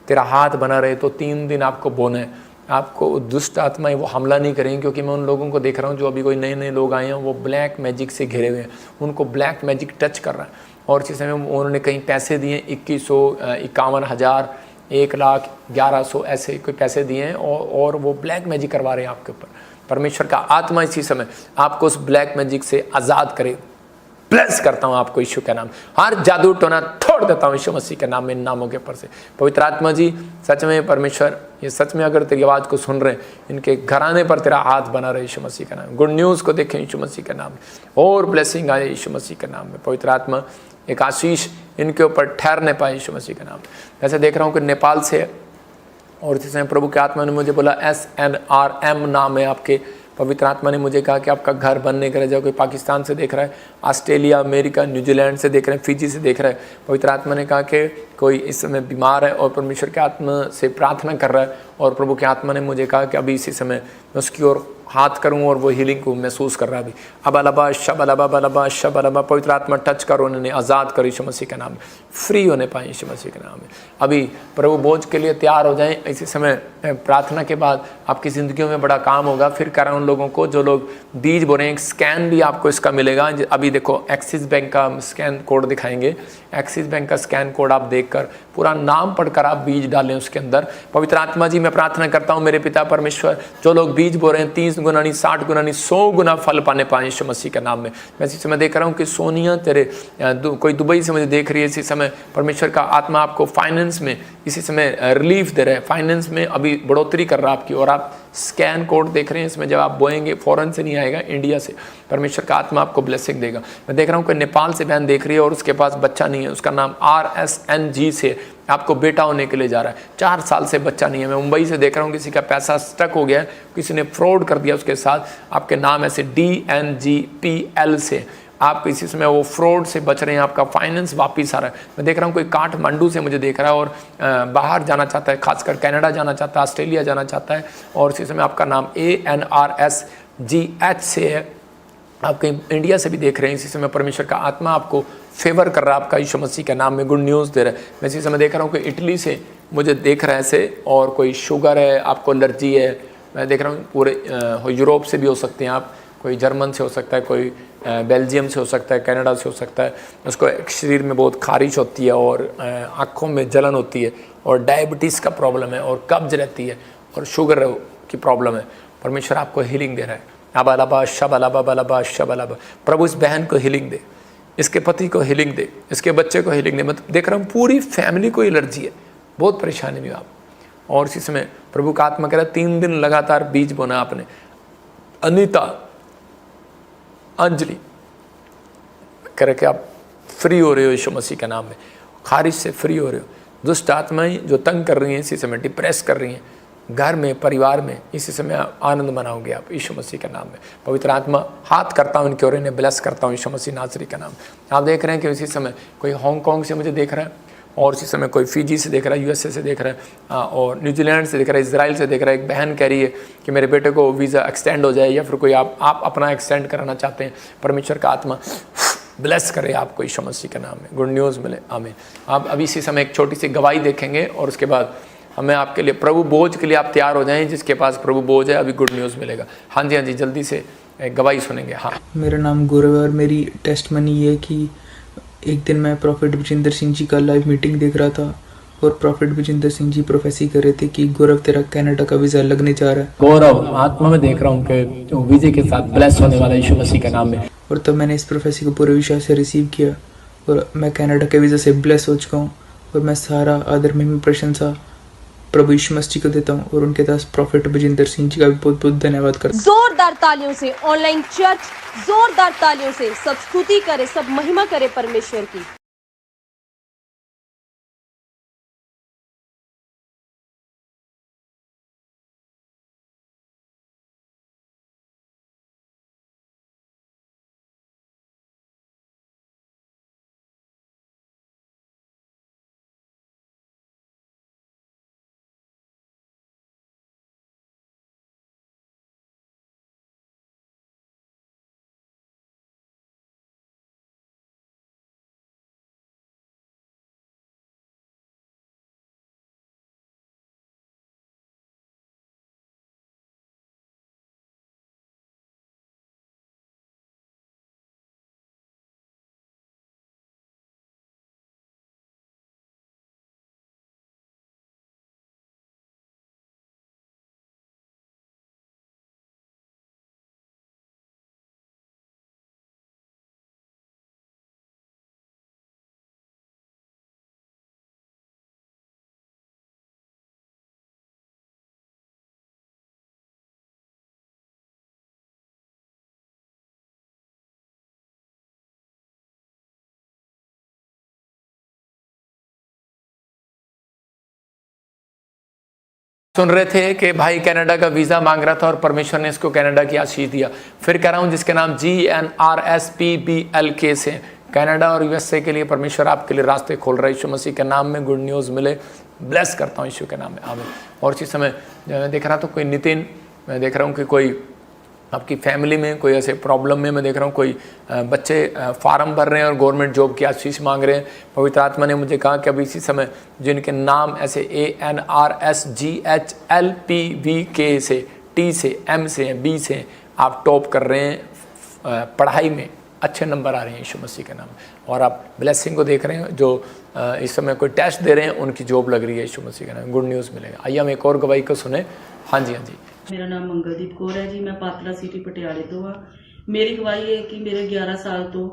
तेरा हाथ बना रहे। तो 3 दिन आपको बोना है। आपको दुष्ट आत्माएं वो हमला नहीं करेंगे, क्योंकि मैं उन लोगों को देख रहा हूँ जो अभी कोई नए नए लोग आए हैं, वो ब्लैक मैजिक से घिरे हुए हैं, उनको ब्लैक मैजिक टच कर रहा है। और इसी समय उन्होंने कहीं पैसे दिए 2100, 51,000, 1,11,000 ऐसे कोई पैसे दिए हैं और वो ब्लैक मैजिक करवा रहे हैं आपके ऊपर। परमेश्वर का आत्मा इसी समय आपको उस ब्लैक मैजिक से आज़ाद करे। ब्लेस करता हूँ आपको यीशु के नाम, हर जादू टोना छोड़ देता हूँ यीशु मसीह के नाम में, इन नामों के ऊपर से। पवित्र आत्मा जी सच में परमेश्वर, ये सच में अगर तेरी आवाज़ को सुन रहे हैं, इनके घराने पर तेरा हाथ बना रहे यीशु मसीह के नाम। गुड न्यूज़ को देखें यीशु मसीह के नाम में, और ब्लेसिंग आए यीशु मसीह के नाम में। पवित्र आत्मा एक आशीष इनके ऊपर ठहरने पाए यीशु मसीह के नाम। वैसे देख रहा हूँ कि नेपाल से है, और इसी समय प्रभु के आत्मा ने मुझे बोला SNRM नाम है आपके। पवित्र आत्मा ने मुझे कहा कि आपका घर बनने के लिए, कोई पाकिस्तान से देख रहा है, ऑस्ट्रेलिया, अमेरिका, न्यूजीलैंड से देख रहे हैं, फिजी से देख रहा है। पवित्र आत्मा ने कहा कि कोई इस समय बीमार है और परमेश्वर के आत्मा से प्रार्थना कर रहा है, और प्रभु के आत्मा ने मुझे कहा कि अभी इसी समय मैं उसकी ओर हाथ करूं और वो हीलिंग को महसूस कर रहा है। अभी अब अलबा शब अलबा बलबा शब अलबा, पवित्र आत्मा टच करो, उन्होंने आज़ाद करो यीशु मसीह के नाम में, फ्री होने पाए यीशु मसीह के नाम में। अभी प्रभु बोझ के लिए तैयार हो जाएं। इसी समय प्रार्थना के बाद आपकी ज़िंदगियों में बड़ा काम होगा। फिर कह रहा हूं उन लोगों को जो लोग बीज बो रहे हैं, स्कैन भी आपको इसका मिलेगा। अभी देखो एक्सिस बैंक का स्कैन कोड दिखाएंगे, एक्सिस बैंक का स्कैन कोड आप देखकर पूरा नाम पढ़कर आप बीज डालें उसके अंदर। पवित्र आत्मा जी मैं प्रार्थना करता हूँ मेरे पिता परमेश्वर, जो लोग बीज बो रहे हैं 30 गुना नहीं, 60 गुना नहीं, 100 गुना फल पाने पाए यीशु मसीह के नाम में। मैं इसी समय देख रहा हूँ कि सोनिया तेरे कोई दुबई से मुझे देख रही है इसी समय। परमेश्वर का आत्मा आपको फाइनेंस में इसी समय रिलीफ दे रहा है, फाइनेंस में अभी बढ़ोतरी कर रहा है आपकी। और आप स्कैन कोड देख रहे हैं, इसमें जब आप बोएंगे फॉरेन से नहीं आएगा, इंडिया से परमेश्वर का आत्मा आपको ब्लेसिंग देगा। मैं देख रहा हूँ कि नेपाल से बहन देख रही है और उसके पास बच्चा नहीं है, उसका नाम RSNG से आपको बेटा होने के लिए जा रहा है। 4 साल से बच्चा नहीं है। मैं मुंबई से देख रहा हूँ किसी का पैसा स्टक हो गया है, किसी ने फ्रॉड कर दिया उसके साथ, आपके नाम ऐसे DNGPL से आप इसी समय वो फ्रॉड से बच रहे हैं, आपका फाइनेंस वापस आ रहा है। मैं देख रहा हूँ कोई काठमांडू से मुझे देख रहा है और बाहर जाना चाहता है, खासकर कनाडा जाना चाहता है, ऑस्ट्रेलिया जाना चाहता है, और इसी समय आपका नाम ANRSGH से है। आप कहीं इंडिया से भी देख रहे हैं, इसी समय परमेश्वर का आत्मा आपको फेवर कर रहा है आपका यीशु मसीह के नाम में, गुड न्यूज़ दे रहा है। मैं इसी समय देख रहा हूँ कि इटली से मुझे देख रहा है ऐसे, और कोई शुगर है, आपको एलर्जी है। मैं देख रहा हूँ पूरे यूरोप से भी हो सकते हैं आप, कोई जर्मन से हो सकता है, कोई बेल्जियम से हो सकता है, कनाडा से हो सकता है। उसको शरीर में बहुत खारिश होती है और आँखों में जलन होती है, और डायबिटीज़ का प्रॉब्लम है, और कब्ज रहती है, और शुगर की प्रॉब्लम है। परमेश्वर आपको हीलिंग दे रहा है। अब अलाबा शब अलाबा बलाबा शब अलाबा, प्रभु इस बहन को हीलिंग दे, इसके पति को हीलिंग दे, इसके बच्चे को हीलिंग दे। मतलब देख रहा हूँ पूरी फैमिली को एलर्जी है, बहुत परेशानी में आप। और इसी समय प्रभु का आत्मा कह रहा है 3 दिन लगातार बीज बोना आपने। अनीता, अंजलि कह रहे कि आप फ्री हो रहे हो यीशु मसीह के नाम में, खारिश से फ्री हो रहे हो। दुष्ट आत्माएं जो तंग कर रही हैं इसी समय, डिप्रेस कर रही हैं घर में, परिवार में, इसी समय आनंद मनाओगे आप यीशु मसीह के नाम में। पवित्र आत्मा हाथ करता हूँ इनके और इन्हें ब्लेस करता हूँ यीशु मसीह नासरी के नाम। आप देख रहे हैं कि इसी समय कोई हांगकांग से मुझे देख रहा है, और इसी समय कोई फिजी से देख रहा है, USA से देख रहा है, और न्यूजीलैंड से देख रहा है, इजराइल से देख रहा है। एक बहन कह रही है कि मेरे बेटे को वीज़ा एक्सटेंड हो जाए, या फिर कोई आप अपना एक्सटेंड कराना चाहते हैं। परमेश्वर का आत्मा ब्लेस करे आपको यीशु मसीह के नाम में, गुड न्यूज़ मिले, आमीन। आप अभी इसी समय एक छोटी सी गवाही देखेंगे, और उसके बाद हमें आपके लिए प्रभु बोझ के लिए आप तैयार हो जाएं। जिसके पास प्रभु बोझ है अभी गुड न्यूज़ मिलेगा। हाँ जी जल्दी से गवाही सुनेंगे। हाँ, मेरा नाम गौरव है, और मेरी टेस्टमनी ये है कि एक दिन मैं प्रॉफिट बचिंदर सिंह जी का लाइव मीटिंग देख रहा था, और प्रॉफिट विजेंद्र सिंह जी प्रोफेसी कर रहे थे कि गौरव तेरा कनाडा का वीज़ा लगने जा रहा है। गौरव आत्मा में देख रहा हूँ कि वीजे के साथ ब्लेस होने वाला यीशु मसीह के नाम में। और तब मैंने इस प्रोफेसी को पूरे विश्वास से रिसीव किया और मैं कनाडा के वीज़ा से ब्लेस हो चुका हूँ। और मैं सारा आदर महिमा प्रशंसा प्रभु यीशु मसीह को देता हूँ और उनके दास प्रॉफिट विजेंद्र सिंह जी का भी बहुत बहुत धन्यवाद करता हूँ। जोरदार तालियों से ऑनलाइन चर्च, जोरदार तालियों से सब स्तुति करे, सब महिमा करे परमेश्वर की। सुन रहे थे कि भाई कनाडा का वीज़ा मांग रहा था और परमेश्वर ने इसको कनाडा की आशीष दिया। फिर कह रहा हूँ जिसके नाम GNRSPBLK से कनाडा और USA के लिए परमेश्वर आपके लिए रास्ते खोल रहा है। यीशु मसीह के नाम में गुड न्यूज़ मिले, ब्लेस करता हूँ यीशु के नाम में, आमीन। और इसी समय मैं देख रहा था कोई नितिन, मैं देख रहा हूँ कि कोई आपकी फैमिली में कोई ऐसे प्रॉब्लम में, मैं देख रहा हूँ कोई बच्चे फार्म भर रहे हैं और गवर्नमेंट जॉब की आशीष मांग रहे हैं। पवित्र आत्मा ने मुझे कहा कि अभी इसी समय जिनके नाम ऐसे ANRSGHLPVK से, T से, M से हैं, B से हैं, आप टॉप कर रहे हैं, पढ़ाई में अच्छे नंबर आ रहे हैं यीशु मसीह के नाम में, और आप ब्लेसिंग को देख रहे हैं। जो इस समय कोई टेस्ट दे रहे हैं उनकी जॉब लग रही है यीशु मसीह के नाम में, गुड न्यूज़ मिलेगा। आइए हम एक और गवाही को सुने। हाँ जी, हाँ जी। मेरा नाम मंगलदीप कौर है जी, मैं पाਤਲਾ सिटी पटियाले तो हाँ। मेरी गवाही है कि ਮੇਰੇ 11 ਸਾਲ ਤੋਂ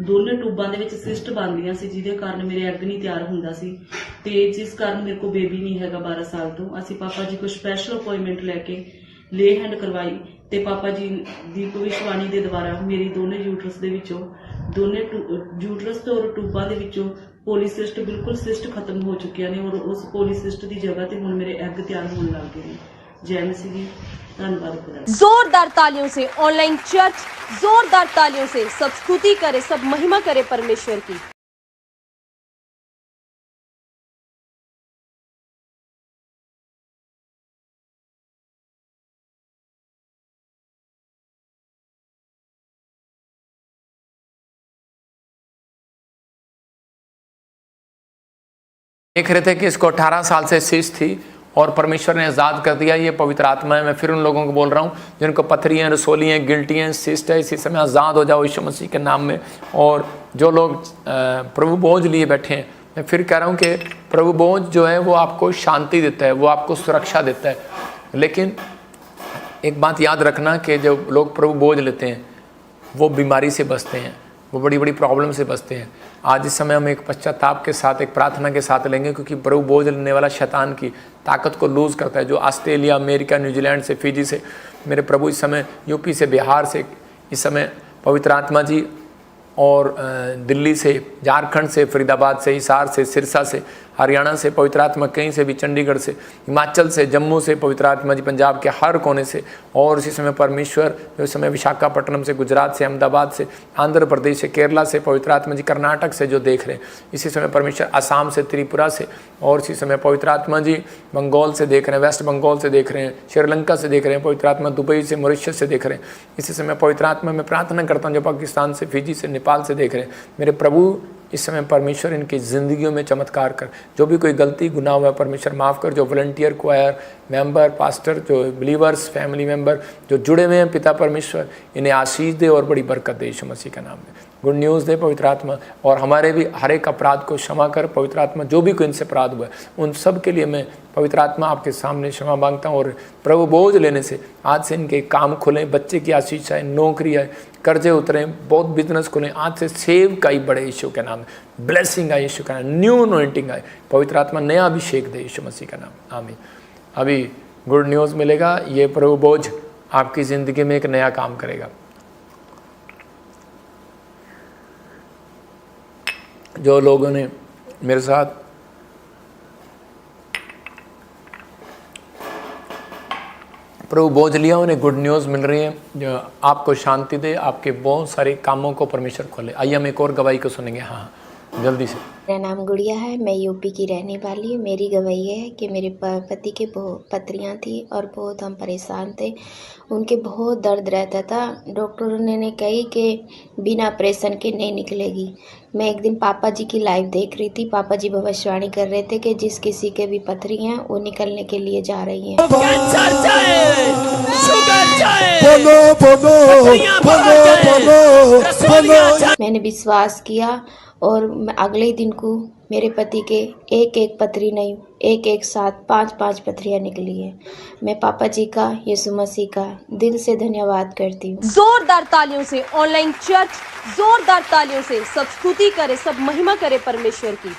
ਦੋਨੇ ਟੂਬਾਂ ਦੇ ਵਿੱਚ ਸਿਸਟ ਬਣਦੀਆਂ ਸੀ, ਜਿਹਦੇ ਕਾਰਨ ਮੇਰੇ ਐਗ ਨਹੀਂ ਤਿਆਰ ਹੁੰਦਾ ਸੀ ਤੇ ਜਿਸ ਕਾਰਨ ਮੇਰੇ ਕੋਲ ਬੇਬੀ ਨਹੀਂ ਹੈਗਾ 12 ਸਾਲ ਤੋਂ। ਅਸੀਂ ਪਾਪਾ ਜੀ ਕੋਲ ਸਪੈਸ਼ਲ ਅਪਾਇੰਟਮੈਂਟ ਲੈ ਕੇ ਲੇ ਹੈਂਡ ਕਰਵਾਈ ਤੇ ਪਾਪਾ ਜੀ ਦੀ ਭਵਿੱਖਬਾਣੀ ਦੇ ਦੁਆਰਾ ਮੇਰੀ ਦੋਨੇ ਯੂਟਰਸ ਦੇ ਵਿੱਚੋਂ, ਦੋਨੇ ਯੂਟਰਸ ਤੇ ਔਰ ਟੂਬਾਂ ਦੇ ਵਿੱਚੋਂ ਪੋਲੀਸਿਸਟ ਬਿਲਕੁਲ ਸਿਸਟ ਖਤਮ ਹੋ ਚੁੱਕਿਆ ਨੇ ਔਰ ਉਸ ਪੋਲੀਸਿਸਟ ਦੀ ਜਗ੍ਹਾ ਤੇ ਹੁਣ ਮੇਰੇ ਐਗ ਤਿਆਰ ਹੋਣ ਲੱਗ ਗਏ ਨੇ। जय मसीह जी, धन्यवाद। जोरदार तालियों से ऑनलाइन चर्च, जोरदार तालियों से सब स्तुति करे, सब महिमा करे परमेश्वर की। देख रहे थे कि इसको 18 साल से सिस्ट थी और परमेश्वर ने आज़ाद कर दिया। ये पवित्र आत्मा है। मैं फिर उन लोगों को बोल रहा हूँ जिनको पथरी हैं, रसोली हैं, गिल्टी हैं, सिस्ट है, इसी समय आज़ाद हो जाओ यीशु मसीह के नाम में। और जो लोग प्रभु बोझ लिए बैठे हैं, मैं फिर कह रहा हूँ कि प्रभु बोझ जो है वो आपको शांति देता है, वो आपको सुरक्षा देता है। लेकिन एक बात याद रखना कि जो लोग प्रभु बोझ लेते हैं वो बीमारी से बचते हैं, वो बड़ी बड़ी प्रॉब्लम से बचते हैं। आज इस समय हम एक पश्चाताप के साथ, एक प्रार्थना के साथ लेंगे, क्योंकि प्रभु बोझ लेने वाला शैतान की ताकत को लूज़ करता है। जो ऑस्ट्रेलिया, अमेरिका, न्यूजीलैंड से, फिजी से, मेरे प्रभु इस समय यूपी से, बिहार से, इस समय पवित्र आत्मा जी, और दिल्ली से, झारखंड से, फरीदाबाद से, हिसार से, सिरसा से, हरियाणा से, पवित्र आत्मा कहीं से भी, चंडीगढ़ से, हिमाचल से, जम्मू से, पवित्र आत्मा जी पंजाब के हर कोने से, और इसी समय परमेश्वर जो इस समय विशाखापट्टनम से, गुजरात से, अहमदाबाद से, आंध्र प्रदेश से, केरला से, पवित्र आत्मा जी कर्नाटक से जो देख रहे हैं, इसी समय परमेश्वर असम से, त्रिपुरा से, और इसी समय पवित्र आत्मा जी बंगाल से देख रहे हैं, वेस्ट बंगाल से देख रहे हैं, श्रीलंका से देख रहे हैं, पवित्र आत्मा दुबई से, मॉरिशस से देख रहे हैं। इसी समय पवित्र आत्मा में प्रार्थना करता हूँ जो पाकिस्तान से, फिजी से, नेपाल से देख रहे हैं, मेरे प्रभु इस समय परमेश्वर इनकी ज़िंदगियों में चमत्कार कर। जो भी कोई गलती गुनाह हुआ परमेश्वर माफ़ कर। जो वॉलंटियर, क्वायर मेंबर, पास्टर, जो बिलीवर्स, फैमिली मेंबर जो जुड़े हुए हैं पिता परमेश्वर इन्हें आशीष दे और बड़ी बरकत दे यीशु मसीह का नाम में। गुड न्यूज़ दे पवित्र आत्मा, और हमारे भी हर एक अपराध को क्षमा कर पवित्र आत्मा। जो भी कोई इनसे अपराध हुआ है उन सब के लिए मैं पवित्र आत्मा आपके सामने क्षमा मांगता हूँ। और प्रभु बोझ लेने से आज से इनके काम खुलें, बच्चे की आशीष आए, नौकरी आए, कर्जे उतरें, बहुत बिजनेस खुलें, आज से सेव का ही बढ़े यीशु के नाम, ब्लेसिंग आए यीशु का नाम, न्यू अनॉइंटिंग आए, पवित्र आत्मा नया अभिषेक दे यीशु मसीह का नाम, आमीन। अभी गुड न्यूज़ मिलेगा, ये प्रभु बोझ आपकी ज़िंदगी में एक नया काम करेगा। जो लोगों ने मेरे साथ प्रभु बोझ लिया उन्हें गुड न्यूज़ मिल रही है, जो आपको शांति दे, आपके बहुत सारे कामों को परमेश्वर खोले। आइए हम एक और गवाही को सुनेंगे। हाँ जल्दी से। मेरा नाम गुड़िया है, मैं यूपी की रहने वाली हूँ। मेरी गवाही ये है कि मेरे पति के बहुत पथरियाँ थी और बहुत हम परेशान थे। उनके बहुत दर्द रहता था। डॉक्टरों ने कही कि बिना ऑपरेशन के नहीं निकलेगी। मैं एक दिन पापा जी की लाइव देख रही थी। पापा जी भविष्यवाणी कर रहे थे कि जिस किसी के भी पथरी हैं वो निकलने के लिए जा रही हैं। मैंने विश्वास किया और अगले ही दिन को मेरे पति के एक एक पथरी नहीं, एक एक साथ 5-5 पथरियाँ निकली है। मैं पापा जी का, यीशु मसीह का दिल से धन्यवाद करती हूँ। जोरदार तालियों से ऑनलाइन चर्च, जोरदार तालियों से सब स्तुति करे, सब महिमा करे परमेश्वर की।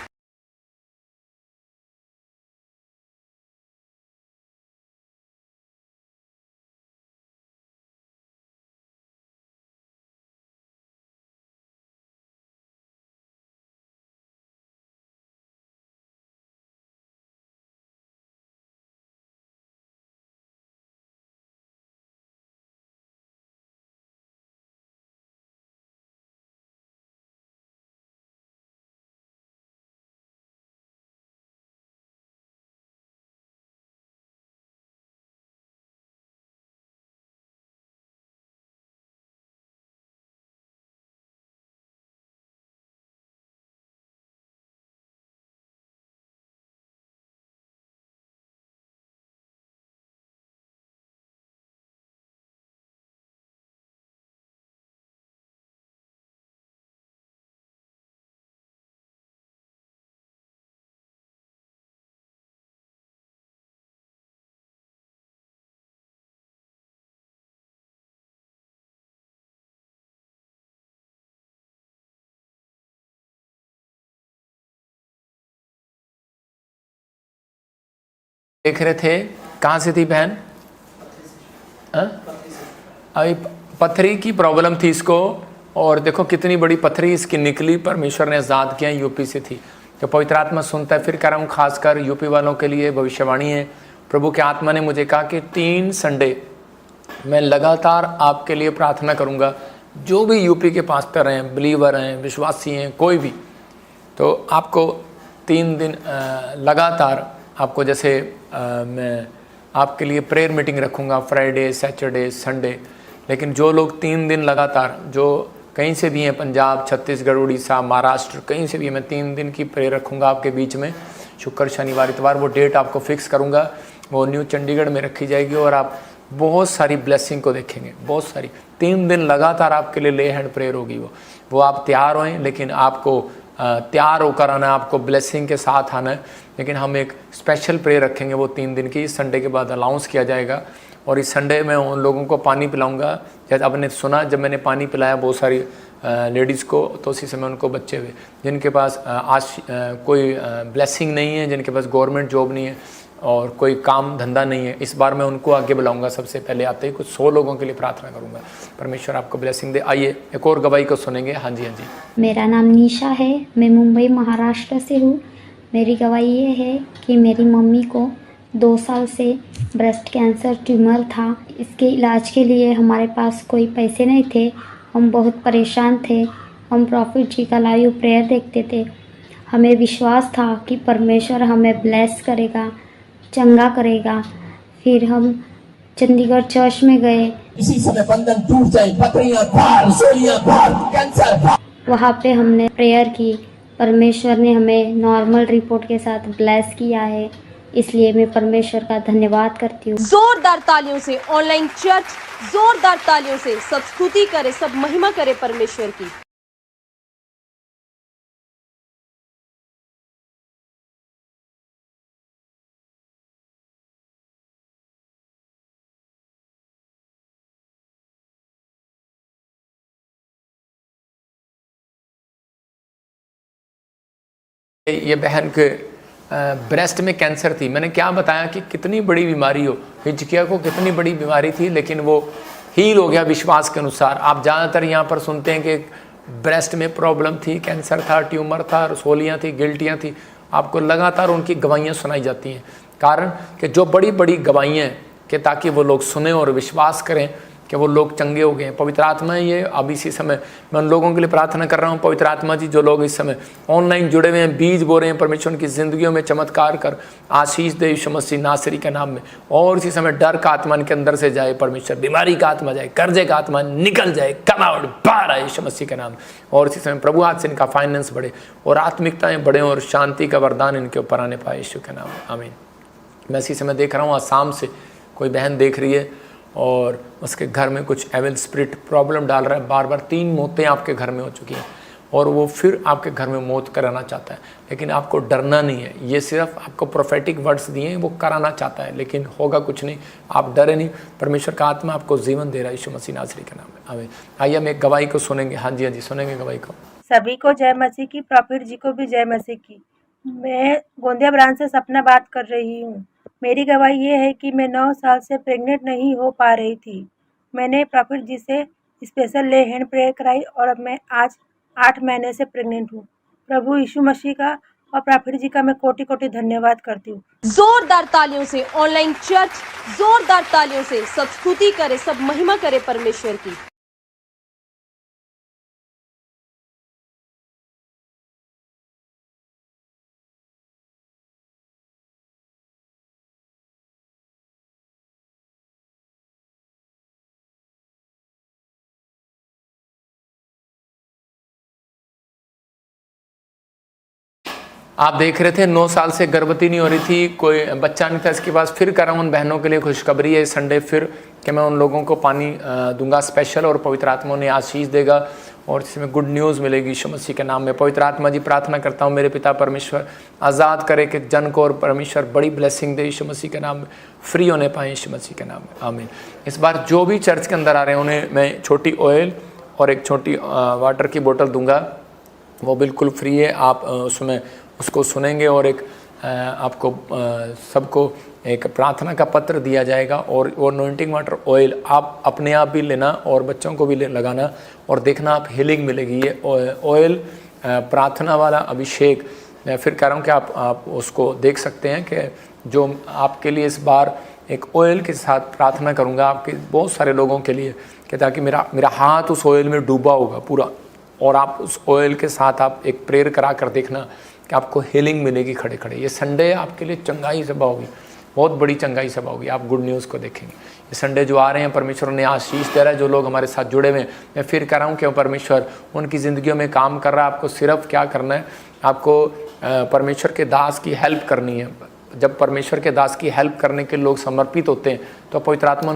देख रहे थे कहाँ से थी बहन? अभी पथरी की प्रॉब्लम थी इसको, और देखो कितनी बड़ी पथरी इसकी निकली, परमेश्वर ने आज़ाद किया। यूपी से थी। तो पवित्र आत्मा सुनता है। फिर कह रहा हूँ खासकर यूपी वालों के लिए भविष्यवाणी है। प्रभु के आत्मा ने मुझे कहा कि 3 संडे मैं लगातार आपके लिए प्रार्थना करूँगा। जो भी यूपी के पास्टर हैं, बिलीवर हैं, विश्वासी हैं, कोई भी, तो आपको 3 दिन लगातार आपको जैसे मैं आपके लिए प्रेयर मीटिंग रखूँगा फ्राइडे, सैटरडे, संडे। लेकिन जो लोग 3 दिन लगातार, जो कहीं से भी हैं, पंजाब, छत्तीसगढ़, उड़ीसा, महाराष्ट्र, कहीं से भी, मैं 3 दिन की प्रेयर रखूँगा आपके बीच में, शुक्र, शनिवार, इतवार। वो डेट आपको फिक्स करूँगा, वो न्यू चंडीगढ़ में रखी जाएगी और आप बहुत सारी ब्लेसिंग को देखेंगे, बहुत सारी। 3 दिन लगातार आपके लिए ले हैंड प्रेयर होगी। वो आप तैयार होएं, लेकिन आपको तैयार होकर आना है, आपको ब्लेसिंग के साथ आना है। लेकिन हम एक स्पेशल प्रेयर रखेंगे वो 3 दिन की। इस संडे के बाद अनाउंस किया जाएगा। और इस संडे मैं उन लोगों को पानी पिलाऊंगा, जैसे आपने सुना जब मैंने पानी पिलाया बहुत सारी लेडीज़ को, तो उसी समय उनको बच्चे हुए जिनके पास कोई ब्लेसिंग नहीं है, जिनके पास गवर्नमेंट जॉब नहीं है और कोई काम धंधा नहीं है। इस बार मैं उनको आगे बुलाऊंगा। सबसे पहले आते ही कुछ 100 लोगों के लिए प्रार्थना करूंगा। परमेश्वर आपको ब्लेसिंग दे। आइए एक और गवाही को सुनेंगे। हाँ जी, हाँ जी। मेरा नाम निशा है, मैं मुंबई महाराष्ट्र से हूँ। मेरी गवाही ये है कि मेरी मम्मी को 2 साल से ब्रेस्ट कैंसर ट्यूमर था। इसके इलाज के लिए हमारे पास कोई पैसे नहीं थे। हम बहुत परेशान थे। हम प्रॉफिट जी का लाइव प्रेयर देखते थे। हमें विश्वास था कि परमेश्वर हमें ब्लेस करेगा, चंगा करेगा। फिर हम चंडीगढ़ चर्च में गए। इसी समय बंधन टूट जाए, पथरियां बाहर, सोलियां बाहर, कैंसर बाहर। वहाँ पे हमने प्रेयर की परमेश्वर ने हमें नॉर्मल रिपोर्ट के साथ ब्लेस किया है, इसलिए मैं परमेश्वर का धन्यवाद करती हूँ। जोरदार तालियों से ऑनलाइन चर्च, जोरदार तालियों से सब स्तुति करे, सब महिमा करे परमेश्वर की। ये बहन के ब्रेस्ट में कैंसर थी। मैंने क्या बताया कि कितनी बड़ी बीमारी हो, हिजकिया को कितनी बड़ी बीमारी थी, लेकिन वो हील हो गया विश्वास के अनुसार। आप ज़्यादातर यहाँ पर सुनते हैं कि ब्रेस्ट में प्रॉब्लम थी, कैंसर था, ट्यूमर था, रसोलियाँ थी, गिल्टियाँ थी। आपको लगातार उनकी गवाहियाँ सुनाई जाती हैं, कारण कि जो बड़ी बड़ी गवाहियाँ कि ताकि वो लोग सुने और विश्वास करें कि वो लोग चंगे हो गए हैं। पवित्र आत्मा ये अब इसी समय मैं उन लोगों के लिए प्रार्थना कर रहा हूँ, पवित्र आत्मा जी जो लोग इस समय ऑनलाइन जुड़े हुए हैं, बीज बो रहे हैं, परमेश्वर की ज़िंदगियों में चमत्कार कर आशीष दे यीशु मसीह नासरी के नाम में। और इसी समय डर का आत्मा इनके अंदर से जाए परमेश्वर, बीमारी का आत्मा जाए, कर्जे का आत्मा निकल जाए, कम आउट बाहर आए यीशु मसीह के नाम। और इसी समय प्रभु हाथ से इनका फाइनेंस बढ़े और आत्मिकताएँ बढ़े और शांति का वरदान इनके ऊपर आने पाए यीशु के नाम में, आमीन। मैं इसी समय देख रहा हूँ आसाम से कोई बहन देख रही है और उसके घर में कुछ एविल स्पिरिट प्रॉब्लम डाल रहा है। बार बार 3 मौतें आपके घर में हो चुकी हैं और वो फिर आपके घर में मौत कराना चाहता है, लेकिन आपको डरना नहीं है। ये सिर्फ आपको प्रोफेटिक वर्ड्स दिए हैं, वो कराना चाहता है, लेकिन होगा कुछ नहीं। आप डरे नहीं, परमेश्वर का आत्मा आपको जीवन दे रहा है यीशु मसीह नासरी के नाम में, आमीन। आइए हम एक गवाही को सुनेंगे। हाँ जी सुनेंगे गवाही को। सभी को जय मसीह की, प्रॉफिट जी को भी जय मसीह की। मैं गोंदिया ब्रांच से सपना बात कर रही हूँ। मेरी गवाही ये है कि मैं 9 साल से प्रेग्नेंट नहीं हो पा रही थी। मैंने प्रॉफिट जी से स्पेशल ले हैंड प्रेयर कराई और अब मैं आज 8 महीने से प्रेग्नेंट हूँ। प्रभु यीशु मसीह का और प्रॉफिट जी का मैं कोटि कोटि धन्यवाद करती हूँ। जोरदार तालियों से ऑनलाइन चर्च, जोरदार तालियों से सब स्तुति करे, सब महिमा करे परमेश्वर की। आप देख रहे थे 9 साल से गर्भवती नहीं हो रही थी, कोई बच्चा नहीं था इसके पास। फिर कर रहा हूँ उन बहनों के लिए खुशखबरी है इस संडे फिर कि मैं उन लोगों को पानी दूंगा स्पेशल और पवित्र आत्मा ने आशीष देगा और इसमें गुड न्यूज़ मिलेगी यीशु मसीह के नाम में। पवित्र आत्मा जी प्रार्थना करता हूँ मेरे पिता परमेश्वर आज़ाद करे कि जन को और परमेश्वर बड़ी ब्लेसिंग दे यीशु मसीह के नाम में, फ्री होने पाए यीशु मसीह के नाम में, आमीन। इस बार जो भी चर्च के अंदर आ रहे हैं उन्हें मैं छोटी ऑयल और एक छोटी वाटर की बोतल दूंगा, वो बिल्कुल फ्री है। आप उसमें उसको सुनेंगे और एक आपको सबको एक प्रार्थना का पत्र दिया जाएगा और अनॉइंटिंग वाटर ऑयल आप अपने आप भी लेना और बच्चों को भी लगाना और देखना आप हीलिंग मिलेगी। ये ऑयल प्रार्थना वाला अभिषेक, मैं फिर कह रहा हूँ कि आप उसको देख सकते हैं कि जो आपके लिए इस बार एक ऑयल के साथ प्रार्थना करूँगा आपके बहुत सारे लोगों के लिए कि ताकि मेरा हाथ उस ऑयल में डूबा होगा पूरा और आप उस ऑयल के साथ आप एक प्रेयर करा कर देखना कि आपको हीलिंग मिलेगी खड़े खड़े। ये संडे आपके लिए चंगाई सभा होगी, बहुत बड़ी चंगाई सभा होगी, आप गुड न्यूज़ को देखेंगे। ये संडे जो आ रहे हैं परमेश्वर ने आशीष दे रहा है, जो लोग हमारे साथ जुड़े हुए हैं। मैं फिर कह रहा हूँ कि परमेश्वर उनकी ज़िंदगियों में काम कर रहा है। आपको सिर्फ क्या करना है, आपको परमेश्वर के दास की हेल्प करनी है। जब परमेश्वर के दास की हेल्प करने के लोग समर्पित होते हैं तो पवित्र आत्मा